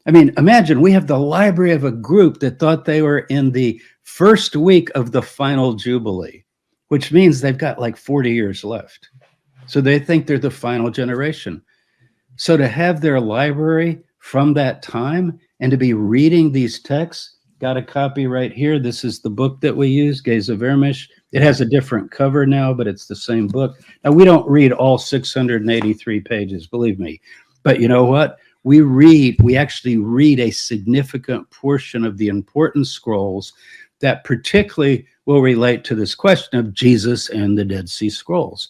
I mean, imagine we have the library of a group that thought they were in the first week of the final jubilee, which means they've got like 40 years left. So they think they're the final generation. So to have their library from that time and to be reading these texts, got a copy right here. This is the book that we use, Gaze of Ermish. It has a different cover now, but it's the same book. Now, we don't read all 683 pages, believe me. But you know what? We actually read a significant portion of the important scrolls that particularly will relate to this question of Jesus and the Dead Sea Scrolls.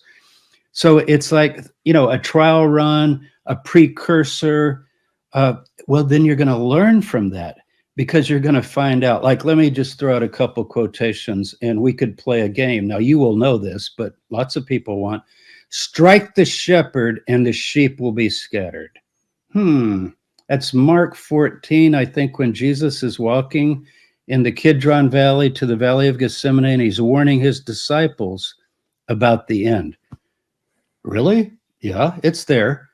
So it's like, you know, a trial run, a precursor. Well, then you're going to learn from that, because you're going to find out. Like, let me just throw out a couple quotations and we could play a game. Now, you will know this, but lots of people want, strike the shepherd and the sheep will be scattered. That's Mark 14, I think, when Jesus is walking in the Kidron Valley to the Valley of Gethsemane, and he's warning his disciples about the end. Really? Yeah, it's there.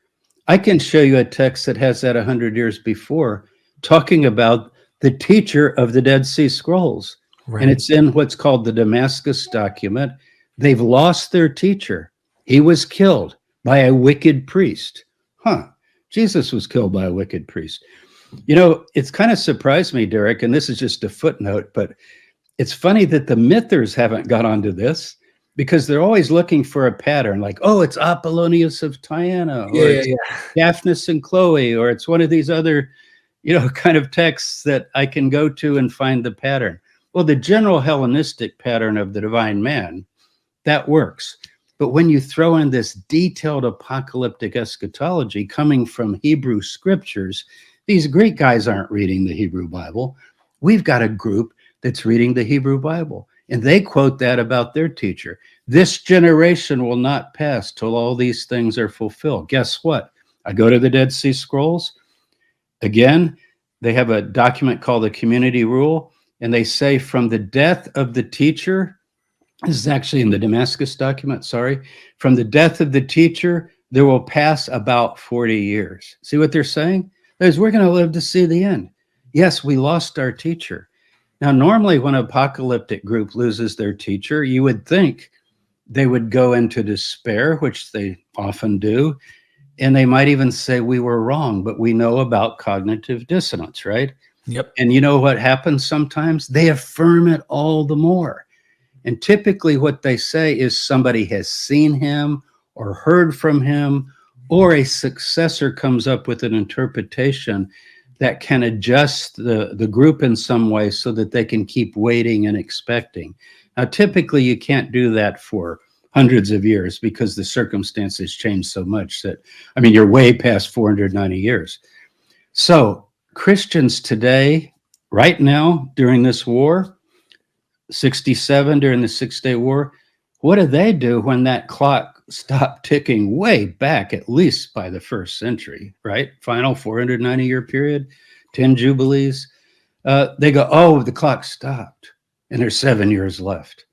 I can show you a text that has that 100 years before, talking about the teacher of the Dead Sea Scrolls. Right. And it's in what's called the Damascus document. They've lost their teacher. He was killed by a wicked priest. Jesus was killed by a wicked priest. You know, it's kind of surprised me, Derek, and this is just a footnote, but it's funny that the mythers haven't got onto this, because they're always looking for a pattern, like, oh, it's Apollonius of Tyana, or it's Daphnis and Chloe, or it's one of these other, you know, kind of texts that I can go to and find the pattern. Well, the general Hellenistic pattern of the divine man, that works. But when you throw in this detailed apocalyptic eschatology coming from Hebrew scriptures, these Greek guys aren't reading the Hebrew Bible. We've got a group that's reading the Hebrew Bible, and they quote that about their teacher. This generation will not pass till all these things are fulfilled. Guess what? I go to the Dead Sea Scrolls. Again, they have a document called the Community Rule, and they say from the death of the teacher, this is actually in the Damascus document, sorry. From the death of the teacher, there will pass about 40 years. See what they're saying? There's, we're going to live to see the end. Yes, we lost our teacher. Now, normally when an apocalyptic group loses their teacher, you would think they would go into despair, which they often do. And they might even say, we were wrong, but we know about cognitive dissonance, right? Yep. And you know what happens sometimes? They affirm it all the more. And typically what they say is somebody has seen him or heard from him, or a successor comes up with an interpretation that can adjust the group in some way so that they can keep waiting and expecting. Now, typically you can't do that for hundreds of years, because the circumstances change so much that, I mean, you're way past 490 years. So Christians today, right now, during this war, 67, during the 6-Day War, what do they do when that clock stopped ticking way back, at least by the 1st century, right? Final 490-year period, 10 Jubilees. They go, oh, the clock stopped, and there's 7 years left.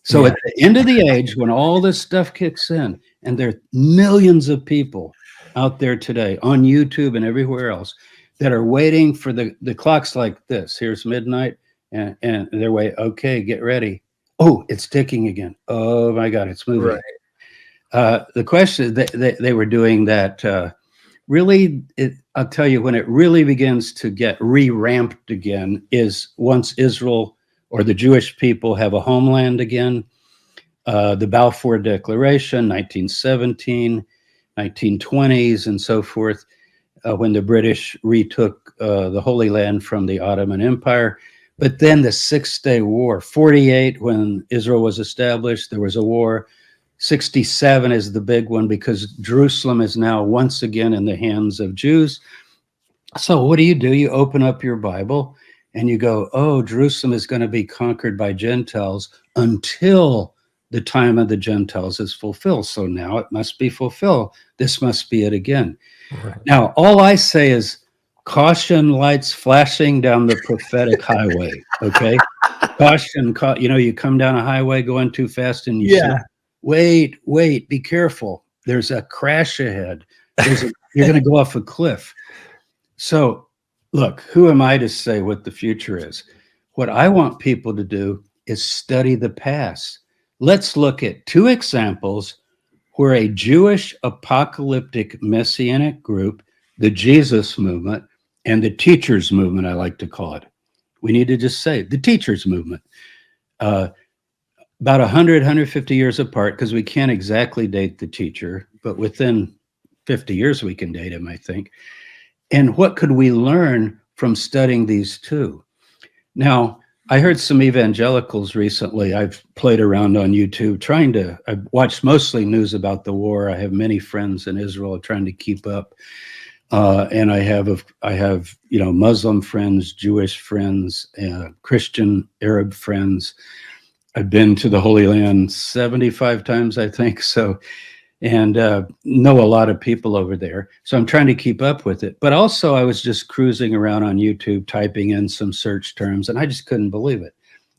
So at the end of the age, when all this stuff kicks in, and there are millions of people out there today on YouTube and everywhere else that are waiting for the clocks like this. Here's midnight. And they're waiting, okay, get ready. Oh, it's ticking again. Oh my God, it's moving. Right. The question, they were doing that. Really, I'll tell you, when it really begins to get re-ramped again is once Israel or the Jewish people have a homeland again. The Balfour Declaration, 1917, 1920s, and so forth, when the British retook the Holy Land from the Ottoman Empire. But then the 6-Day War, 48, when Israel was established, there was a war. 67 is the big one, because Jerusalem is now once again in the hands of Jews. So what do? You open up your Bible and you go, oh, Jerusalem is going to be conquered by Gentiles until the time of the Gentiles is fulfilled. So now it must be fulfilled. This must be it again. Right. Now, all I say is, caution lights flashing down the prophetic highway. Okay. Caution, you know, you come down a highway going too fast and you say, wait, be careful. There's a crash ahead. You're going to go off a cliff. So look, who am I to say what the future is? What I want people to do is study the past. Let's look at 2 examples where a Jewish apocalyptic messianic group, the Jesus movement, and the teachers movement, I like to call it. We need to just say the teachers movement. About 100, 150 years apart, because we can't exactly date the teacher, but within 50 years we can date him, I think. And what could we learn from studying these two? Now, I heard some evangelicals recently. I've played around on YouTube I've watched mostly news about the war. I have many friends in Israel trying to keep up. And I have, Muslim friends, Jewish friends, Christian, Arab friends. I've been to the Holy Land 75 times, I think. So, and know a lot of people over there. So I'm trying to keep up with it. But also I was just cruising around on YouTube, typing in some search terms, and I just couldn't believe it.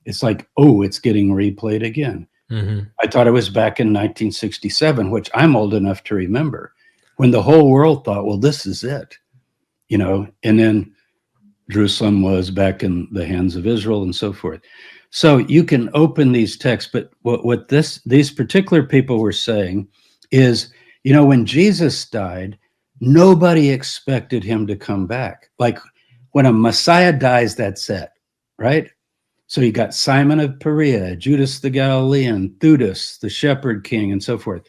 It's like, oh, it's getting replayed again. I thought it was back in 1967, which I'm old enough to remember, when the whole world thought, well, this is it, and then Jerusalem was back in the hands of Israel and so forth. So you can open these texts, but what these particular people were saying is, when Jesus died, nobody expected him to come back. Like when a Messiah dies, that's it, right? So you got Simon of Perea, Judas the Galilean, Theudas, the shepherd king, and so forth.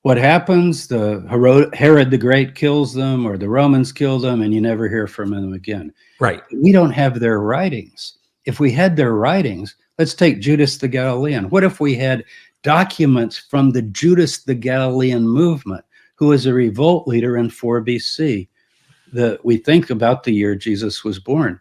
What happens? Herod the Great kills them, or the Romans kill them, and you never hear from them again. Right. We don't have their writings. If we had their writings, let's take Judas the Galilean. What if we had documents from the Judas the Galilean movement, who was a revolt leader in 4 BC? We think about the year Jesus was born.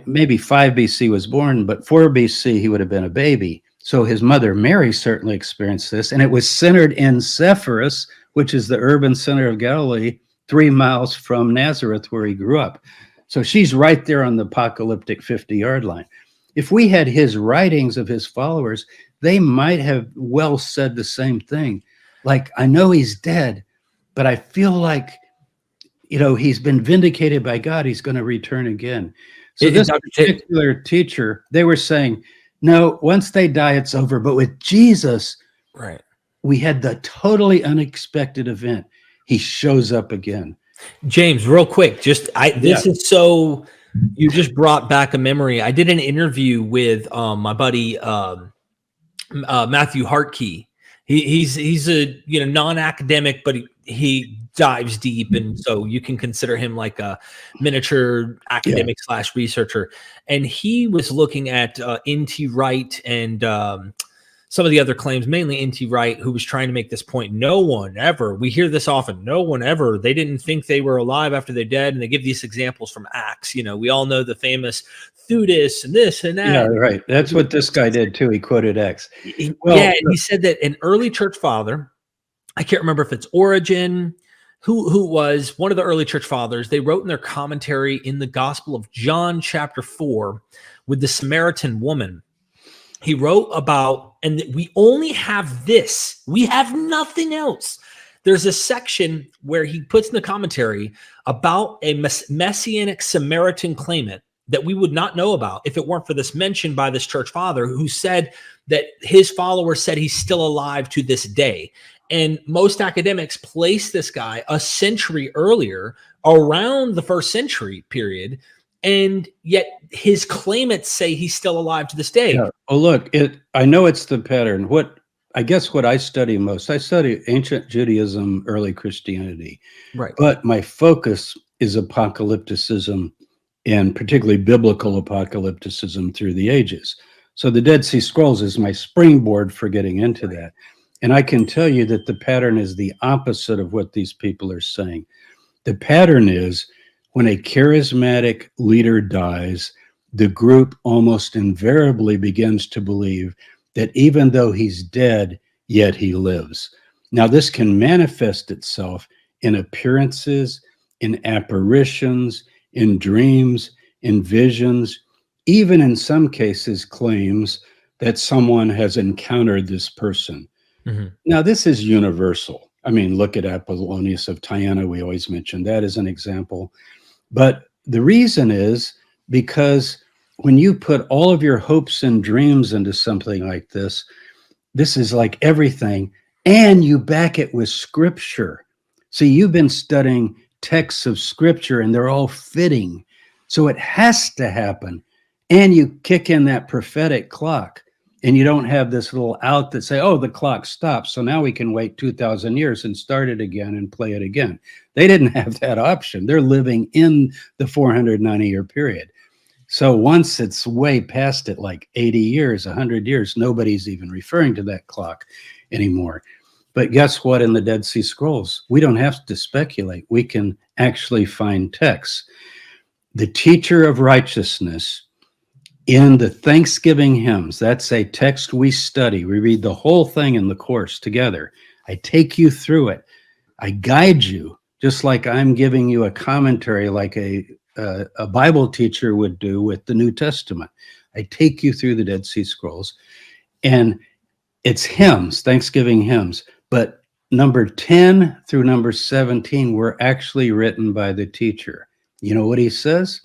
Maybe 5 BC was born, but 4 BC he would have been a baby. So his mother Mary certainly experienced this, and it was centered in Sepphoris, which is the urban center of Galilee, 3 miles from Nazareth, where he grew up. So she's right there on the apocalyptic 50-yard line. If we had his writings of his followers, they might have well said the same thing. Like, I know he's dead, but I feel like, he's been vindicated by God. He's going to return again. So this particular teacher, they were saying, no, once they die, it's over. But with Jesus, right, we had the totally unexpected event. He shows up again. James, real quick, is so, you just brought back a memory. I did an interview with my buddy Matthew Hartkey. He's a non-academic, but he dives deep, and so you can consider him like a miniature academic / researcher. And he was looking at N.T. Wright and some of the other claims, mainly N.T. Wright, who was trying to make this point. No one ever, we hear this often, no one ever, they didn't think they were alive after they're dead. And they give these examples from Acts. We all know the famous Theudas and this and that. Yeah, right. That's what this guy did too. He quoted Acts. And he said that an early church father, I can't remember if it's Origen, who was one of the early church fathers, they wrote in their commentary in the Gospel of John chapter 4 with the Samaritan woman. He wrote about, and we only have this, we have nothing else. There's a section where he puts in the commentary about a messianic Samaritan claimant that we would not know about if it weren't for this mention by this church father, who said that his followers said he's still alive to this day. And most academics place this guy a century earlier, around the 1st century period, and yet his claimants say he's still alive to this day. Yeah. Oh, look, I know it's the pattern. What I study most, I study ancient Judaism, early Christianity. Right. But my focus is apocalypticism, and particularly biblical apocalypticism through the ages. So the Dead Sea Scrolls is my springboard for getting into that. And I can tell you that the pattern is the opposite of what these people are saying. The pattern is, when a charismatic leader dies, the group almost invariably begins to believe that even though he's dead, yet he lives. Now, this can manifest itself in appearances, in apparitions, in dreams, in visions, even in some cases claims that someone has encountered this person. Mm-hmm. Now, this is universal. I mean, look at Apollonius of Tyana. We always mention that as an example. But the reason is because when you put all of your hopes and dreams into something like this is like everything, and you back it with scripture. See, you've been studying texts of scripture, and they're all fitting. So it has to happen. And you kick in that prophetic clock, and you don't have this little out that say, oh, the clock stops, so now we can wait 2,000 years and start it again and play it again. They didn't have that option. They're living in the 490-year period. So once it's way past it, like 80 years, 100 years, nobody's even referring to that clock anymore. But guess what? In the Dead Sea Scrolls, we don't have to speculate. We can actually find texts. The teacher of righteousness in the Thanksgiving hymns, that's a text we study. We read the whole thing in the course together. I take you through it. I guide you, just like I'm giving you a commentary like a Bible teacher would do with the New Testament. I take you through the Dead Sea Scrolls, and it's hymns, Thanksgiving hymns, but number 10 through number 17 were actually written by the teacher. You know what he says?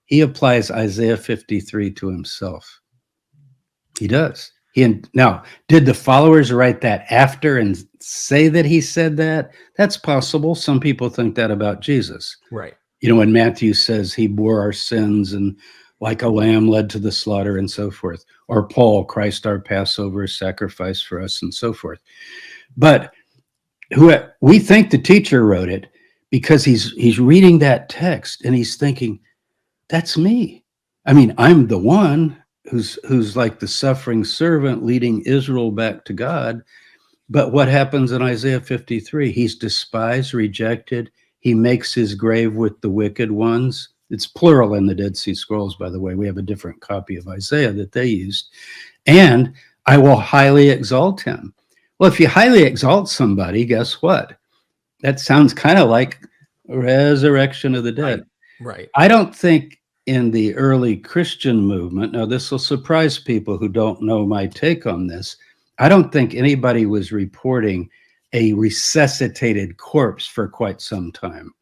He applies Isaiah 53 to himself. He does. Now, did the followers write that after and say that he said that? That's possible. Some people think that about Jesus. Right. You know, when Matthew says he bore our sins and like a lamb led to the slaughter and so forth. Or Paul, Christ our Passover sacrifice for us and so forth. But we think the teacher wrote it because he's reading that text and he's thinking, that's me. I mean, I'm the one who's like the suffering servant leading Israel back to God. But what happens in Isaiah 53? He's despised, rejected. He makes his grave with the wicked ones. It's plural in the Dead Sea Scrolls, by the way. We have a different copy of Isaiah that they used. And I will highly exalt him. Well, if you highly exalt somebody, guess what? That sounds kind of like resurrection of the dead. Right. I don't think in the early Christian movement, now this will surprise people who don't know my take on this, I don't think anybody was reporting a resuscitated corpse for quite some time.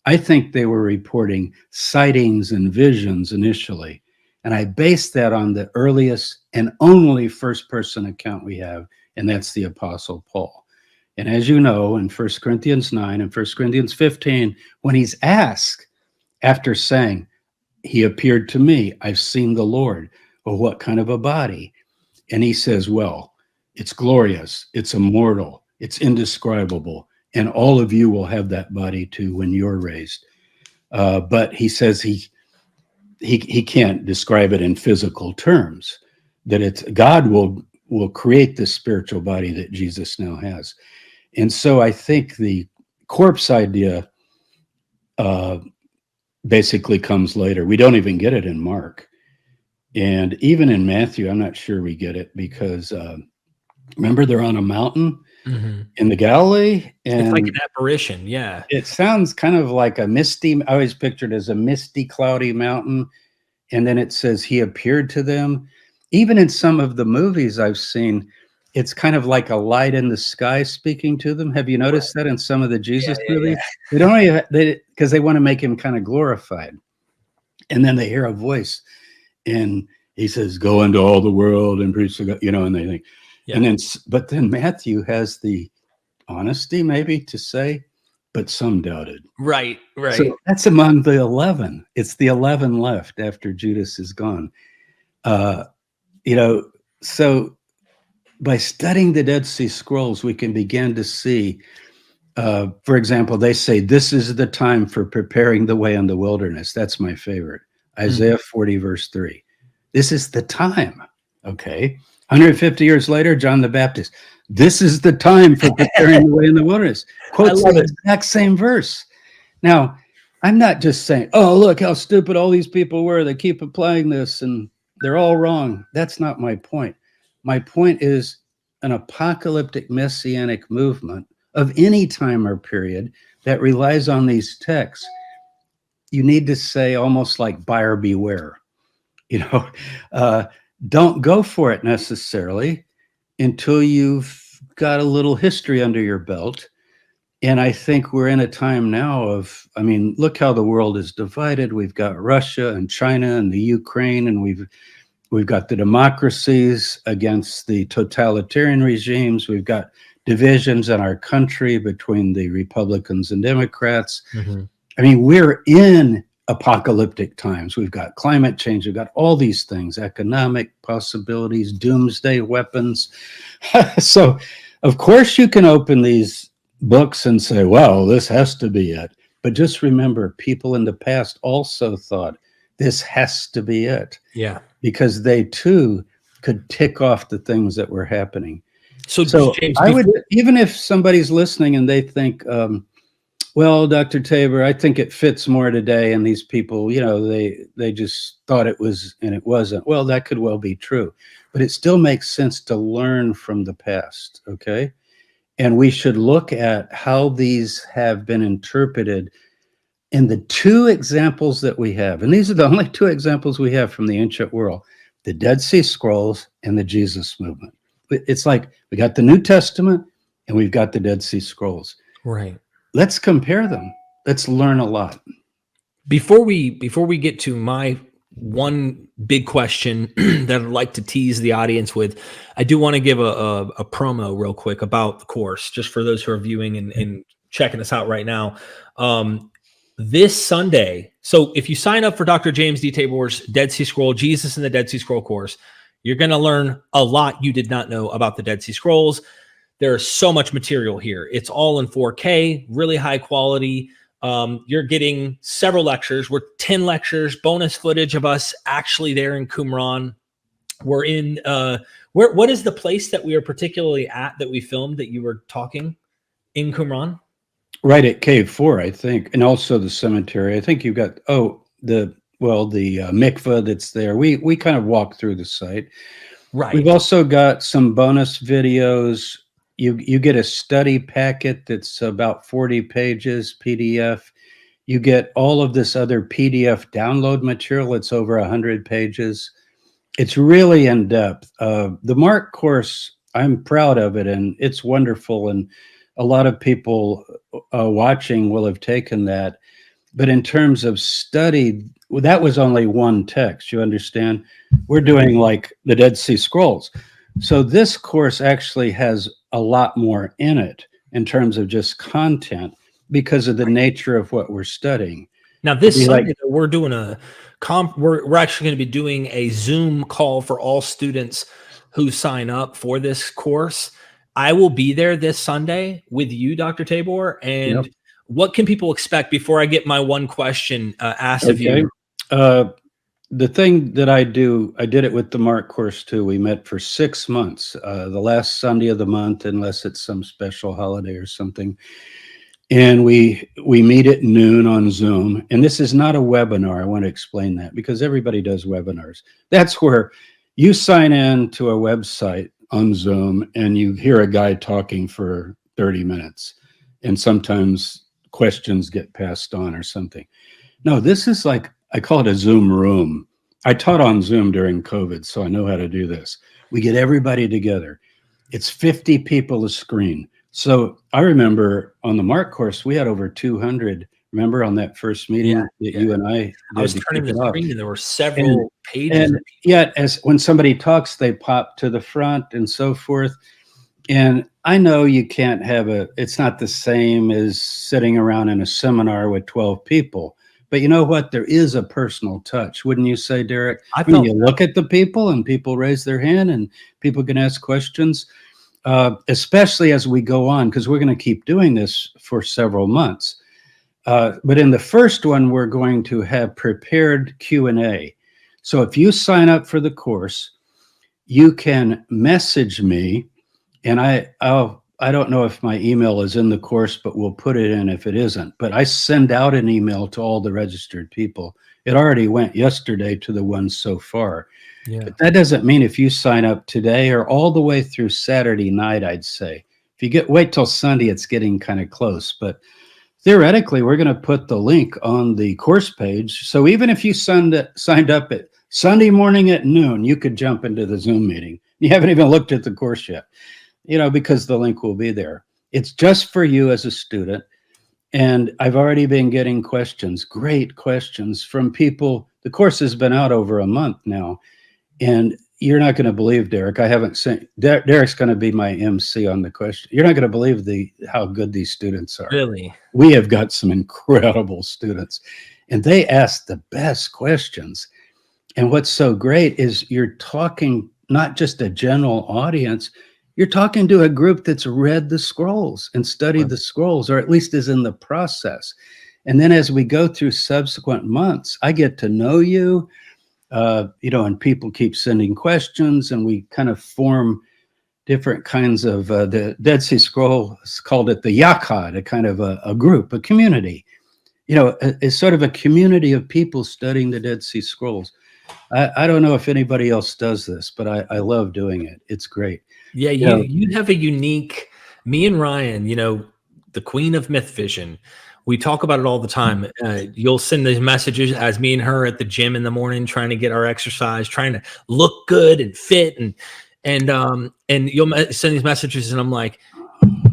I think they were reporting sightings and visions initially. And I base that on the earliest and only first-person account we have, and that's the Apostle Paul. And as you know, in 1 Corinthians 9 and 1 Corinthians 15, when he's asked, after saying, he appeared to me, I've seen the Lord. Well, what kind of a body? And he says, well, it's glorious, it's immortal, it's indescribable, and all of you will have that body too when you're raised. But he says he can't describe it in physical terms, that it's God will create this spiritual body that Jesus now has. And so I think the corpse idea basically comes later. We don't even get it in Mark. And even in Matthew, I'm not sure we get it because remember they're on a mountain in the Galilee. And it's like an apparition. Yeah. It sounds kind of like a misty, I always pictured as a misty, cloudy mountain. And then it says he appeared to them. Even in some of the movies I've seen, it's kind of like a light in the sky speaking to them. Have you noticed that in some of the Jesus movies? They don't even, because they want to make him kind of glorified. And then they hear a voice and he says, go into all the world and preach the, and they think, and then, but then Matthew has the honesty maybe to say, but some doubted. Right. So that's among the 11. It's the 11 left after Judas is gone. So by studying the Dead Sea Scrolls, we can begin to see, for example, they say, this is the time for preparing the way in the wilderness. That's my favorite. Isaiah 40, verse 3. This is the time. Okay. 150 years later, John the Baptist. This is the time for preparing the way in the wilderness. Quotes the exact same verse. Now, I'm not just saying, oh, look how stupid all these people were. They keep applying this and they're all wrong. That's not my point. My point is an apocalyptic messianic movement of any time or period that relies on these texts. You need to say almost like buyer beware. Don't go for it necessarily until you've got a little history under your belt. And I think we're in a time now of, look how the world is divided. We've got Russia and China and the Ukraine, and we've got the democracies against the totalitarian regimes. We've got divisions in our country between the Republicans and Democrats. We're in apocalyptic times. We've got climate change. We've got all these things, economic possibilities, doomsday weapons. So, of course, you can open these books and say, well, this has to be it. But just remember, people in the past also thought this has to be it, Yeah. because they too could tick off the things that were happening. So James, I would, even if somebody's listening and they think, well, Dr. Tabor, I think it fits more today, and these people, you know, they just thought it was and it wasn't. Well, that could well be true, but it still makes sense to learn from the past, okay? And we should look at how these have been interpreted in the two examples that we have. And these are the only two examples we have from the ancient world: the Dead Sea Scrolls and the Jesus movement. It's like we got the New Testament and we've got the Dead Sea Scrolls. right. Let's compare them. Let's learn a lot. Before we get to my one big question that I'd like to tease the audience with, I do want to give a promo real quick about the course, just for those who are viewing and checking us out right now. This Sunday, so if you sign up for Dr. James D. Tabor's Dead Sea Scroll, Jesus and the Dead Sea Scroll course, you're going to learn a lot you did not know about the Dead Sea Scrolls. There's so much material here. It's all in 4K, really high quality. You're getting several lectures. We're 10 lectures, bonus footage of us actually there in Qumran. We're in, what is the place that we are particularly at that we filmed that you were talking in Qumran? Right at Cave 4, I think, and also the cemetery. I think you've got, the mikveh that's there. We kind of walk through the site. Right. We've also got some bonus videos. You get a study packet that's about 40 pages PDF. You get all of this other PDF download material. It's over 100 pages. It's really in depth. The Mark course, I'm proud of it, and it's wonderful. And a lot of people watching will have taken that. But in terms of study, that was only one text, you understand? We're doing like the Dead Sea Scrolls. So this course actually has a lot more in it in terms of just content because of the nature of what we're studying. Now this Sunday, we're doing we're actually going to be doing a Zoom call for all students who sign up for this course. I will be there this Sunday with you, Dr. Tabor. And what can people expect before I get my one question asked of you? The thing that I did it with the Mark course too. We met for 6 months, the last Sunday of the month, unless it's some special holiday or something. And we meet at noon on Zoom. And this is not a webinar. I want to explain that because everybody does webinars. That's where you sign in to a website on Zoom and you hear a guy talking for 30 minutes. And sometimes questions get passed on or something. No, this is like, I call it a Zoom room. I taught on Zoom during COVID, so I know how to do this. We get everybody together. It's 50 people a screen. So I remember on the Mark course, we had over 200. Remember on that first meeting that you and I did? I was turning the screen and there were several pages. And yet, as when somebody talks, they pop to the front and so forth. And I know you can't have it's not the same as sitting around in a seminar with 12 people. But you know what? There is a personal touch, wouldn't you say, Derek? When you look at the people and people raise their hand and people can ask questions, especially as we go on, because we're going to keep doing this for several months. But in the first one, we're going to have prepared Q&A. So if you sign up for the course, you can message me, and I don't know if my email is in the course, but we'll put it in if it isn't. But I send out an email to all the registered people. It already went yesterday to the ones so far. Yeah. But that doesn't mean if you sign up today or all the way through Saturday night, I'd say. If you wait till Sunday, it's getting kind of close. But theoretically, we're going to put the link on the course page. So even if you signed up at Sunday morning at noon, you could jump into the Zoom meeting. You haven't even looked at the course yet. Because the link will be there. It's just for you as a student. And I've already been getting questions, great questions from people. The course has been out over a month now. And you're not going to believe, Derek, I haven't sent, Derek's going to be my MC on the question. You're not going to believe how good these students are. Really? We have got some incredible students. And they ask the best questions. And what's so great is you're talking not just a general audience, you're talking to a group that's read the scrolls and studied the scrolls, or at least is in the process. And then as we go through subsequent months, I get to know you, and people keep sending questions, and we kind of form different kinds of, the Dead Sea Scrolls called it the Yachad, a kind of a group, a community. It's sort of a community of people studying the Dead Sea Scrolls. I don't know if anybody else does this, but I love doing it. It's great. Yeah, you have a unique, me and Ryan, the queen of Mythvision. We talk about it all the time. You'll send these messages as me and her at the gym in the morning, trying to get our exercise, trying to look good and fit, and you'll send these messages, and I'm like,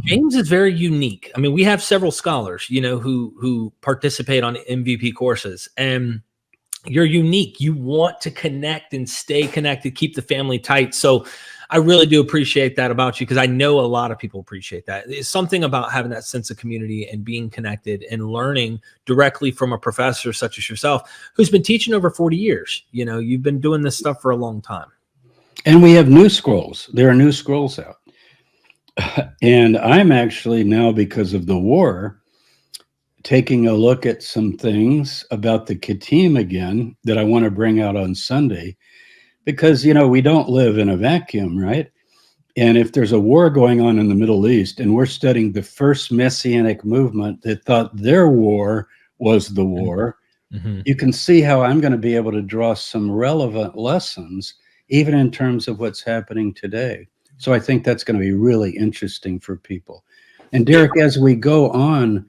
James is very unique. I mean, we have several scholars, who participate on MVP courses, and you're unique. You want to connect and stay connected, keep the family tight. So I really do appreciate that about you, because I know a lot of people appreciate that. It's something about having that sense of community and being connected and learning directly from a professor such as yourself, who's been teaching over 40 years. You've been doing this stuff for a long time. And we have new scrolls. There are new scrolls out. And I'm actually now, because of the war, taking a look at some things about the Kettim again that I want to bring out on Sunday. Because, we don't live in a vacuum, right? And if there's a war going on in the Middle East, and we're studying the first Messianic movement that thought their war was the war, you can see how I'm going to be able to draw some relevant lessons, even in terms of what's happening today. So I think that's going to be really interesting for people. And Derek, as we go on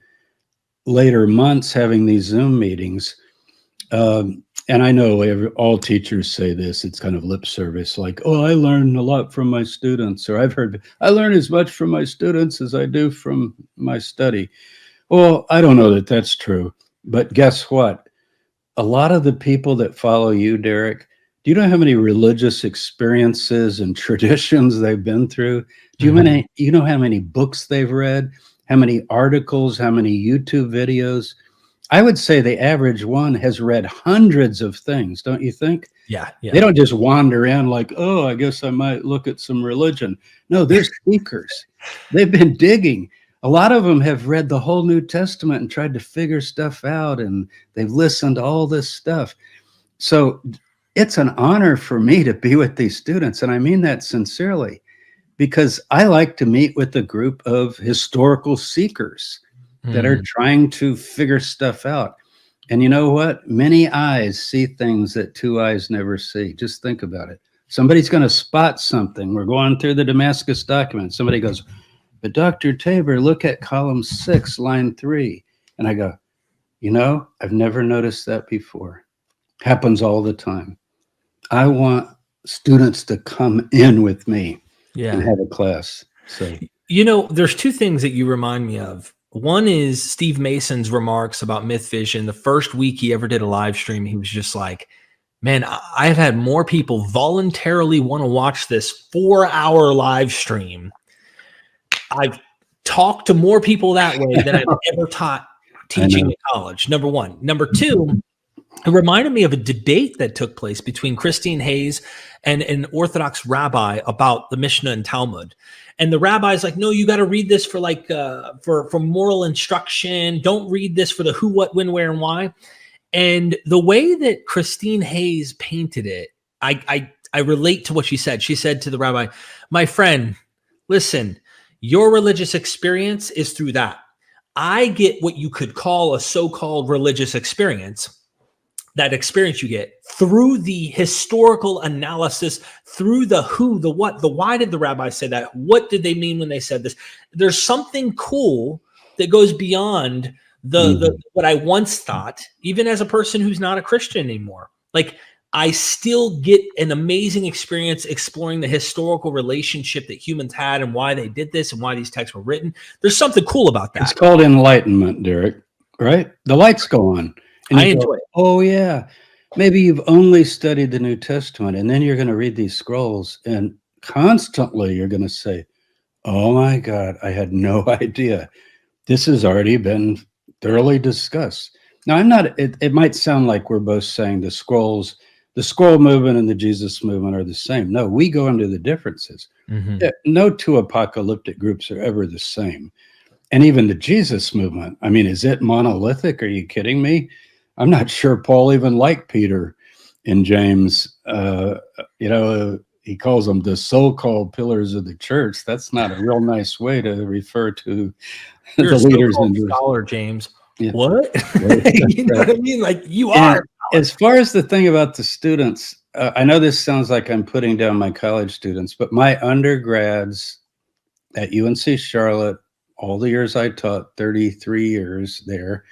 later months having these Zoom meetings, and I know all teachers say this, it's kind of lip service, like, oh, I learn a lot from my students, or I've heard, I learn as much from my students as I do from my study. Well, I don't know that that's true, but guess what? A lot of the people that follow you, Derek, do you know how many religious experiences and traditions they've been through? Do you know how many books they've read, how many articles, how many YouTube videos? I would say the average one has read hundreds of things, don't you think? Yeah. They don't just wander in like, oh, I guess I might look at some religion. No, they're speakers. They've been digging. A lot of them have read the whole New Testament and tried to figure stuff out, and they've listened to all this stuff. So it's an honor for me to be with these students, and I mean that sincerely, because I like to meet with a group of historical seekers that are trying to figure stuff out. And you know what? Many eyes see things that two eyes never see. Just think about it. Somebody's going to spot something. We're going through the Damascus document. Somebody goes, but Dr. Tabor, look at column 6, line 3. And I go, I've never noticed that before. Happens all the time. I want students to come in with me and have a class. So, there's two things that you remind me of. One is Steve Mason's remarks about Mythvision. The first week he ever did a live stream, he was just like, man, I've had more people voluntarily want to watch this 4-hour live stream. I've talked to more people that way than I've ever taught teaching in college, number one. Number two, it reminded me of a debate that took place between Christine Hayes and an Orthodox rabbi about the Mishnah and Talmud. And the rabbi's like, no, you got to read this for for moral instruction. Don't read this for the who, what, when, where, and why. And the way that Christine Hayes painted it, I relate to what she said. She said to the rabbi, my friend, listen, your religious experience is through that. I get what you could call a so-called religious experience. That experience you get through the historical analysis, through the who, the what, the why did the rabbi say that? What did they mean when they said this? There's something cool that goes beyond the what I once thought, even as a person who's not a Christian anymore. Like, I still get an amazing experience exploring the historical relationship that humans had and why they did this and why these texts were written. There's something cool about that. It's called enlightenment, Derek, right? The lights go on. And I enjoy it. Oh, yeah. Maybe you've only studied the New Testament, and then you're going to read these scrolls, and constantly you're going to say, oh, my God, I had no idea. This has already been thoroughly discussed. Now, it might sound like we're both saying the scroll movement and the Jesus movement are the same. No, we go into the differences. No two apocalyptic groups are ever the same. And even the Jesus movement. I mean, is it monolithic? Are you kidding me? I'm not sure Paul even liked Peter and James. He calls them the so-called pillars of the church. That's not a real nice way to refer to You're the a leaders so-called in Jerusalem. scholar, James. Yeah. What? Right. You know what I mean? Like you And are. as far as the thing about the students, I know this sounds like I'm putting down my college students, but my undergrads at UNC Charlotte, all the years I taught, 33 years there,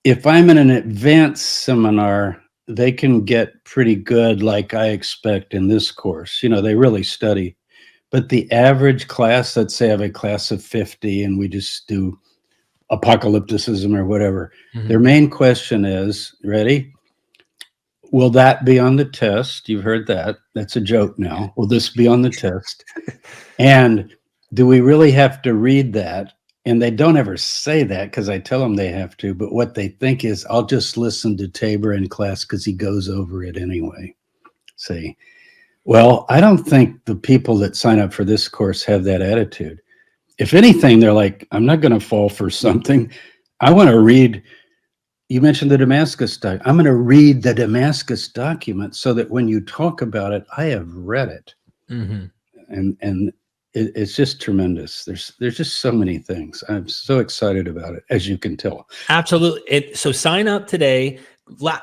if I'm in an advanced seminar, they can get pretty good, like I expect in this course. You know, they really study. But the average class, let's say I have a class of 50 and we just do apocalypticism or whatever, their main question is, ready? Will that be on the test? You've heard that. That's a joke now. Will this be on the test? And do we really have to read that? And they don't ever say that because I tell them they have to. But what they think is, I'll just listen to Tabor in class because he goes over it anyway. See? Well, I don't think the people that sign up for this course have that attitude. If anything, they're like, I'm not going to fall for something. I want to read. You mentioned the Damascus document. I'm going to read the Damascus document so that when you talk about it, I have read it. And it's just tremendous. There's just so many things. I'm so excited about it, as you can tell. Absolutely. So sign up today.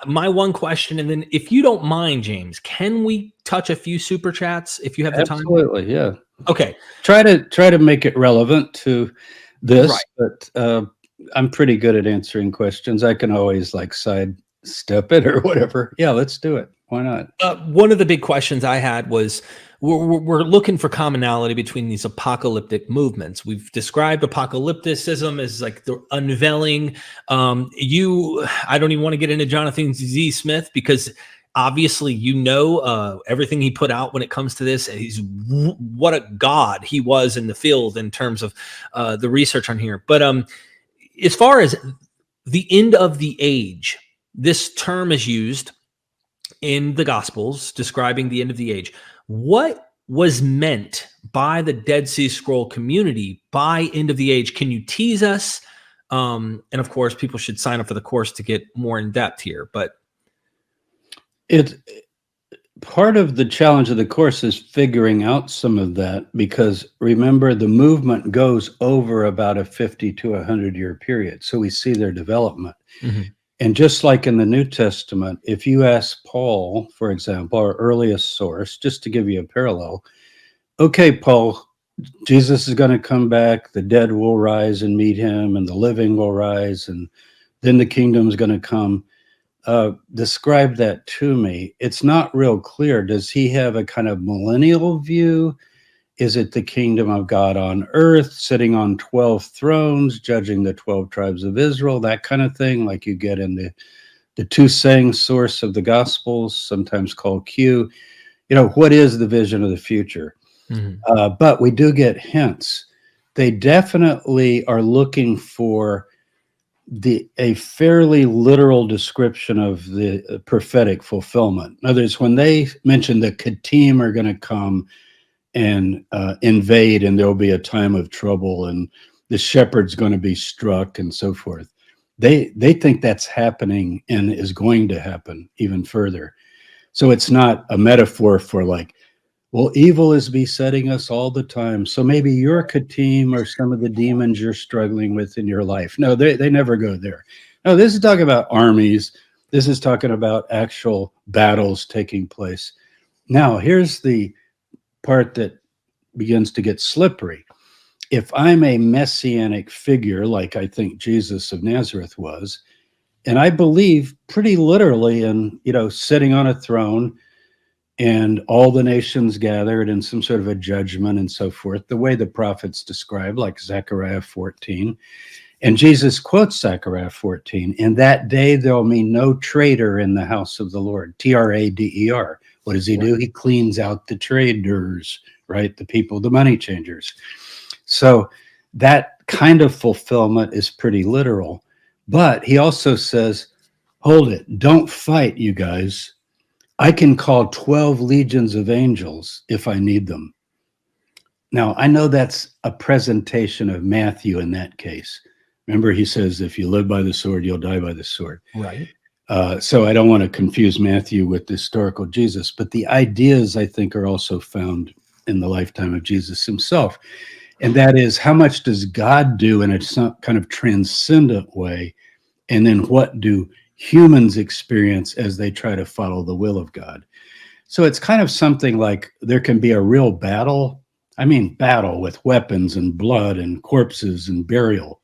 My one question, and then if you don't mind, James, can we touch a few super chats if you have the time? Absolutely, yeah. Okay. Try to make it relevant to this, Right. but I'm pretty good at answering questions. I can always like sidestep it or whatever. Yeah, let's do it. Why not? One of the big questions I had was we're looking for commonality between these apocalyptic movements. We've described apocalypticism as like the unveiling. I don't even want to get into Jonathan Z. Smith because obviously everything he put out when it comes to this. He's what a god he was in the field in terms of the research on here. But as far as the end of the age, this term is used in the Gospels describing the end of the age. What was meant by the Dead Sea Scroll community by end of the age? Can you tease us? And of course, people should sign up for the course to get more in depth here. But part of the challenge of the course is figuring out some of that, because remember, the movement goes over about a 50 to 100 year period. So we see their development. And just like in the New Testament, if you ask Paul, for example, our earliest source, just to give you a parallel, okay, Paul, Jesus is going to come back, the dead will rise and meet him, and the living will rise, and then the kingdom's going to come. Describe that to me. It's not real clear. Does he have a kind of millennial view? Is it the kingdom of God on earth, sitting on 12 thrones, judging the 12 tribes of Israel, that kind of thing, like you get in the two saying source of the Gospels, sometimes called Q? You know, what is the vision of the future? But we do get hints. They definitely are looking for a fairly literal description of the prophetic fulfillment. In other words, when they mention the Katim are going to come and invade, and there'll be a time of trouble, and the shepherd's going to be struck, and so forth, they think that's happening and is going to happen even further. So it's not a metaphor for like, well, evil is besetting us all the time, so maybe your Katim or some of the demons you're struggling with in your life. No, they never go there. No, this is talking about armies. This is talking about actual battles taking place. Now, here's the part that begins to get slippery. If I'm a messianic figure, like I think Jesus of Nazareth was, and I believe pretty literally in, sitting on a throne and all the nations gathered in some sort of a judgment and so forth, the way the prophets describe, like Zechariah 14, and Jesus quotes Zechariah 14, in that day there'll be no traitor in the house of the Lord, Trader. What does he do? He cleans out the traders, right? The people, the money changers. So that kind of fulfillment is pretty literal. But he also says, hold it, don't fight, you guys. I can call 12 legions of angels if I need them. Now, I know that's a presentation of Matthew in that case. Remember, he says, if you live by the sword, you'll die by the sword. Right. So I don't want to confuse Matthew with the historical Jesus, but the ideas, I think, are also found in the lifetime of Jesus himself. And that is, how much does God do in a kind of transcendent way? And then what do humans experience as they try to follow the will of God? So it's kind of something like there can be a real battle. I mean, battle with weapons and blood and corpses and burial,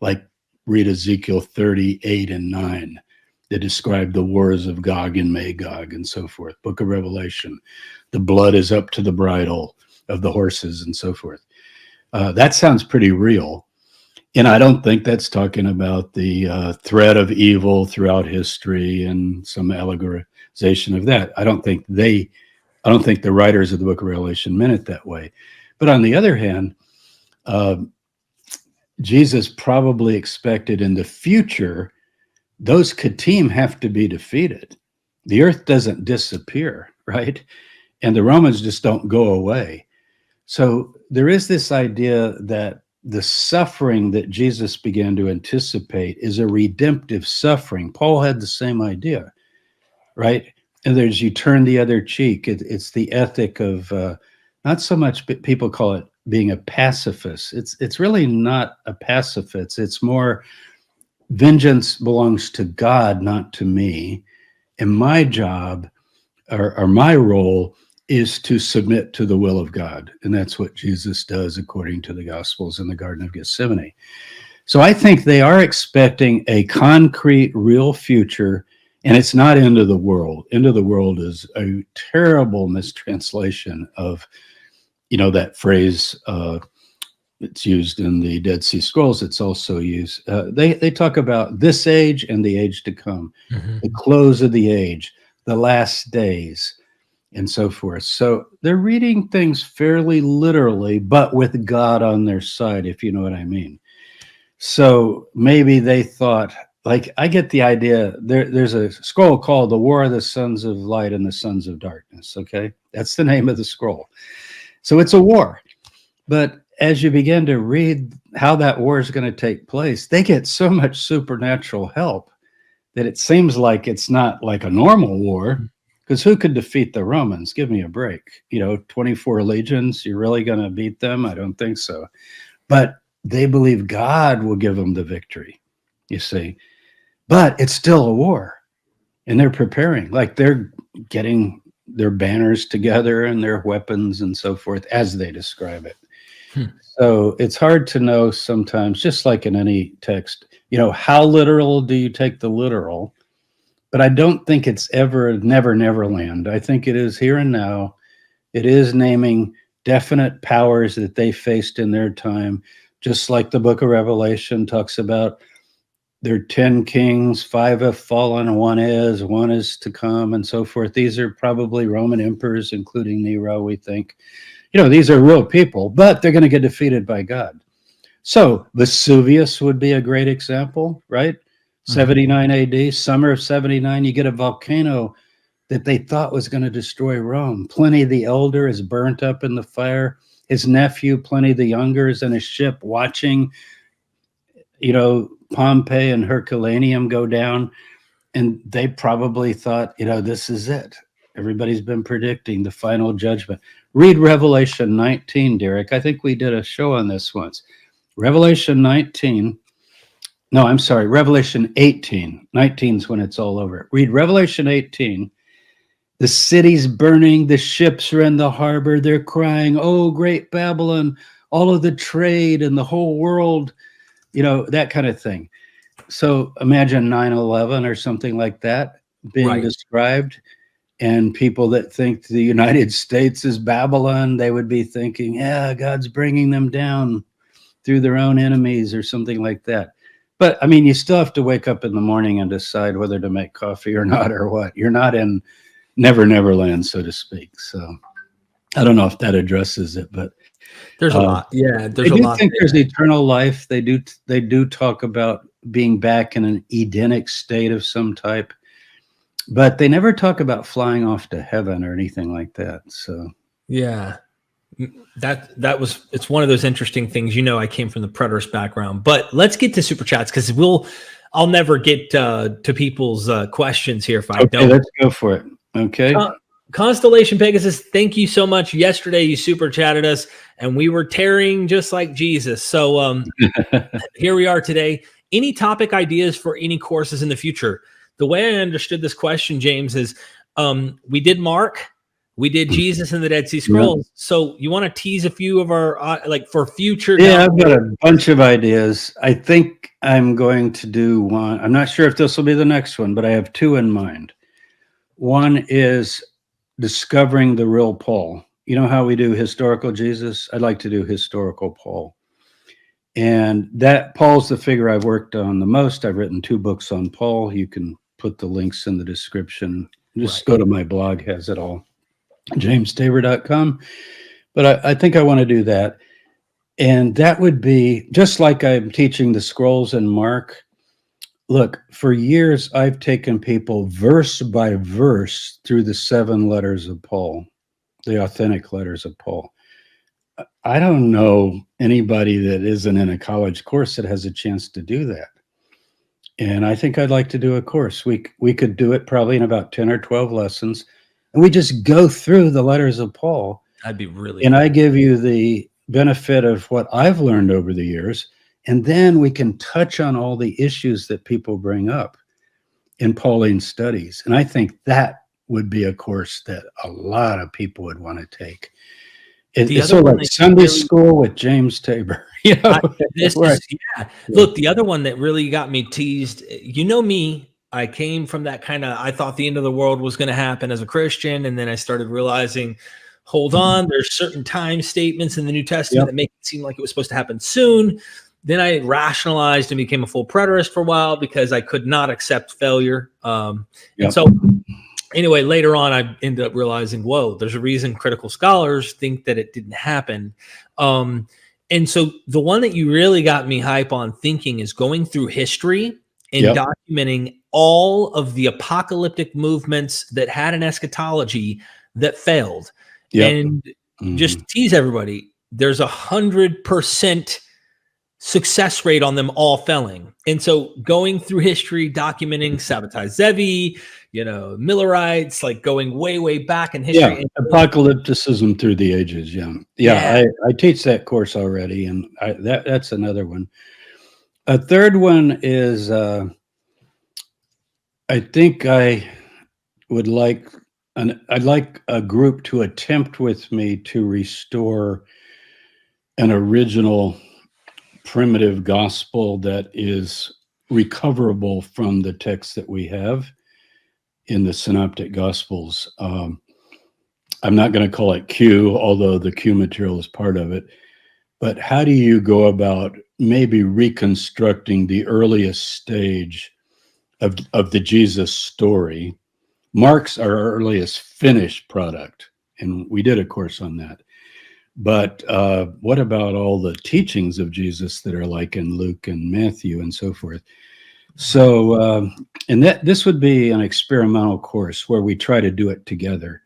like read Ezekiel 38 and 9, that describe the wars of Gog and Magog and so forth. Book of Revelation, the blood is up to the bridle of the horses and so forth. That sounds pretty real. And I don't think that's talking about the threat of evil throughout history and some allegorization of that. I don't think the writers of the book of Revelation meant it that way. But on the other hand, Jesus probably expected in the future, those Katim have to be defeated. The earth doesn't disappear, right? And the Romans just don't go away. So there is this idea that the suffering that Jesus began to anticipate is a redemptive suffering. Paul had the same idea, right? And there's you turn the other cheek. It's the ethic of not so much people call it being a pacifist. It's really not a pacifist. It's more vengeance belongs to God, not to me. And my job or my role is to submit to the will of God. And that's what Jesus does according to the Gospels in the Garden of Gethsemane. So I think they are expecting a concrete, real future, and it's not end of the world. End of the world is a terrible mistranslation of, that phrase it's used in the Dead Sea Scrolls. It's also used. They talk about this age and the age to come, the close of the age, the last days, and so forth. So they're reading things fairly literally, but with God on their side, if you know what I mean. So maybe they thought, like, I get the idea, there's a scroll called The War of the Sons of Light and the Sons of Darkness, okay? That's the name of the scroll. So it's a war. But as you begin to read how that war is going to take place, they get so much supernatural help that it seems like it's not like a normal war. Because who could defeat the Romans? Give me a break. 24 legions, you're really going to beat them? I don't think so. But they believe God will give them the victory, you see. But it's still a war. And they're preparing. Like they're getting their banners together and their weapons and so forth as they describe it. So it's hard to know sometimes, just like in any text, how literal do you take the literal? But I don't think it's ever never land. I think it is here and now. It is naming definite powers that they faced in their time, just like the book of Revelation talks about there are 10 kings, 5 have fallen, one is to come, and so forth. These are probably Roman emperors, including Nero, we think. These are real people, but they're going to get defeated by God. So Vesuvius would be a great example, right? 79 AD, summer of 79, you get a volcano that they thought was going to destroy Rome. Pliny the Elder is burnt up in the fire. His nephew, Pliny the Younger, is in a ship watching, Pompeii and Herculaneum go down. And they probably thought, this is it. Everybody's been predicting the final judgment. Read Revelation 19, Derek. I think we did a show on this once. Revelation 19. No, I'm sorry, Revelation 18. 19 is when it's all over. Read Revelation 18. The city's burning, the ships are in the harbor, they're crying, oh, great Babylon, all of the trade and the whole world, that kind of thing. So imagine 9/11 or something like that being described, and people that think the United States is Babylon, they would be thinking, yeah, God's bringing them down through their own enemies or something like that. But I mean, you still have to wake up in the morning and decide whether to make coffee or not, or what. You're not in never land, so to speak. So I don't know if that addresses it, but there's a lot. Yeah, there's a lot. I think there's eternal life. They do talk about being back in an Edenic state of some type, but they never talk about flying off to heaven or anything like that. So yeah, It's one of those interesting things. I came from the preterist background, but let's get to super chats because I'll never get to people's questions here if I don't. Let's go for it. Okay. Constellation Pegasus, thank you so much. Yesterday you super chatted us and we were tearing just like Jesus. So here we are today. Any topic ideas for any courses in the future? The way I understood this question, James, is we did Mark, we did Jesus and the Dead Sea Scrolls. Yeah. So you want to tease a few of our for future? Yeah, I've got a bunch of ideas. I think I'm going to do one. I'm not sure if this will be the next one, but I have two in mind. One is discovering the real Paul. You know how we do historical Jesus? I'd like to do historical Paul. And that Paul's the figure I've worked on the most. I've written 2 books on Paul. You can put the links in the description. Just go to my blog, has it all. JamesTabor.com. But I think I want to do that. And that would be just like I'm teaching the scrolls in Mark. Look, for years, I've taken people verse by verse through the 7 letters of Paul, the authentic letters of Paul. I don't know anybody that isn't in a college course that has a chance to do that. And I think I'd like to do a course. We could do it probably in about 10 or 12 lessons. And we just go through the letters of Paul. That'd be really And I give you the benefit of what I've learned over the years. And then we can touch on all the issues that people bring up in Pauline studies. And I think that would be a course that a lot of people would want to take. It's sort of like Sunday school with James Tabor. Look, the other one that really got me teased, me, I came from that I thought the end of the world was going to happen as a Christian. And then I started realizing, hold on, there's certain time statements in the New Testament that make it seem like it was supposed to happen soon. Then I rationalized and became a full preterist for a while because I could not accept failure. And so anyway, later on, I ended up realizing, whoa, there's a reason critical scholars think that it didn't happen. And so the one that you really got me hype on thinking is going through history and documenting all of the apocalyptic movements that had an eschatology that failed. And just tease everybody, there's 100% success rate on them all failing. And so going through history, documenting Sabbatai Zevi, Millerites, like going way, way back in history. Yeah, apocalypticism through the ages. I teach that course already, and that's another one. A third one is I think I'd like a group to attempt with me to restore an original primitive gospel that is recoverable from the text that we have in the synoptic gospels. I'm not going to call it Q, although the Q material is part of it. But how do you go about maybe reconstructing the earliest stage of the Jesus story? Mark's our earliest finished product, and we did a course on that. But what about all the teachings of Jesus that are like in Luke and Matthew and so forth? So, and this would be an experimental course where we try to do it together.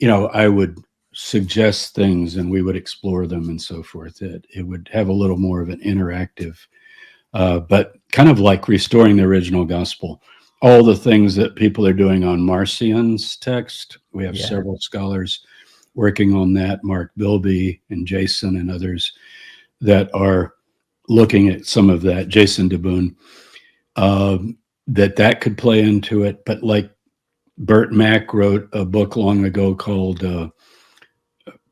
I would suggest things and we would explore them and so forth. It would have a little more of an interactive, but kind of like restoring the original gospel. All the things that people are doing on Marcion's text. We have several scholars working on that, Mark Bilby and Jason and others that are looking at some of that, Jason DeBoon, that could play into it. But like Bert Mack wrote a book long ago called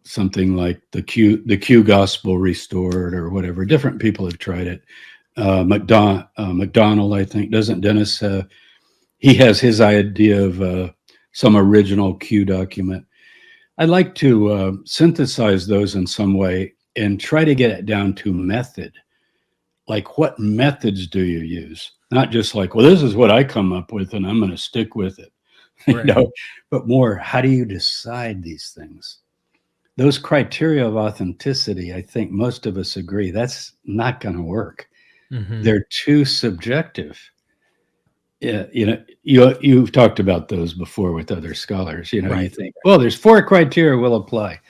something like the Q Gospel Restored or whatever. Different people have tried it. McDonald, I think, doesn't Dennis? He has his idea of some original Q document. I'd like to synthesize those in some way and try to get it down to method. Like, what methods do you use? Not just like, well, this is what I come up with and I'm going to stick with it. Right. But more, how do you decide these things? Those criteria of authenticity, I think most of us agree, that's not going to work. Mm-hmm. They're too subjective. Yeah, you've talked about those before with other scholars. Right. You think, well, there's 4 criteria we'll apply.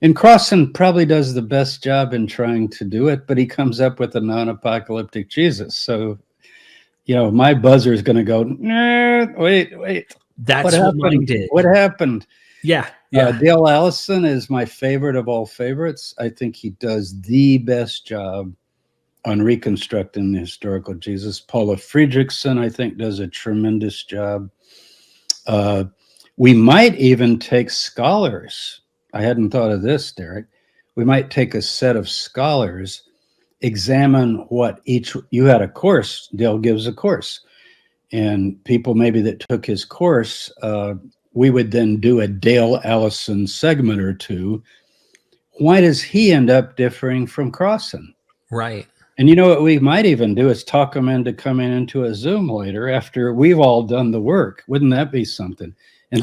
And Crossan probably does the best job in trying to do it, but he comes up with a non-apocalyptic Jesus. So, my buzzer is going to go, nah, wait. That's what mine did. What happened? Yeah. Dale Allison is my favorite of all favorites. I think he does the best job on reconstructing the historical Jesus. Paula Friedrichsen, I think, does a tremendous job. We might even take scholars. I hadn't thought of this, Derek. We might take a set of scholars, examine what you had a course, Dale gives a course, and people maybe that took his course, we would then do a Dale Allison segment or two. Why does he end up differing from Crossan? Right. And what we might even do is talk them into coming into a Zoom later after we've all done the work. Wouldn't that be something? And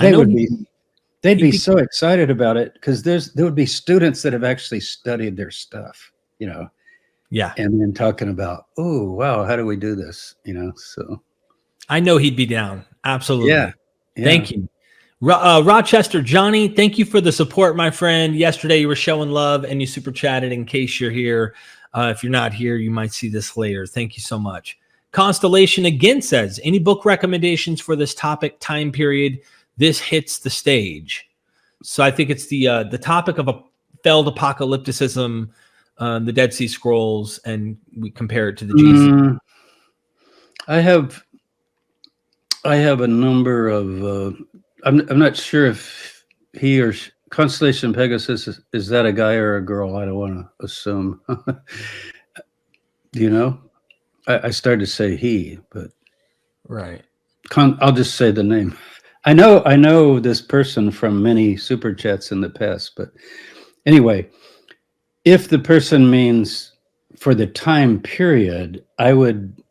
they'd be so excited about it, because there would be students that have actually studied their stuff, Yeah. and then talking about, oh, wow, how do we do this? So I know he'd be down. Absolutely. Yeah. Thank you. Rochester Johnny, thank you for the support, my friend. Yesterday you were showing love and you super chatted. In case you're here, if you're not here, you might see this later. Thank you so much. Constellation again says, any book recommendations for this topic time period? This hits the stage. So I think it's the topic of a failed apocalypticism, the Dead Sea Scrolls, and we compare it to the Jesus. I have a number of. I'm not sure if he or Constellation Pegasus is that a guy or a girl. I don't want to assume. I started to say he, but Right. I'll just say the name. I know this person from many super chats in the past, but anyway, if the person means for the time period, I would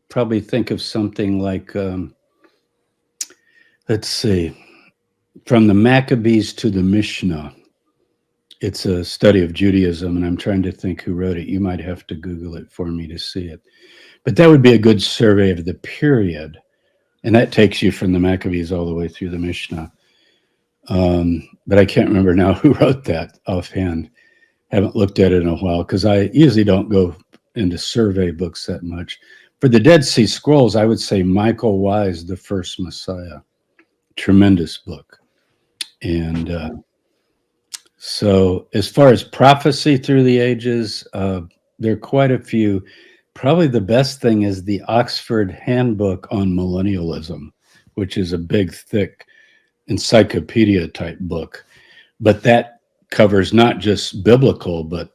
probably think of something like, let's see, from the Maccabees to the Mishnah. It's a study of Judaism, and I'm trying to think who wrote it. You might have to Google it for me to see it. But that would be a good survey of the period. And that takes you from the Maccabees all the way through the Mishnah. But I can't remember now who wrote that offhand. Haven't looked at it in a while, because I usually don't go into survey books that much. For the Dead Sea Scrolls, I would say Michael Wise, The First Messiah. Tremendous book. And so as far as prophecy through the ages, there are quite a few. Probably the best thing is the Oxford Handbook on Millennialism, which is a big, thick encyclopedia type book. But that covers not just biblical, but,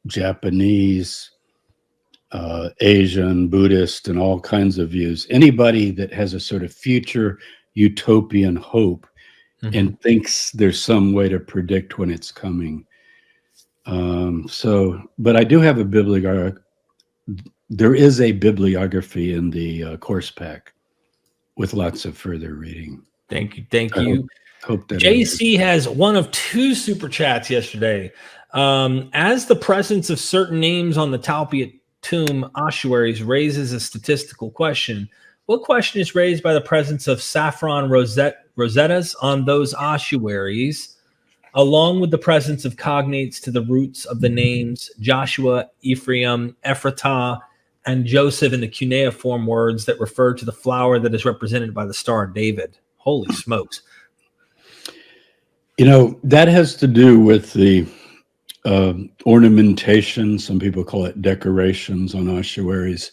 Japanese, Asian, Buddhist, and all kinds of views. Anybody that has a sort of future utopian hope and thinks there's some way to predict when it's coming. But I do have a bibliography. There is a bibliography in the course pack with lots of further reading. Thank you. Hope that JC has one of two super chats yesterday. As the presence of certain names on the Talpiot tomb ossuaries raises a statistical question, what question is raised by the presence of saffron rosettas on those ossuaries, along with the presence of cognates to the roots of the names Joshua, Ephraim, Ephratah, and Joseph in the cuneiform words that refer to the flower that is represented by the Star of David? Holy smokes. That has to do with the ornamentation. Some people call it decorations on ossuaries.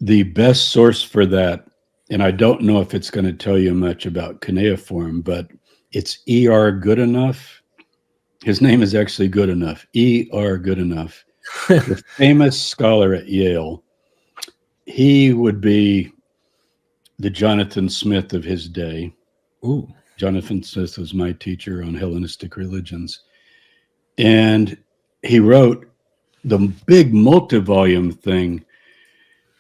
The best source for that, and I don't know if it's going to tell you much about cuneiform, but it's E.R. Goodenough. His name is actually Goodenough. E.R. Goodenough, the famous scholar at Yale. He would be the Jonathan Smith of his day. Ooh. Jonathan Smith was my teacher on Hellenistic religions. And he wrote the big multi-volume thing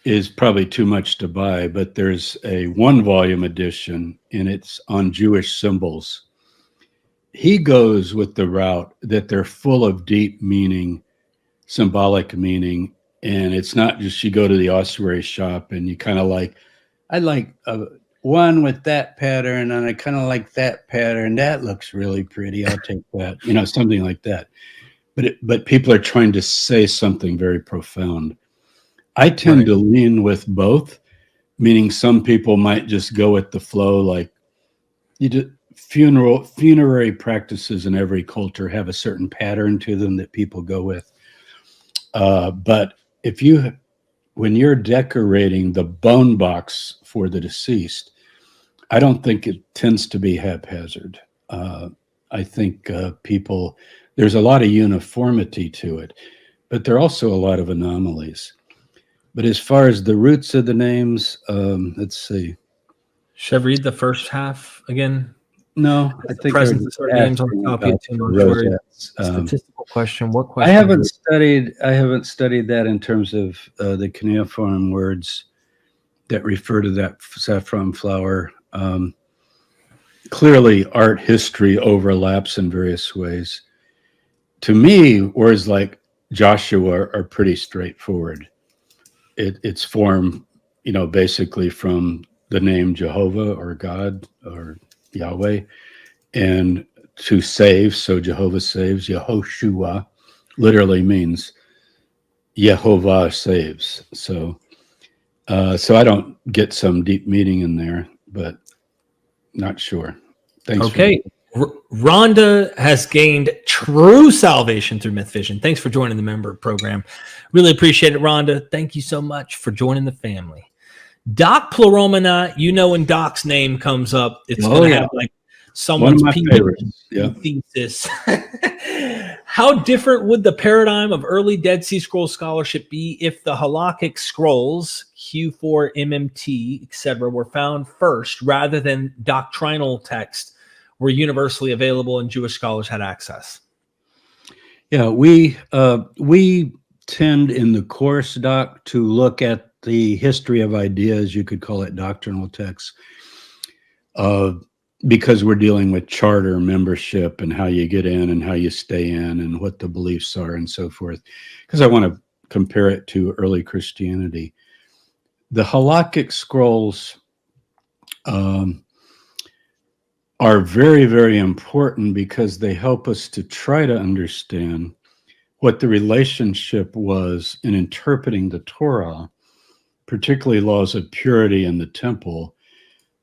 is probably too much to buy, but there's a 1-volume edition, and it's on Jewish symbols. He goes with the route that they're full of deep meaning, symbolic meaning, and it's not just you go to the ossuary shop and you kind of I like one with that pattern, and I kind of like that pattern. That looks really pretty. I'll take that. You know, something like that. But people are trying to say something very profound. I tend to lean with both, meaning some people might just go with the flow, like you do. Funerary practices in every culture have a certain pattern to them that people go with. But when you're decorating the bone box for the deceased, I don't think it tends to be haphazard. I think there's a lot of uniformity to it, but there are also a lot of anomalies. But as far as the roots of the names, let's see. Should I read the first half again? No, I think presence of certain names on the copy of two mortuaries. Statistical question. What question? I haven't studied that in terms of the cuneiform words that refer to that saffron flower. Clearly, art history overlaps in various ways. To me, words like Joshua are pretty straightforward. It's formed, basically from the name Jehovah or God or Yahweh, and to save. So Jehovah saves. Yehoshua literally means Yehovah saves. So I don't get some deep meaning in there, but not sure. Thanks. Okay. Rhonda has gained true salvation through Mythvision. Thanks for joining the member program. Really appreciate it, Rhonda. Thank you so much for joining the family. Doc Pluromina, when Doc's name comes up, it's going to have like someone's thesis. How different would the paradigm of early Dead Sea Scrolls scholarship be if the halakhic scrolls, Q4, MMT, etc., were found first rather than doctrinal texts were universally available and Jewish scholars had access? Yeah, we tend in the course, Doc, to look at the history of ideas, you could call it doctrinal texts, because we're dealing with charter membership and how you get in and how you stay in and what the beliefs are and so forth, because I want to compare it to early Christianity. The halakhic scrolls are very, very important because they help us to try to understand what the relationship was in interpreting the Torah, particularly laws of purity in the temple,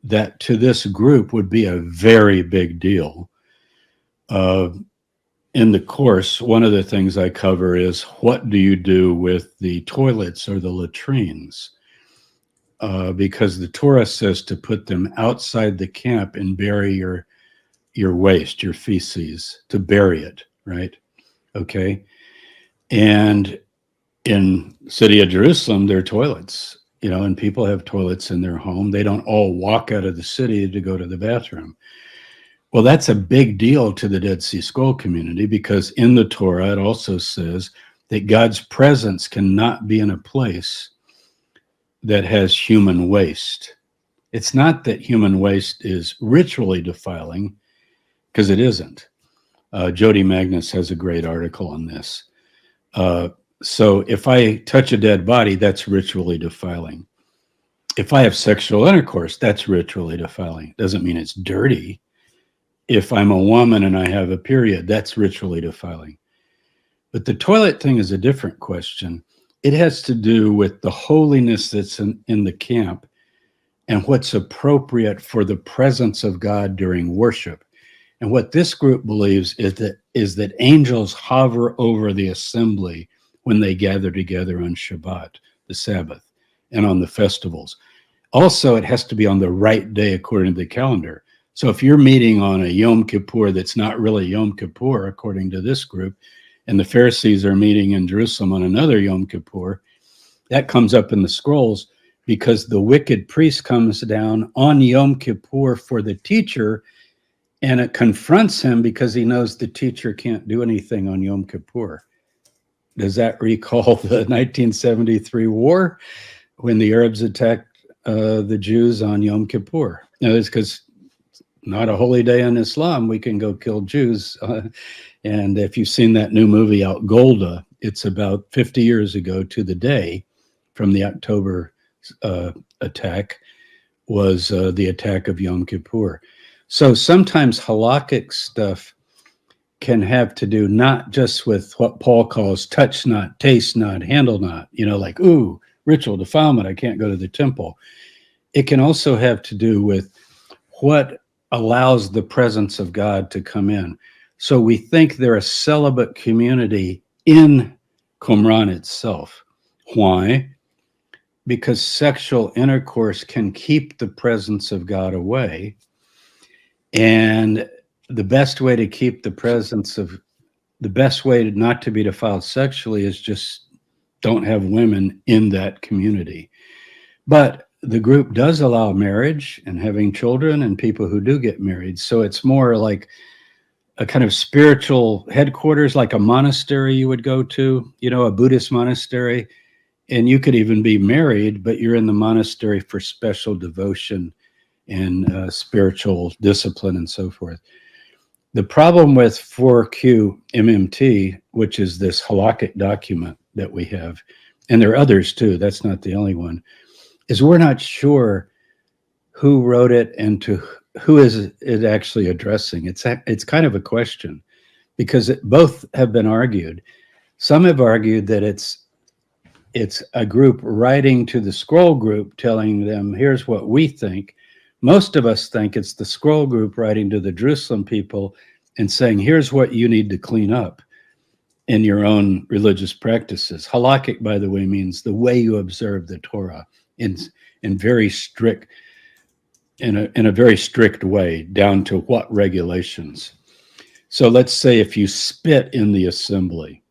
that to this group would be a very big deal. In the course, one of the things I cover is what do you do with the toilets or the latrines? Because the Torah says to put them outside the camp and bury your waste, your feces, to bury it, right? Okay. And in the city of Jerusalem, there are toilets, and people have toilets in their home. They don't all walk out of the city to go to the bathroom. Well, that's a big deal to the Dead Sea Scroll community, because in the Torah, it also says that God's presence cannot be in a place that has human waste. It's not that human waste is ritually defiling, because it isn't. Jody Magnus has a great article on this. So if I touch a dead body, that's ritually defiling. If I have sexual intercourse, that's ritually defiling. Doesn't mean it's dirty. If I'm a woman and I have a period, that's ritually defiling. But the toilet thing is a different question. It has to do with the holiness that's in the camp and what's appropriate for the presence of God during worship. And what this group believes is that angels hover over the assembly when they gather together on Shabbat, the Sabbath, and on the festivals. Also, it has to be on the right day according to the calendar. So if you're meeting on a Yom Kippur that's not really Yom Kippur, according to this group, and the Pharisees are meeting in Jerusalem on another Yom Kippur, that comes up in the scrolls because the wicked priest comes down on Yom Kippur for the teacher, and it confronts him because he knows the teacher can't do anything on Yom Kippur. Does that recall the 1973 war when the Arabs attacked the Jews on Yom Kippur? It's because not a holy day in Islam, we can go kill Jews. And if you've seen that new movie out, Golda, it's about 50 years ago to the day from the October attack, was the attack of Yom Kippur. So sometimes halakhic stuff can have to do not just with what Paul calls touch not, taste not, handle not, like, ooh, ritual defilement, I can't go to the temple. It can also have to do with what allows the presence of God to come in. So we think they're a celibate community in Qumran itself. Why? Because sexual intercourse can keep the presence of God away. And the best way to keep the best way not to be defiled sexually is just don't have women in that community. But the group does allow marriage and having children and people who do get married. So it's more like a kind of spiritual headquarters, like a monastery you would go to, a Buddhist monastery. And you could even be married, but you're in the monastery for special devotion and spiritual discipline and so forth. The problem with 4Q MMT, which is this halakhic document that we have, and there are others too, that's not the only one, is we're not sure who wrote it and to who is it actually addressing. It's kind of a question, because both have been argued. Some have argued that it's a group writing to the scroll group telling them, here's what we think. Most of us think it's the scroll group writing to the Jerusalem people and saying, here's what you need to clean up in your own religious practices. Halakhic, by the way, means the way you observe the Torah in very strict, in a very strict way, down to what regulations. So let's say if you spit in the assembly,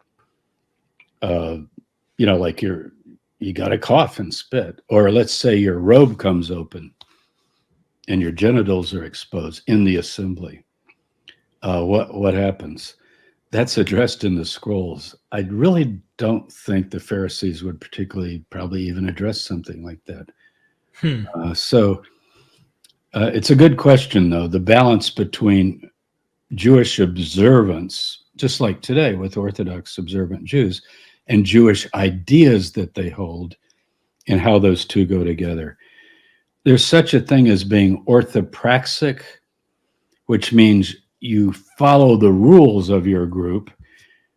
like you got to cough and spit, or let's say your robe comes open and your genitals are exposed in the assembly. What happens? That's addressed in the scrolls. I really don't think the Pharisees would particularly probably even address something like that. So it's a good question, though, the balance between Jewish observance, just like today with Orthodox observant Jews, and Jewish ideas that they hold, and how those two go together. There's such a thing as being orthopraxic, which means you follow the rules of your group,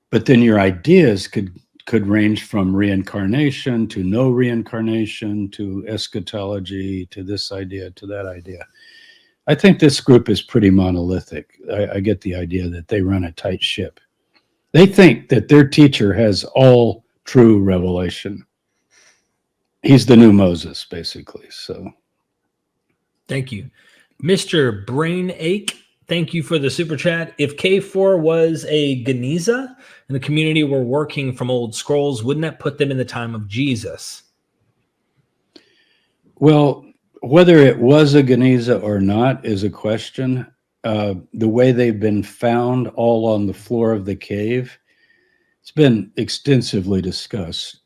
but then your ideas could range from reincarnation to no reincarnation to eschatology to this idea to that idea. I think this group is pretty monolithic. I get the idea that they run a tight ship. They think that their teacher has all true revelation. He's the new Moses, basically. So, thank you. Mr. Brain Ache, thank you for the super chat. If K4 was a Geniza and the community were working from old scrolls, wouldn't that put them in the time of Jesus? Well, whether it was a Geniza or not is a question. The way they've been found all on the floor of the cave, it's been extensively discussed.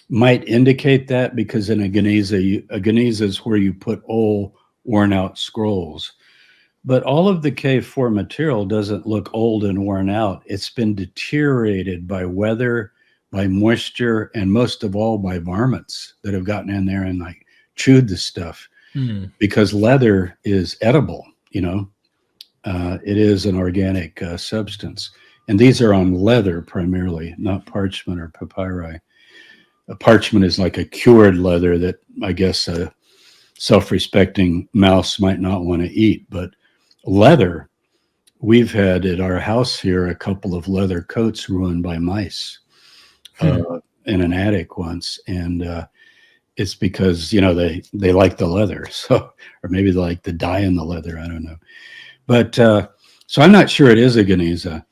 Might indicate that, because in a Geniza is where you put old, worn out scrolls. But all of the K4 material doesn't look old and worn out. It's been deteriorated by weather, by moisture, and most of all by varmints that have gotten in there and like chewed the stuff. Because leather is edible, it is an organic substance. And these are on leather primarily, not parchment or papyri. A parchment is like a cured leather that I guess a self-respecting mouse might not want to eat. But leather, we've had at our house here a couple of leather coats ruined by mice in an attic once. And it's because, they like the leather. So, or maybe they like the dye in the leather. I don't know. But so I'm not sure it is a Geniza,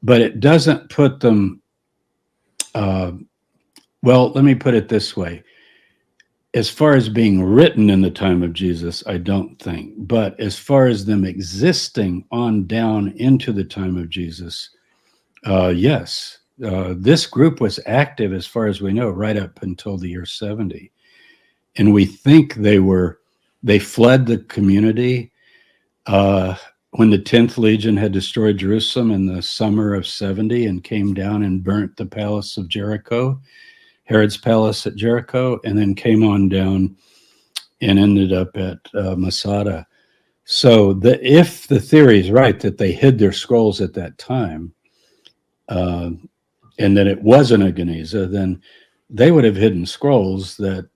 but it doesn't put them, well, let me put it this way. As far as being written in the time of Jesus, I don't think. But as far as them existing on down into the time of Jesus, yes. This group was active, as far as we know, right up until the year 70. And we think they fled the community when the 10th Legion had destroyed Jerusalem in the summer of 70 and came down and burnt the palace of Jericho, Herod's palace at Jericho, and then came on down and ended up at Masada. So if the theory is right that they hid their scrolls at that time, and that it wasn't a Geniza, then they would have hidden scrolls that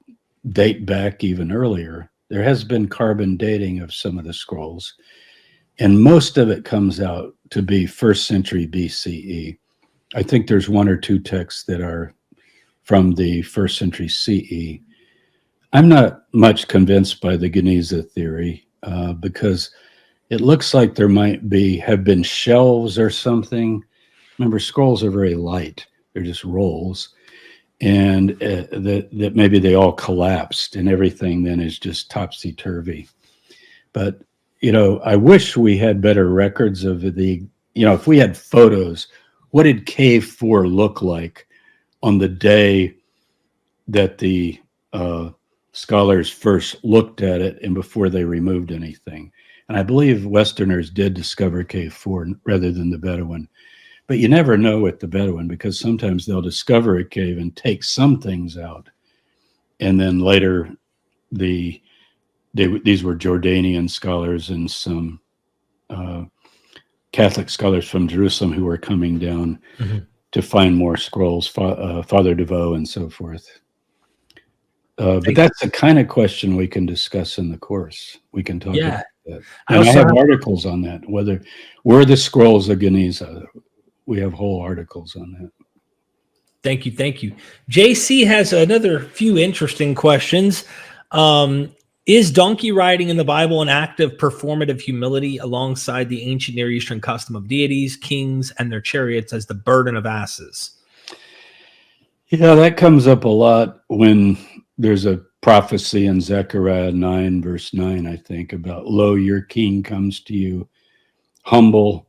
date back even earlier. There has been carbon dating of some of the scrolls, and most of it comes out to be 1st century BCE. I think there's 1 or 2 texts that are from the 1st century CE. I'm not much convinced by the Geniza theory because it looks like there might have been shelves or something. Remember, scrolls are very light. They're just rolls. And that maybe they all collapsed and everything then is just topsy-turvy. But, I wish we had better records of if we had photos, what did Cave 4 look like on the day that the scholars first looked at it and before they removed anything? And I believe Westerners did discover Cave 4 rather than the Bedouin. But you never know with the Bedouin, because sometimes they'll discover a cave and take some things out. And then later, these were Jordanian scholars and some Catholic scholars from Jerusalem who were coming down to find more scrolls, Father DeVoe and so forth. But that's the kind of question we can discuss in the course. We can talk about that. And I have articles on that, were the scrolls of Geniza. We have whole articles on that. Thank you. JC has another few interesting questions. Is donkey riding in the Bible an act of performative humility alongside the ancient Near Eastern custom of deities, kings, and their chariots as the burden of asses? Yeah, that comes up a lot when there's a prophecy in Zechariah 9, verse 9, I think, about, lo, your king comes to you, humble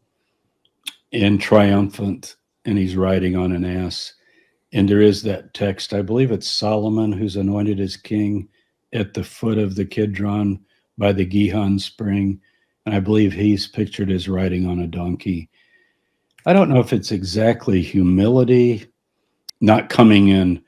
and triumphant, and he's riding on an ass. And there is that text, I believe it's Solomon who's anointed as king at the foot of the Kidron by the Gihon spring. And I believe he's pictured as riding on a donkey. I don't know if it's exactly humility, not coming in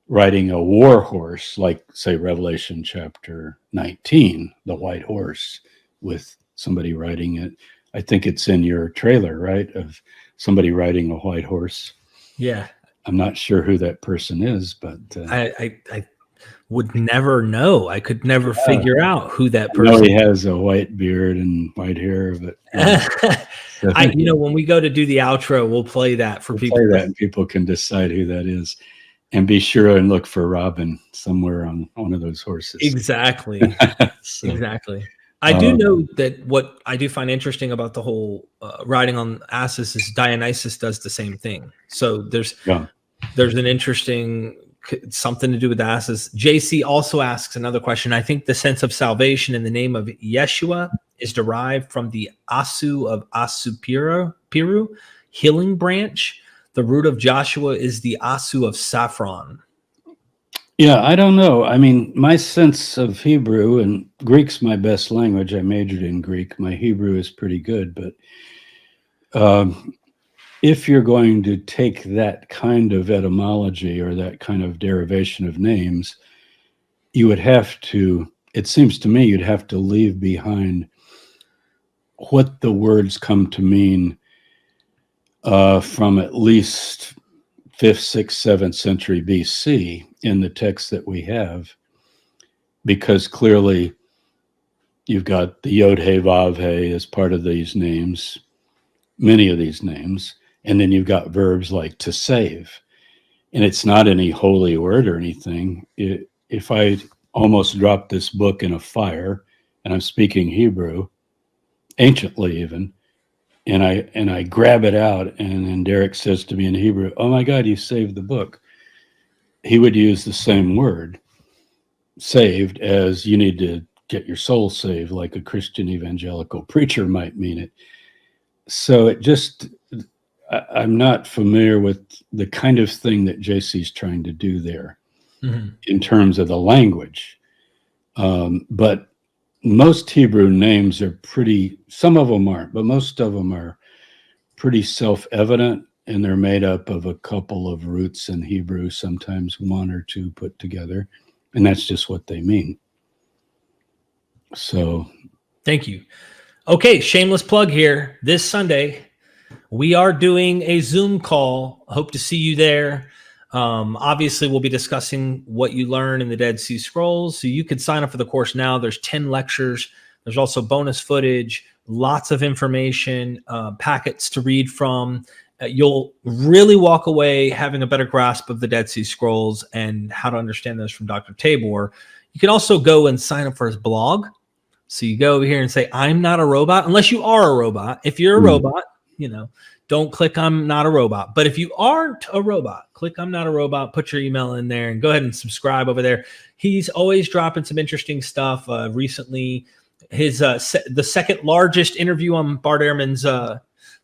riding a war horse, like, say, Revelation chapter 19, the white horse with somebody riding it. I think it's in your trailer, right, of somebody riding a white horse. Yeah. I'm not sure who that person is, but I would never know. I could never figure out who that person is. He has a white beard and white hair, but when we go to do the outro, we'll play that for people. Play that, and people can decide who that is, and be sure and look for Robin somewhere on one of those horses. Exactly. Exactly. I do know that what I do find interesting about the whole riding on asses is Dionysus does the same thing. So there's an interesting something to do with asses. JC also asks another question. I think the sense of salvation in the name of Yeshua is derived from the Asu of Asupiru, healing branch. The root of Joshua is the Asu of Saffron. Yeah, I don't know. I mean, my sense of Hebrew, and Greek's my best language. I majored in Greek. My Hebrew is pretty good, but if you're going to take that kind of etymology or that kind of derivation of names, you would have to, it seems to me, you'd have to leave behind what the words come to mean from at least 5th, 6th, 7th century BC in the text that we have, because clearly you've got the Yod He Vav He as part of these names, many of these names, and then you've got verbs like to save, and it's not any holy word or anything. If I almost dropped this book in a fire, and I'm speaking Hebrew, anciently even, and I grab it out, and then Derek says to me in Hebrew, "Oh my God, you saved the book," he would use the same word, saved, as you need to get your soul saved, like a Christian evangelical preacher might mean it. So it just, I'm not familiar with the kind of thing that JC's trying to do there in terms of the language. But most Hebrew names are pretty, some of them aren't, but most of them are pretty self-evident, and they're made up of a couple of roots in Hebrew, sometimes one or two put together, and that's just what they mean. So Thank you. Okay, shameless plug here. This Sunday, we are doing a Zoom call. Hope to see you there. Obviously, we'll be discussing what you learn in the Dead Sea Scrolls. So you could sign up for the course now. There's 10 lectures. There's also bonus footage, lots of information, packets to read from. You'll really walk away having a better grasp of the Dead Sea Scrolls and how to understand those from Dr. Tabor. You can also go and sign up for his blog. So you go over here and say, I'm not a robot, unless you are a robot. If you're a robot, don't click I'm not a robot. But if you aren't a robot, click I'm not a robot, put your email in there, and go ahead and subscribe over there. He's always dropping some interesting stuff. Recently, his the second largest interview on Bart Ehrman's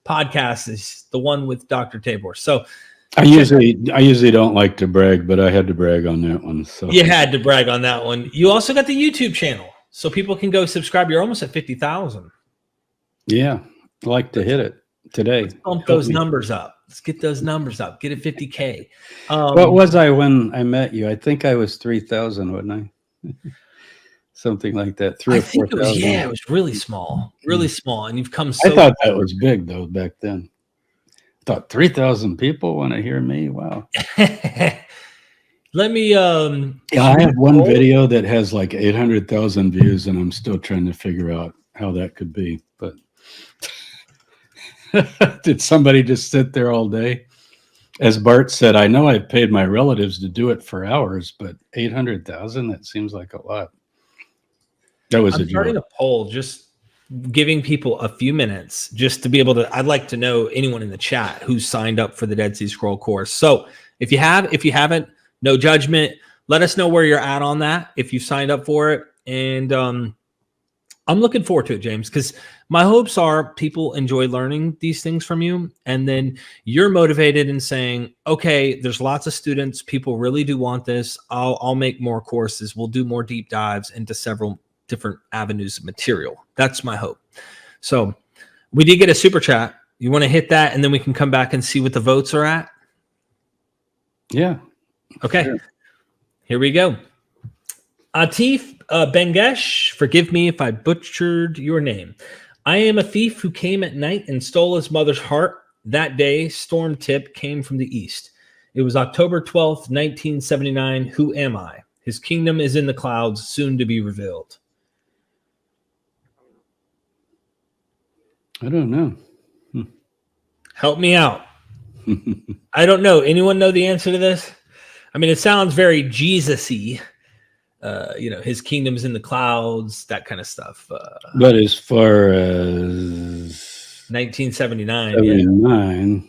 podcast is the one with Dr. Tabor. So I usually don't like to brag, but I had to brag on that one. So you had to brag on that one. You also got the YouTube channel, so people can go subscribe. You're almost at 50,000. Yeah, I like to hit it today. Let's bump those numbers up. Let's get those numbers up. Get it 50K. What was I when I met you? I think I was 3,000, wasn't I? Something like that. 3,000 or 4,000. Yeah, it was really small, and you've come so. I thought that was big though back then. I thought 3,000 people want to hear me. Wow. Let me. Yeah, I have one video that has like 800,000 views, and I'm still trying to figure out how that could be. But did somebody just sit there all day? As Bart said, I know I've paid my relatives to do it for hours, but 800,000, that seems like a lot. That was I'm starting a poll, just giving people a few minutes just to be able to. I'd like to know anyone in the chat who's signed up for the Dead Sea Scroll course. So if you haven't, no judgment. Let us know where you're at on that if you signed up for it. And I'm looking forward to it, James, because my hopes are people enjoy learning these things from you. And then you're motivated in saying, okay, there's lots of students. People really do want this. I'll make more courses. We'll do more deep dives into several different avenues of material. That's my hope. So we did get a super chat. You want to hit that, and then we can come back and see what the votes are at? Yeah. Okay. Sure. Here we go. Atif Bengesh, forgive me if I butchered your name. I am a thief who came at night and stole his mother's heart. That day, storm tip came from the east. It was October 12th, 1979. Who am I? His kingdom is in the clouds, soon to be revealed. I don't know. Help me out. I don't know. Anyone know the answer to this? I mean, it sounds very Jesus-y. His kingdom's in the clouds, that kind of stuff. But as far as 1979, 79,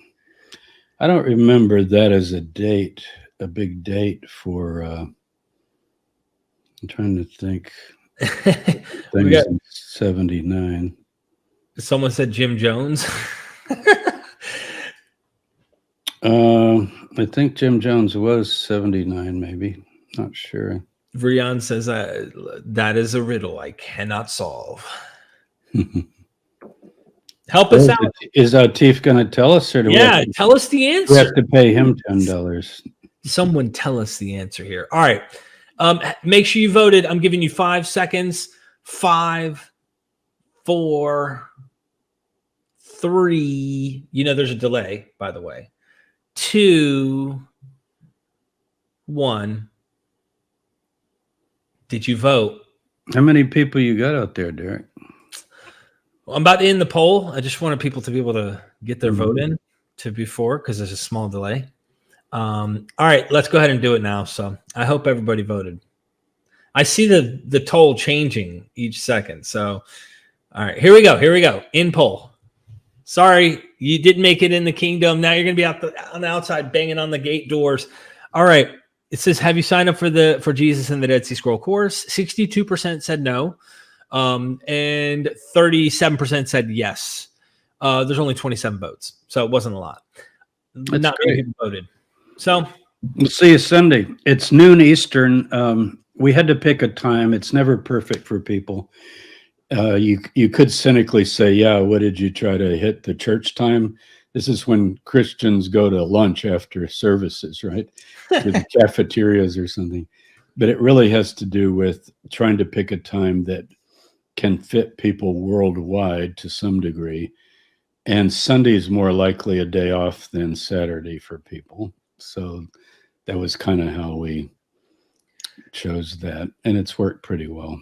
I don't remember that as a date, a big date for. I'm trying to think. Things in 79. Someone said Jim Jones. I think Jim Jones was 79, maybe. Not sure. Vrian says that is a riddle I cannot solve. Help us out. Is Atif going to tell us, or tell us the answer? We have to pay him $10. Someone tell us the answer here. All right. Make sure you voted. I'm giving you 5 seconds. 5, 4, 3. There's a delay, by the way. 2, 1. Did you vote? How many people you got out there, Derek? Well, I'm about to end the poll. I just wanted people to be able to get their vote in before, because there's a small delay. All right, let's go ahead and do it now. So I hope everybody voted. I see the toll changing each second. So, all right, here we go. In poll. Sorry, you didn't make it in the kingdom. Now you're going to be on the outside banging on the gate doors. All right. It says, have you signed up for Jesus and the Dead Sea Scroll course? 62% said no. And 37% said yes. There's only 27 votes. So it wasn't a lot. That's Not many people voted. So we'll see you Sunday. It's noon Eastern. We had to pick a time. It's never perfect for people. You could cynically say, yeah, what did you try to hit the church time? This is when Christians go to lunch after services, right? To the cafeterias or something. But it really has to do with trying to pick a time that can fit people worldwide to some degree. And Sunday is more likely a day off than Saturday for people. So that was kind of how we chose that. And it's worked pretty well.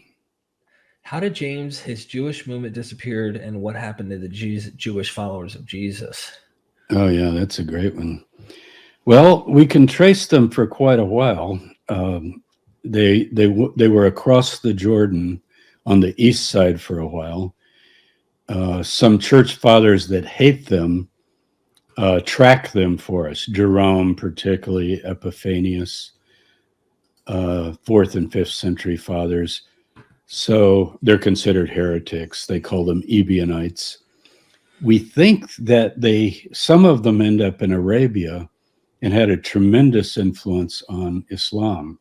How did his Jewish movement disappeared, and what happened to the Jewish followers of Jesus? Oh, yeah, that's a great one. Well, we can trace them for quite a while. They were across the Jordan on the east side for a while. Some church fathers that hate them track them for us. Jerome, particularly, Epiphanius, 4th and 5th century fathers. So they're considered heretics. They call them Ebionites. We think that some of them end up in Arabia and had a tremendous influence on Islam.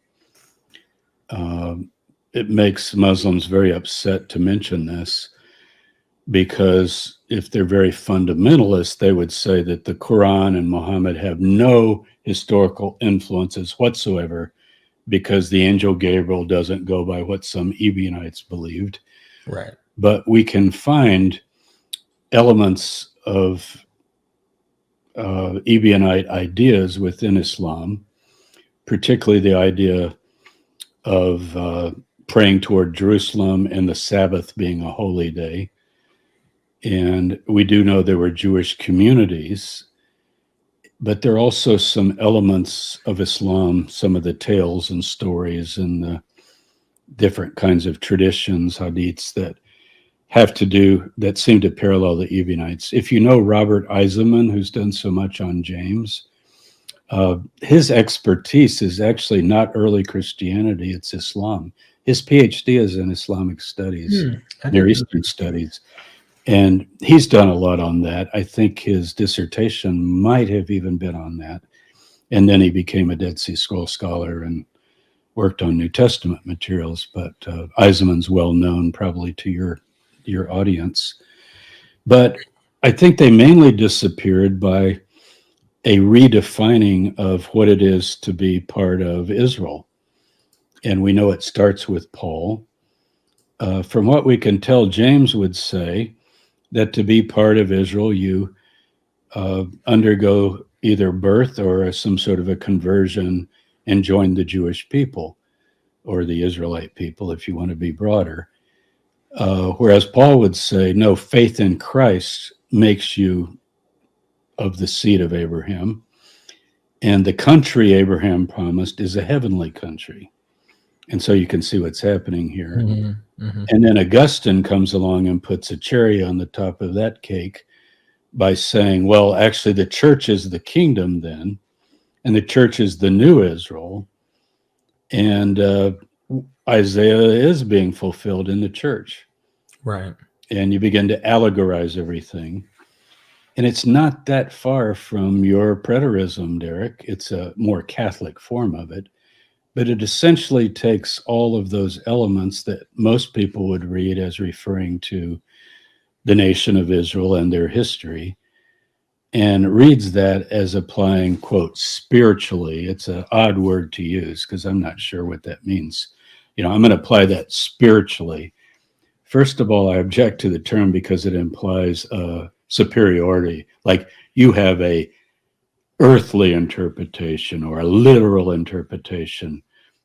It makes Muslims very upset to mention this, because if they're very fundamentalist, they would say that the Quran and Muhammad have no historical influences whatsoever, because the angel Gabriel doesn't go by what some Ebionites believed. Right. But we can find elements of Ebionite ideas within Islam, particularly the idea of praying toward Jerusalem and the Sabbath being a holy day. And we do know there were Jewish communities, but there are also some elements of Islam, some of the tales and stories and the different kinds of traditions, hadiths, that seem to parallel the Ebionites. If you know Robert Eisenman, who's done so much on James, his expertise is actually not early Christianity, it's Islam. His PhD is in Islamic studies, Near Eastern studies. And he's done a lot on that. I think his dissertation might have even been on that. And then he became a Dead Sea Scroll scholar and worked on New Testament materials. But Eisenman's well known probably to your audience. But I think they mainly disappeared by a redefining of what it is to be part of Israel. And we know it starts with Paul. From what we can tell, James would say that to be part of Israel, you undergo either birth or some sort of a conversion and join the Jewish people, or the Israelite people, if you want to be broader. Whereas Paul would say, no, faith in Christ makes you of the seed of Abraham. And the country Abraham promised is a heavenly country. And so you can see what's happening here. Mm-hmm, mm-hmm. And then Augustine comes along and puts a cherry on the top of that cake by saying, well, actually the church is the kingdom then, and the church is the new Israel. And Isaiah is being fulfilled in the church. Right. And you begin to allegorize everything. And it's not that far from your preterism, Derek. It's a more Catholic form of it. But it essentially takes all of those elements that most people would read as referring to the nation of Israel and their history, and reads that as applying, quote, spiritually. It's an odd word to use because I'm not sure what that means. I'm going to apply that spiritually. First of all, I object to the term because it implies superiority, like you have a earthly interpretation or a literal interpretation.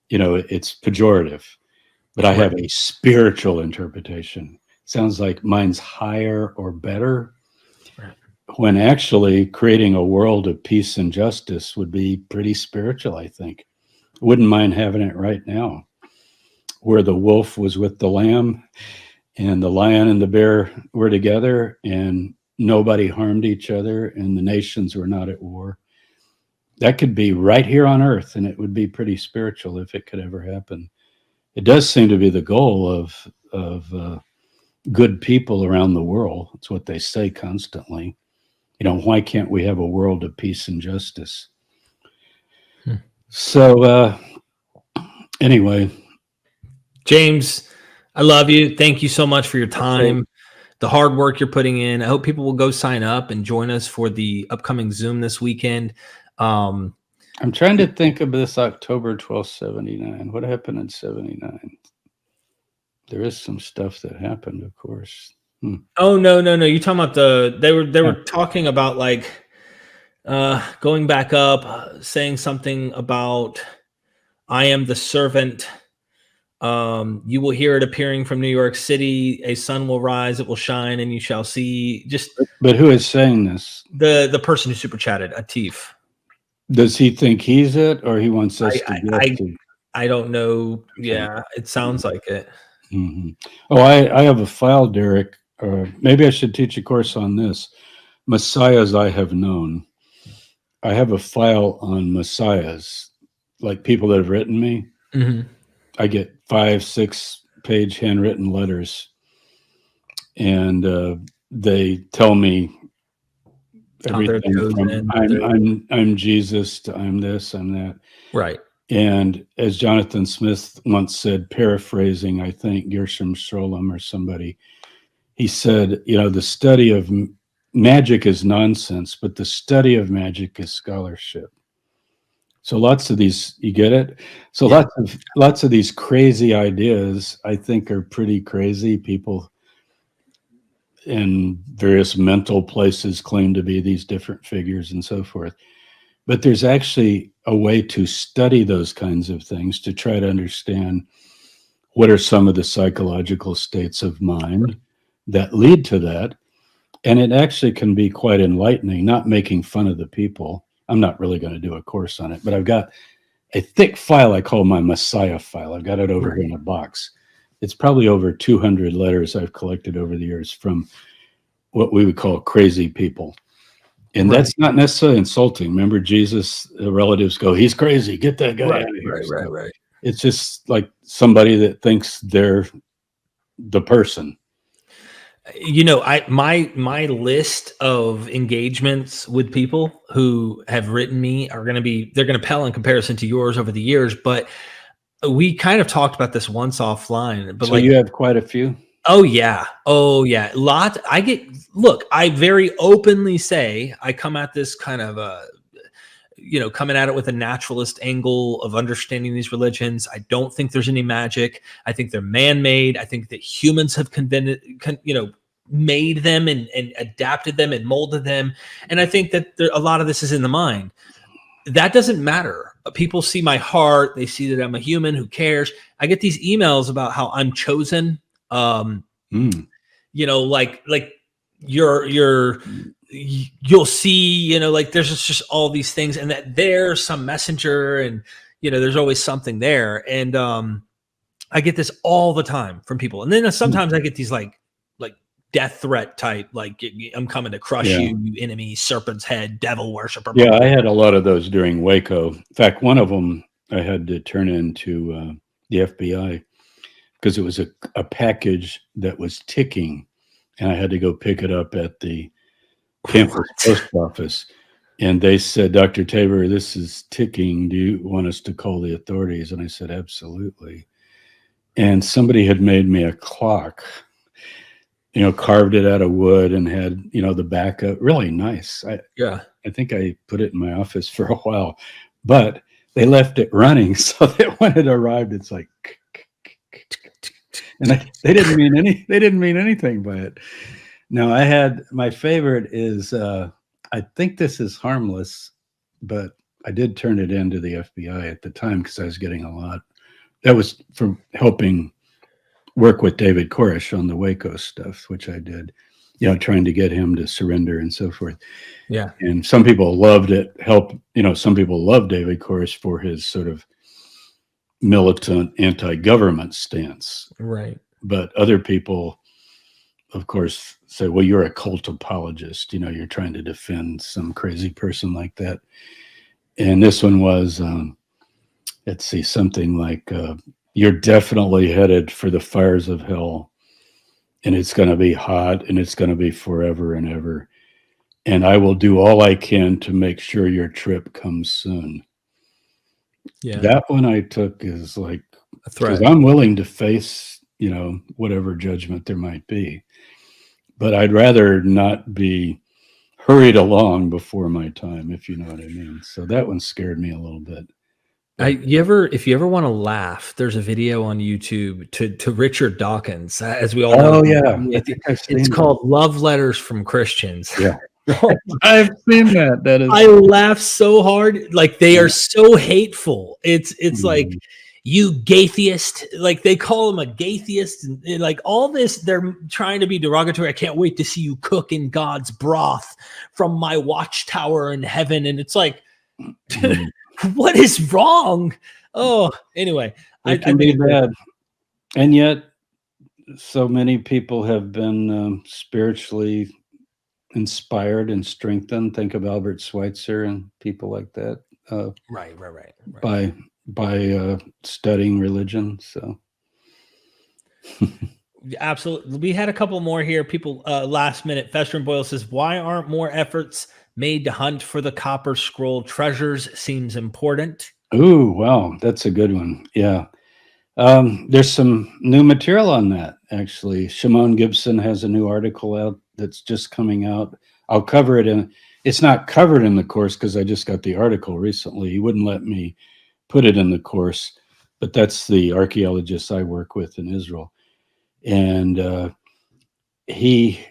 It's pejorative, but I have a spiritual interpretation. Sounds like mine's higher or better, when actually creating a world of peace and justice would be pretty spiritual, I think. Wouldn't mind having it right now, where the wolf was with the lamb and the lion and the bear were together and nobody harmed each other and the nations were not at war. That could be right here on earth, and it would be pretty spiritual if it could ever happen. It does seem to be the goal of good people around the world. It's what they say constantly. Why can't we have a world of peace and justice? So anyway. James, I love you. Thank you so much for your time, the hard work you're putting in. I hope people will go sign up and join us for the upcoming Zoom this weekend. I'm trying to think of this October 1279. What happened in 79? There is some stuff that happened, of course. Oh, no. You talking about they were talking about like going back up, saying something about I am the servant. You will hear it appearing from New York City. A sun will rise, it will shine, and you shall see. Just But who is saying this? the person who super chatted, Atif. Does he think he's it, or he wants us to guess? I don't know. Yeah, it sounds like it. Mm-hmm. Oh, I have a file, Derek. Maybe I should teach a course on this. Messiahs I have known. I have a file on messiahs, like people that have written me. Mm-hmm. I get 5-6 page handwritten letters, and they tell me everything from I'm Jesus to I'm this, I'm that. Right. And as Jonathan Smith once said, paraphrasing, I think Gershom Scholem or somebody, he said, the study of magic is nonsense, but the study of magic is scholarship. So lots of these, you get it? So yeah. lots of these crazy ideas, I think, are pretty crazy. People in various mental places claim to be these different figures and so forth. But there's actually a way to study those kinds of things to try to understand what are some of the psychological states of mind that lead to that. And it actually can be quite enlightening, not making fun of the people. I'm not really going to do a course on it, but I've got a thick file I call my Messiah file. I've got it over here in a box. It's probably over 200 letters I've collected over the years from what we would call crazy people. And that's not necessarily insulting. Remember, Jesus, the relatives go, he's crazy. Get that guy out of here. Right. It's just like somebody that thinks they're the person. My list of engagements with people who have written me they're going to pale in comparison to yours over the years, but we kind of talked about this once offline. But so you have quite a few? Oh yeah. Lots. I very openly say I come at this kind of coming at it with a naturalist angle of understanding these religions. I don't think there's any magic. I think they're man-made. I think that humans have made them and adapted them and molded them. And I think that a lot of this is in the mind. That doesn't matter. People see my heart. They see that I'm a human. Who cares? I get these emails about how I'm chosen. Like you'll see, like there's just all these things, and that there's some messenger, and there's always something there. And I get this all the time from people. And then sometimes I get these like death threat type, like I'm coming to crush you enemy, serpent's head, devil worshiper. Yeah, I had a lot of those during Waco. In fact, one of them I had to turn into the FBI because it was a package that was ticking, and I had to go pick it up at the campus post office. And they said, Dr. Tabor, this is ticking. Do you want us to call the authorities? And I said, absolutely. And somebody had made me a clock, carved it out of wood and had, the backup. Really nice. I think I put it in my office for a while, but they left it running so that when it arrived, it's like, and they didn't mean anything by it. Now I had, my favorite is, I think this is harmless, but I did turn it into the FBI at the time because I was getting a lot. That was from helping work with David Koresh on the Waco stuff, which I did, trying to get him to surrender and so forth. Yeah. And some people loved it. Some people love David Koresh for his sort of militant anti-government stance. Right. But other people, of course, say, well, you're a cult apologist. You're trying to defend some crazy person like that. And this one was, let's see, something like, you're definitely headed for the fires of hell, and it's going to be hot, and it's going to be forever and ever. And I will do all I can to make sure your trip comes soon. Yeah. That one I took is like a threat. Because I'm willing to face, whatever judgment there might be. But I'd rather not be hurried along before my time, if you know what I mean. So that one scared me a little bit. If you ever want to laugh, there's a video on YouTube to Richard Dawkins, as we all know. Oh yeah, I think I've seen It's that. called Love Letters from Christians. Yeah. I've seen that. That is. I laugh so hard. Like they are so hateful. It's like, you gaytheist. Like they call him a gaytheist, and like all this, they're trying to be derogatory. I can't wait to see you cook in God's broth from my watchtower in heaven. And it's like, what is wrong? Oh, anyway, It can be bad. And yet so many people have been spiritually inspired and strengthened. Think of Albert Schweitzer and people like that. Right. By studying religion. So absolutely. We had a couple more here. People last minute. Fester and Boyle says, why aren't more efforts made to hunt for the copper scroll treasures? Seems important. ooh, wow, that's a good one. Yeah. There's some new material on that, actually. Shimon Gibson has a new article out that's just coming out. I'll cover it in, it's not covered in the course because I just got the article recently. He wouldn't let me put it in the course, but that's the archaeologist I work with in Israel. And he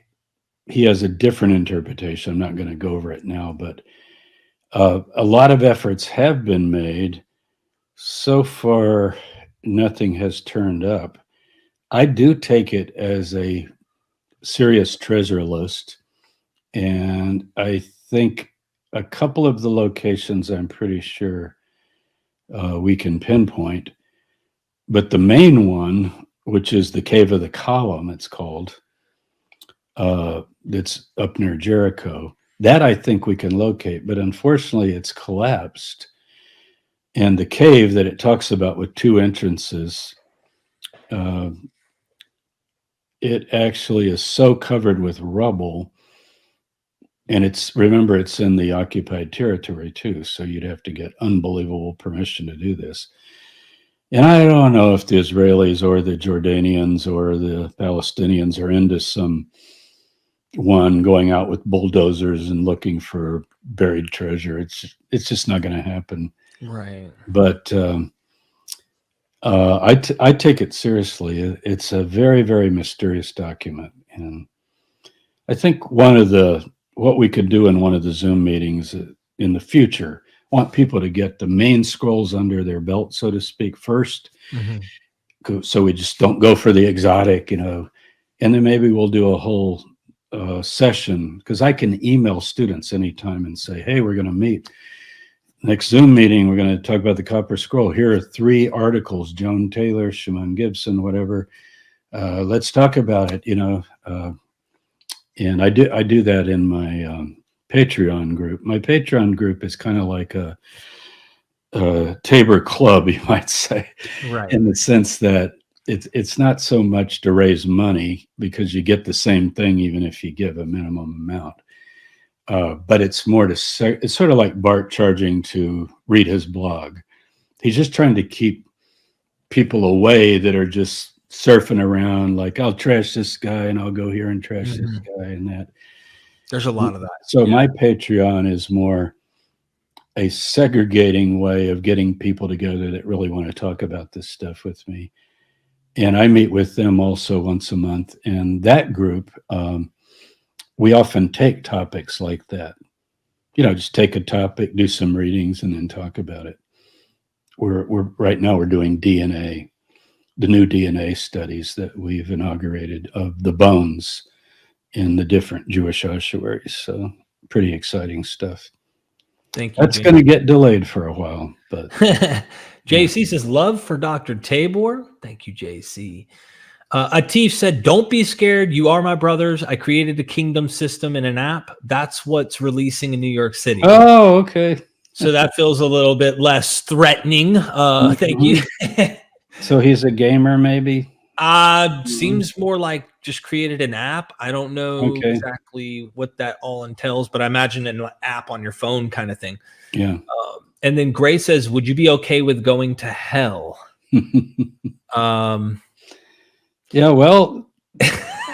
has a different interpretation. I'm not going to go over it now, but a lot of efforts have been made. So far, nothing has turned up. I do take it as a serious treasure list, and I think a couple of the locations I'm pretty sure we can pinpoint, but the main one, which is the Cave of the Column, it's called, that's up near Jericho, that I think we can locate, but unfortunately it's collapsed. And the cave that it talks about with two entrances, it actually is so covered with rubble, and remember, it's in the occupied territory too, so you'd have to get unbelievable permission to do this. And I don't know if the Israelis or the Jordanians or the Palestinians are into someone going out with bulldozers and looking for buried treasure. It's just not going to happen. Right. But I take it seriously. It's a very, very mysterious document. And I think what we could do in one of the Zoom meetings in the future, want people to get the main scrolls under their belt, so to speak, first. Mm-hmm. So we just don't go for the exotic, and then maybe we'll do a whole session, because I can email students anytime and say, hey, we're going to meet. Next Zoom meeting, we're going to talk about the Copper Scroll. Here are 3 articles, Joan Taylor, Shimon Gibson, whatever. Let's talk about it, and I do that in my Patreon group. My Patreon group is kind of like a Tabor club, you might say, right? In the sense that it's not so much to raise money, because you get the same thing even if you give a minimum amount. But it's more it's sort of like Bart charging to read his blog. He's just trying to keep people away that are just surfing around, like, I'll trash this guy and I'll go here and trash this guy and that. There's a lot of that. So my Patreon is more a segregating way of getting people together that really want to talk about this stuff with me. And I meet with them also once a month. And that group, we often take topics like that. Just take a topic, do some readings, and then talk about it. We're right now we're doing DNA, the new DNA studies that we've inaugurated of the bones in the different Jewish ossuaries. So pretty exciting stuff. Thank you. That's going to get delayed for a while, but JC says, love for Dr. Tabor. Thank you, JC. Atif said, don't be scared. You are my brothers. I created a kingdom system in an app. That's what's releasing in New York City. Oh, okay. So that feels a little bit less threatening. Thank you. So he's a gamer, maybe? Seems more like just created an app. I don't know exactly what that all entails, but I imagine an app on your phone kind of thing. Yeah. And then Gray says, would you be okay with going to hell? Yeah, well,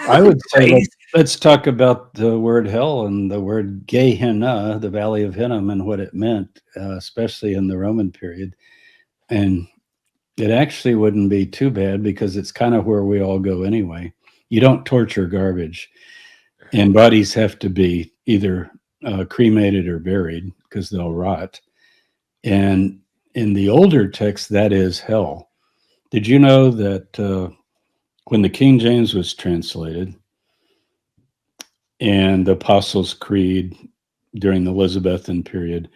I would say let's talk about the word hell and the word Gehenna, the Valley of Hinnom, and what it meant, especially in the Roman period. And it actually wouldn't be too bad because it's kind of where we all go anyway. You don't torture garbage, and bodies have to be either cremated or buried because they'll rot. And in the older text, that is hell. Did you know that when the King James was translated and the Apostles' Creed during the Elizabethan period,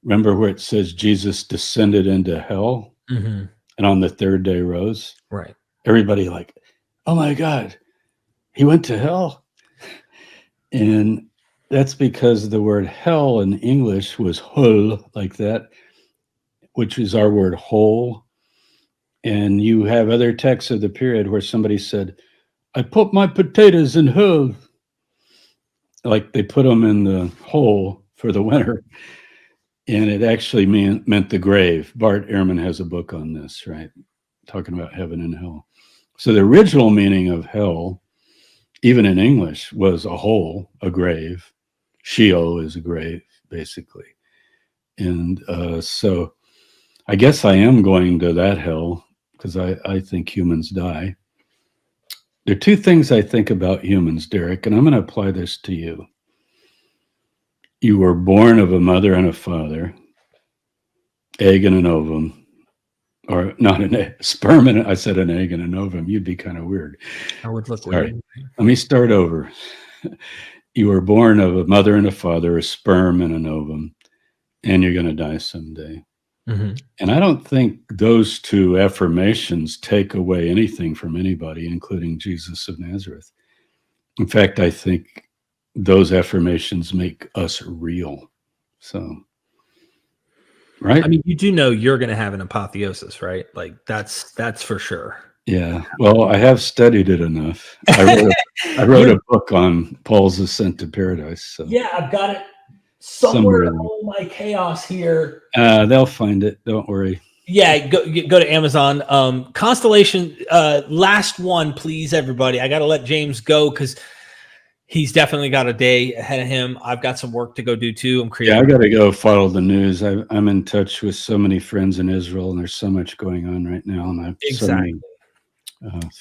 remember where it says Jesus descended into hell and on the third day rose? Right. Everybody like, oh my God, he went to hell. And that's because the word hell in English was hull, like that, which is our word whole. And you have other texts of the period where somebody said, I put my potatoes in hole. Like they put them in the hole for the winter. And it actually meant the grave. Bart Ehrman has a book on this, right? Talking about heaven and hell. So the original meaning of hell, even in English, was a hole, a grave. Sheol is a grave, basically. And so I guess I am going to that hell because I think humans die. There are two things I think about humans, Derek, and I'm going to apply this to you. You were born of a mother and a father, egg and an ovum, or not an egg, sperm and I said an egg and an ovum. You'd be kind of weird. I would look Sorry. weird. Let me start over. You were born of a mother and a father, a sperm and an ovum, and you're going to die someday. And I don't think those two affirmations take away anything from anybody, including Jesus of Nazareth. In fact, I think those affirmations make us real. So, right? I mean, you do know you're going to have an apotheosis, right? Like that's for sure. Yeah. Well, I have studied it enough. I wrote a book on Paul's ascent to paradise. So. Yeah, I've got it somewhere in all my chaos here. They'll find it. Don't worry. Yeah, go to Amazon. Constellation, last one, please, everybody. I got to let James go because he's definitely got a day ahead of him. I've got some work to go do too. I'm creating. Yeah, I got to go follow the news. I'm in touch with so many friends in Israel, and there's so much going on right now. And I've so many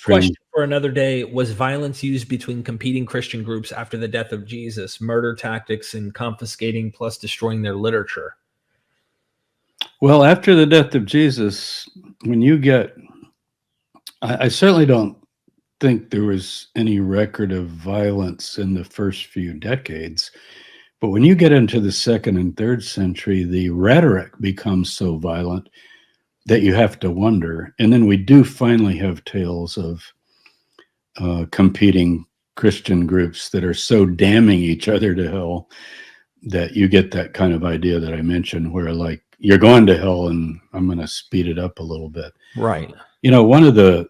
Question for another day: was violence used between competing Christian groups after the death of Jesus? Murder tactics and confiscating plus destroying their literature. Well, after the death of Jesus, when you get, I certainly don't think there was any record of violence in the first few decades. But when you get into the 2nd and 3rd century, the rhetoric becomes so violent that you have to wonder. And then we do finally have tales of competing Christian groups that are so damning each other to hell that you get that kind of idea that I mentioned where like, you're going to hell and I'm going to speed it up a little bit. Right. You know,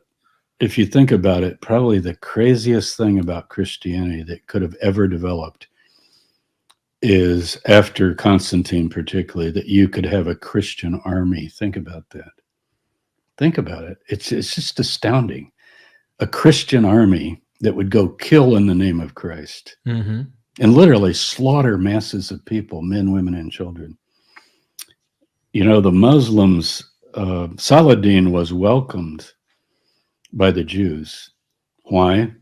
if you think about it, probably the craziest thing about Christianity that could have ever developed is after Constantine, particularly, that you could have a Christian army. Think about that. Think about it. It's just astounding. A Christian army that would go kill in the name of Christ and literally slaughter masses of people, men, women, and children. You know, the Muslims, Saladin was welcomed by the Jews. Why?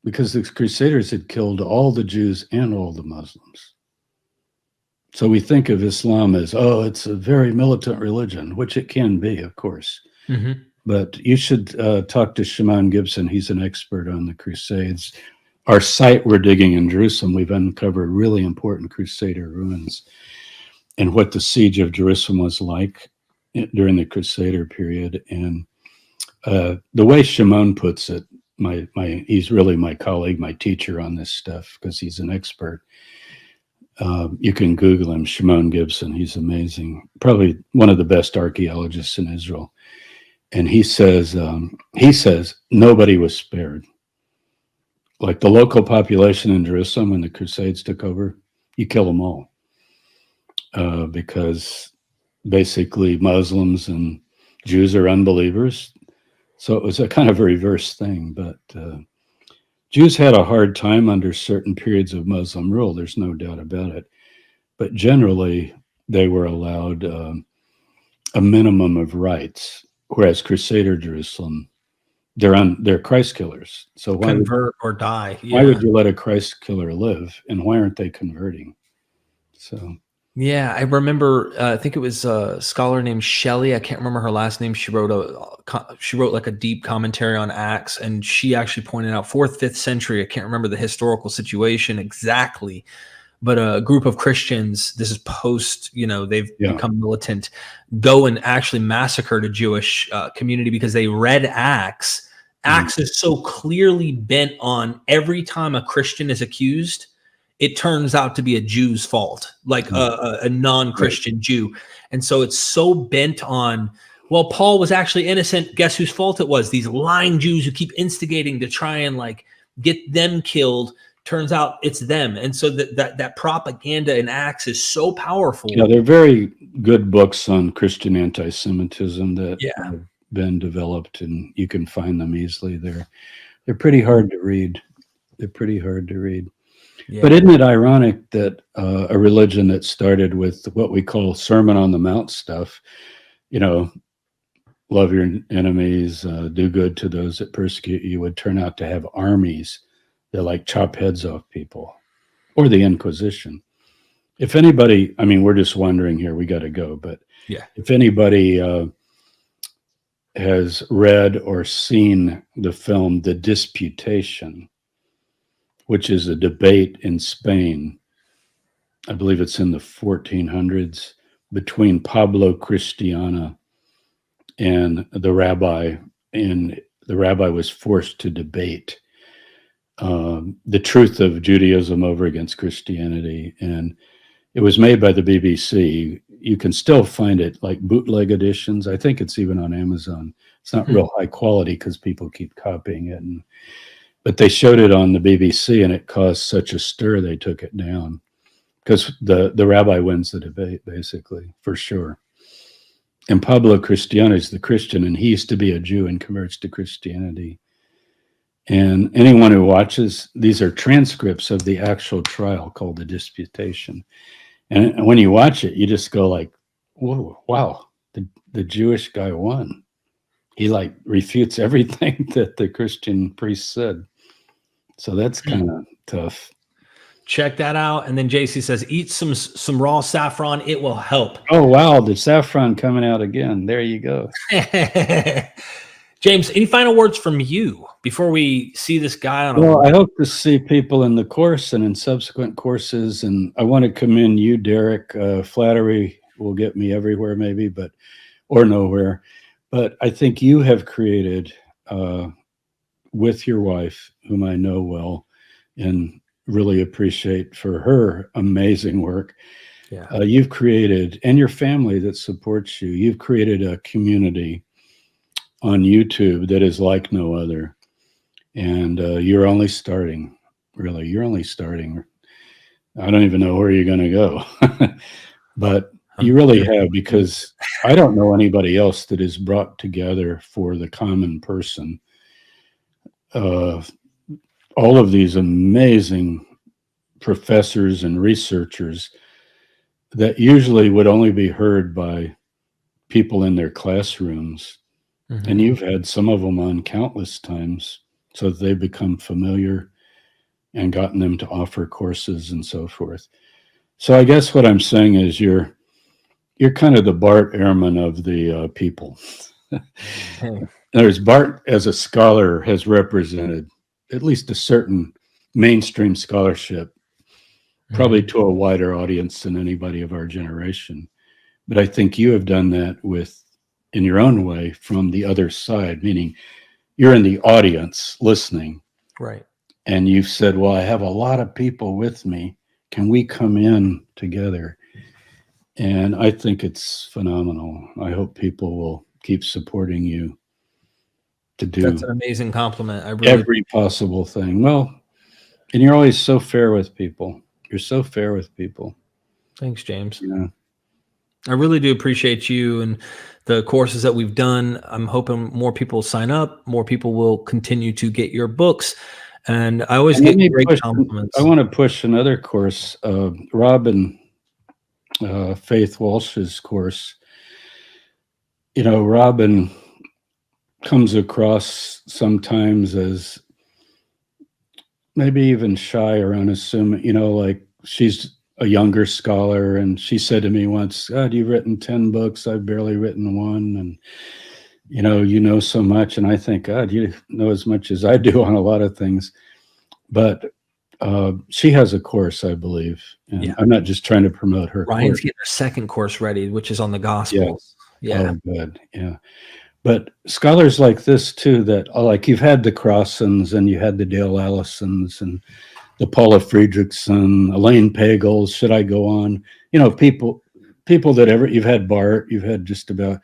Because the Crusaders had killed all the Jews and all the Muslims. So we think of Islam as, oh, it's a very militant religion, which it can be, of course. But you should talk to Shimon Gibson. He's an expert on the Crusades. Our site we're digging in Jerusalem, we've uncovered really important Crusader ruins and what the siege of Jerusalem was like during the Crusader period. And the way Shimon puts it, he's really my colleague, my teacher on this stuff, because he's an expert. You can Google him, Shimon Gibson. He's amazing. Probably one of the best archaeologists in Israel. And he says nobody was spared. Like the local population in Jerusalem when the Crusades took over, you kill them all. Because basically Muslims and Jews are unbelievers. So it was a kind of a reverse thing. But Jews had a hard time under certain periods of Muslim rule. There's no doubt about it. But generally, they were allowed a minimum of rights, whereas Crusader Jerusalem, they're Christ killers. So Convert or die. why Yeah. would you let a Christ killer live, and why aren't they converting? So Yeah, I remember. I think it was a scholar named Shelley. I can't remember her last name. She wrote like a deep commentary on Acts, and she actually pointed out 4th, 5th century. I can't remember the historical situation exactly, but a group of Christians. This is post. They've become militant. Go and actually massacred a Jewish community because they read Acts. Acts is so clearly bent on every time a Christian is accused, it turns out to be a Jew's fault, like a non-Christian Jew. And so it's so bent on, well, Paul was actually innocent. Guess whose fault it was? These lying Jews who keep instigating to try and like get them killed. Turns out it's them. And so that propaganda in Acts is so powerful. yeah, they're very good books on Christian anti-Semitism that have been developed, and you can find them easily. They're pretty hard to read. Yeah. But isn't it ironic that a religion that started with what we call Sermon on the Mount stuff, love your enemies, do good to those that persecute you, would turn out to have armies that like chop heads off people, or the Inquisition. If anybody, I mean, we're just wondering here, we got to go, but if anybody has read or seen the film The Disputation, which is a debate in Spain, I believe it's in the 1400s, between Pablo Cristiana and the rabbi, and the rabbi was forced to debate the truth of Judaism over against Christianity. And it was made by the BBC. You can still find it like bootleg editions. I think it's even on Amazon. It's not real high quality because people keep copying it. But they showed it on the BBC, and it caused such a stir they took it down, because the rabbi wins the debate, basically, for sure. And Pablo Cristiano is the Christian, and he used to be a Jew and converts to Christianity. And anyone who watches, these are transcripts of the actual trial called The Disputation. And when you watch it, you just go like, whoa, wow, the Jewish guy won. He like refutes everything that the Christian priest said. So that's kind of tough. Check that out. And then JC says, eat some raw saffron. It will help. Oh, wow. The saffron coming out again. There you go. James, any final words from you before we see this guy on Well, I hope to see people in the course and in subsequent courses. And I want to commend you, Derek. Flattery will get me everywhere, maybe, or nowhere. But I think you have created, with your wife, whom I know well and really appreciate for her amazing work. Yeah. You've created, and your family that supports you, you've created a community on YouTube that is like no other. And you're only starting, really. You're only starting. I don't even know where you're going to go. But you really have, because I don't know anybody else that is brought together for the common person. All of these amazing professors and researchers that usually would only be heard by people in their classrooms. Mm-hmm. And you've had some of them on countless times, so that they become familiar and gotten them to offer courses and so forth. So I guess what I'm saying is you're kind of the Bart Ehrman of the people. There's Bart, as a scholar, has represented at least a certain mainstream scholarship, probably to a wider audience than anybody of our generation. But I think you have done that in your own way, from the other side, meaning you're in the audience listening. Right. And you've said, well, I have a lot of people with me. Can we come in together? And I think it's phenomenal. I hope people will keep supporting you to do. That's an amazing compliment. Every possible thing. Well, and you're always so fair with people. You're so fair with people. Thanks, James. Yeah. I really do appreciate you and the courses that we've done. I'm hoping more people sign up. More people will continue to get your books. And I always get great compliments. I want to push another course. Rob and Faith Walsh's course Robin comes across sometimes as maybe even shy or unassuming, like she's a younger scholar. And she said to me once, God, you've written 10 books. I've barely written one. And, you know so much. And I think, God, you know as much as I do on a lot of things. But she has a course, I believe. And I'm not just trying to promote her. Ryan's getting her second course ready, which is on the Gospels. Yeah. Oh, good. Yeah. But scholars like this too, that like you've had the Crossan's and you had the Dale Allisons and the Paula Friedrichsen, Elaine Pagels, should I go on? People that you've had Bart, you've had just about,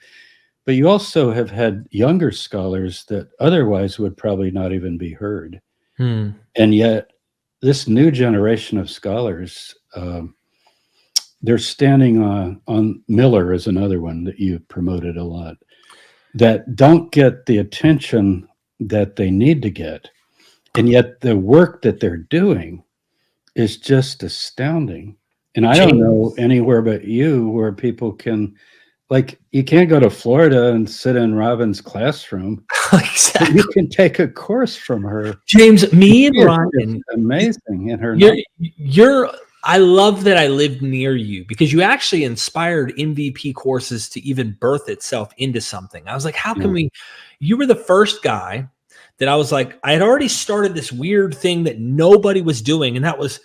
but you also have had younger scholars that otherwise would probably not even be heard. And yet this new generation of scholars, they're standing on Miller is another one that you promoted a lot, that don't get the attention that they need to get. And yet the work that they're doing is just astounding. And I don't know anywhere but you where people can, like, you can't go to Florida and sit in Robin's classroom. Exactly. You can take a course from her. James, me and Ryan, amazing in her. I love that I lived near you because you actually inspired MVP courses to even birth itself into something. I was like, how can you were the first guy that I was like, I had already started this weird thing that nobody was doing. And that was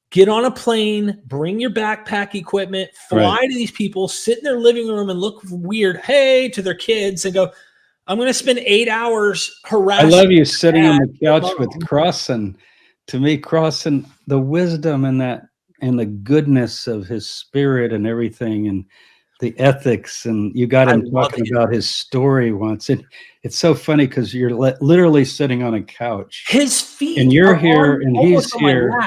get on a plane, bring your backpack equipment, fly to these people, sit in their living room and look weird, hey, to their kids and go, I'm going to spend 8 hours harassing. I love you sitting on the couch with Crossan. To me, Crossan, the wisdom and the goodness of his spirit and everything and the ethics. And you got him talking about his story once. And it's so funny because you're literally sitting on a couch. His feet. And you're here and he's here.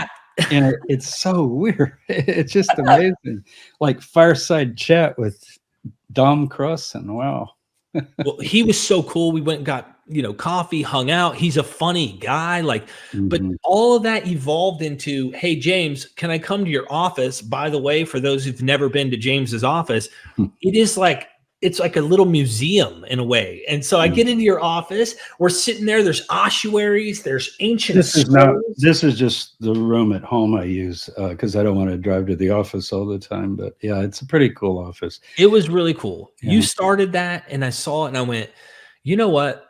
And it's so weird. It's just amazing. Like fireside chat with Dom Crossan. Wow. Well, he was so cool. We went and got, coffee, hung out. He's a funny guy. But all of that evolved into, hey, James, can I come to your office? By the way, for those who've never been to James's office, it's like a little museum in a way. And so I get into your office, we're sitting there, there's ossuaries, there's ancient this is just the room at home I use because I don't want to drive to the office all the time. But yeah, it's a pretty cool office. It was really cool. Yeah. You started that and I saw it and I went, you know what?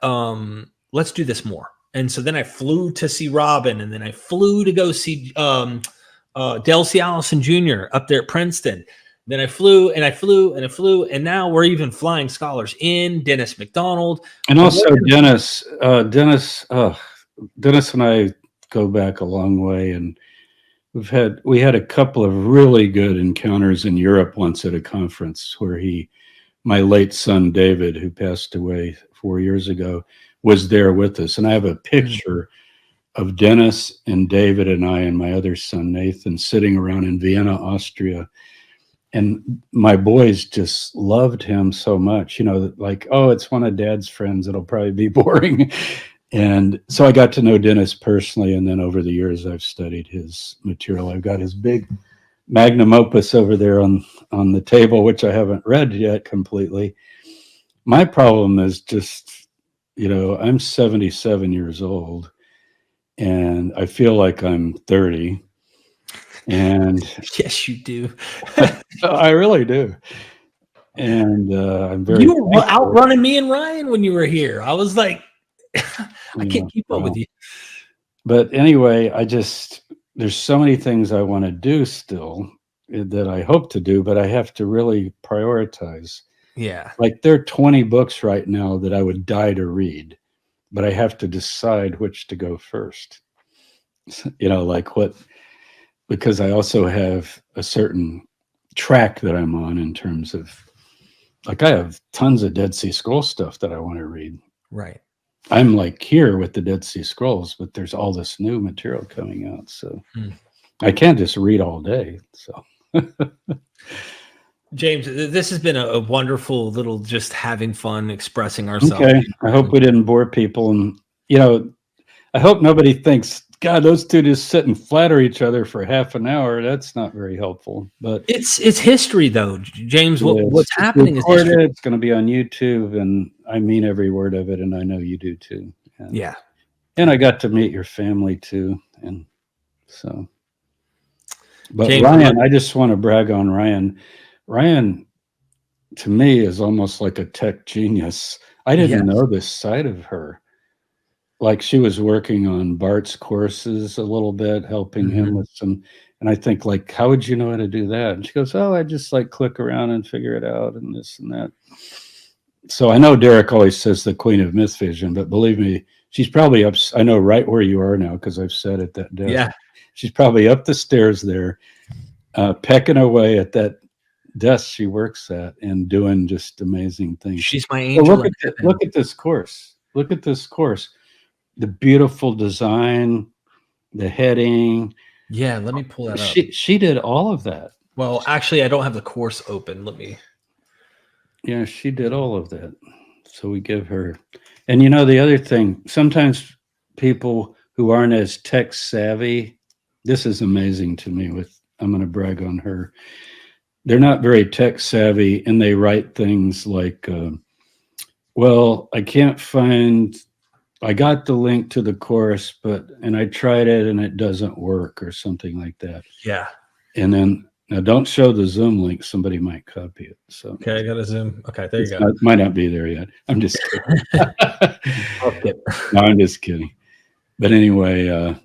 Let's do this more. And so then I flew to see Robin and then I flew to go see Del C. Allison Jr. up there at Princeton. Then I flew and I flew and I flew. And now we're even flying scholars in, Dennis McDonald. And also Dennis and I go back a long way. And we had a couple of really good encounters in Europe once at a conference where my late son, David, who passed away 4 years ago, was there with us. And I have a picture of Dennis and David and I and my other son, Nathan, sitting around in Vienna, Austria. And my boys just loved him so much, like, oh, it's one of Dad's friends. It'll probably be boring. And so I got to know Dennis personally. And then over the years, I've studied his material. I've got his big magnum opus over there on the table, which I haven't read yet completely. My problem is just, I'm 77 years old and I feel like I'm 30. And yes, you do. I really do. And I'm very. You were outrunning me and Ryan when you were here. I was like, I can't keep up with you. But anyway, there's so many things I want to do still that I hope to do, but I have to really prioritize. Yeah. Like there are 20 books right now that I would die to read, but I have to decide which to go first. Because I also have a certain track that I'm on in terms of, I have tons of Dead Sea Scrolls stuff that I want to read. Right. I'm here with the Dead Sea Scrolls, but there's all this new material coming out. So I can't just read all day. So James, this has been a wonderful little just having fun, expressing ourselves. Okay. I hope we didn't bore people. And, I hope nobody thinks God, those two just sit and flatter each other for half an hour. That's not very helpful. But It's history, though, James. What's it's happening is recorded. history. It's going to be on YouTube, and I mean every word of it, and I know you do too. And, Yeah. and I got to meet your family too, and so. But James, Ryan, I just want to brag on Ryan. Ryan, to me, is almost like a tech genius. I didn't know this side of her. Like she was working on Bart's courses a little bit, helping him with some. And I think, like, how would you know how to do that? And she goes, oh, I just like click around and figure it out and this and that. So I know Derek always says the queen of Mythvision, but believe me, she's probably up. I know right where you are now because I've sat at that desk. Yeah. She's probably up the stairs there, pecking away at that desk she works at and doing just amazing things. She's my angel. So look at this course. Look at this course. The beautiful design, the heading. Yeah, let me pull that up. She did all of that. Well, actually, I don't have the course open. Let me. Yeah, she did all of that. So we give her. And you know, the other thing, sometimes people who aren't as tech savvy, this is amazing to me I'm going to brag on her. They're not very tech savvy and they write things like, well, I can't find, I got the link to the course, and I tried it and it doesn't work or something like that. Yeah. And then, now don't show the Zoom link. Somebody might copy it. So Okay, I got to Zoom. Okay, there you go. It might not be there yet. I'm just kidding. Okay. No, I'm just kidding. But anyway,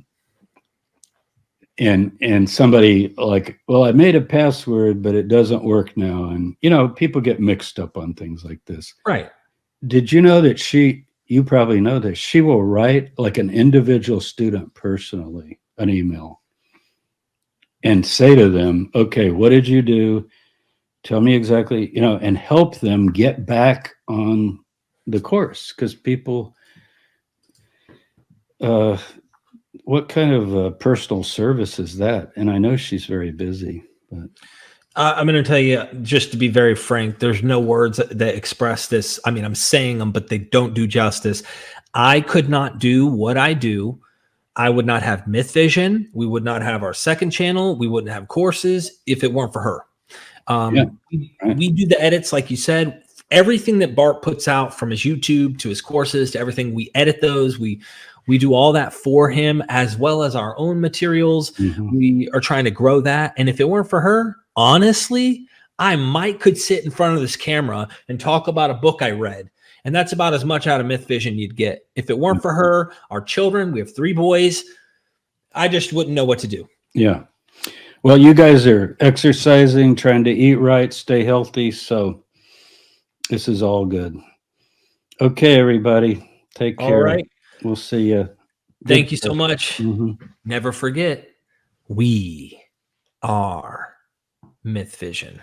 and somebody like, well, I made a password, but it doesn't work now. And, you know, people get mixed up on things like this. Right. Did you know that you probably know that she will write like an individual student personally an email and say to them, okay, what did you do? Tell me exactly, you know, and help them get back on the course. Because people, what kind of personal service is that? And I know she's very busy, but I'm going to tell you, just to be very frank, there's no words that express this. I mean, I'm saying them, but they don't do justice. I could not do what I do. I would not have Mythvision. We would not have our second channel. We wouldn't have courses if it weren't for her. We do the edits, like you said. Everything that Bart puts out, from his YouTube to his courses to everything, we edit those. We do all that for him, as well as our own materials. We are trying to grow that. And if it weren't for her, honestly, I could sit in front of this camera and talk about a book I read. And that's about as much out of Mythvision you'd get. If it weren't for her, our children, we have 3 boys, I just wouldn't know what to do. Yeah. Well, you guys are exercising, trying to eat right, stay healthy. So this is all good. Okay, everybody. Take care. All right. We'll see you. Thank you so much. Never forget, we are Mythvision.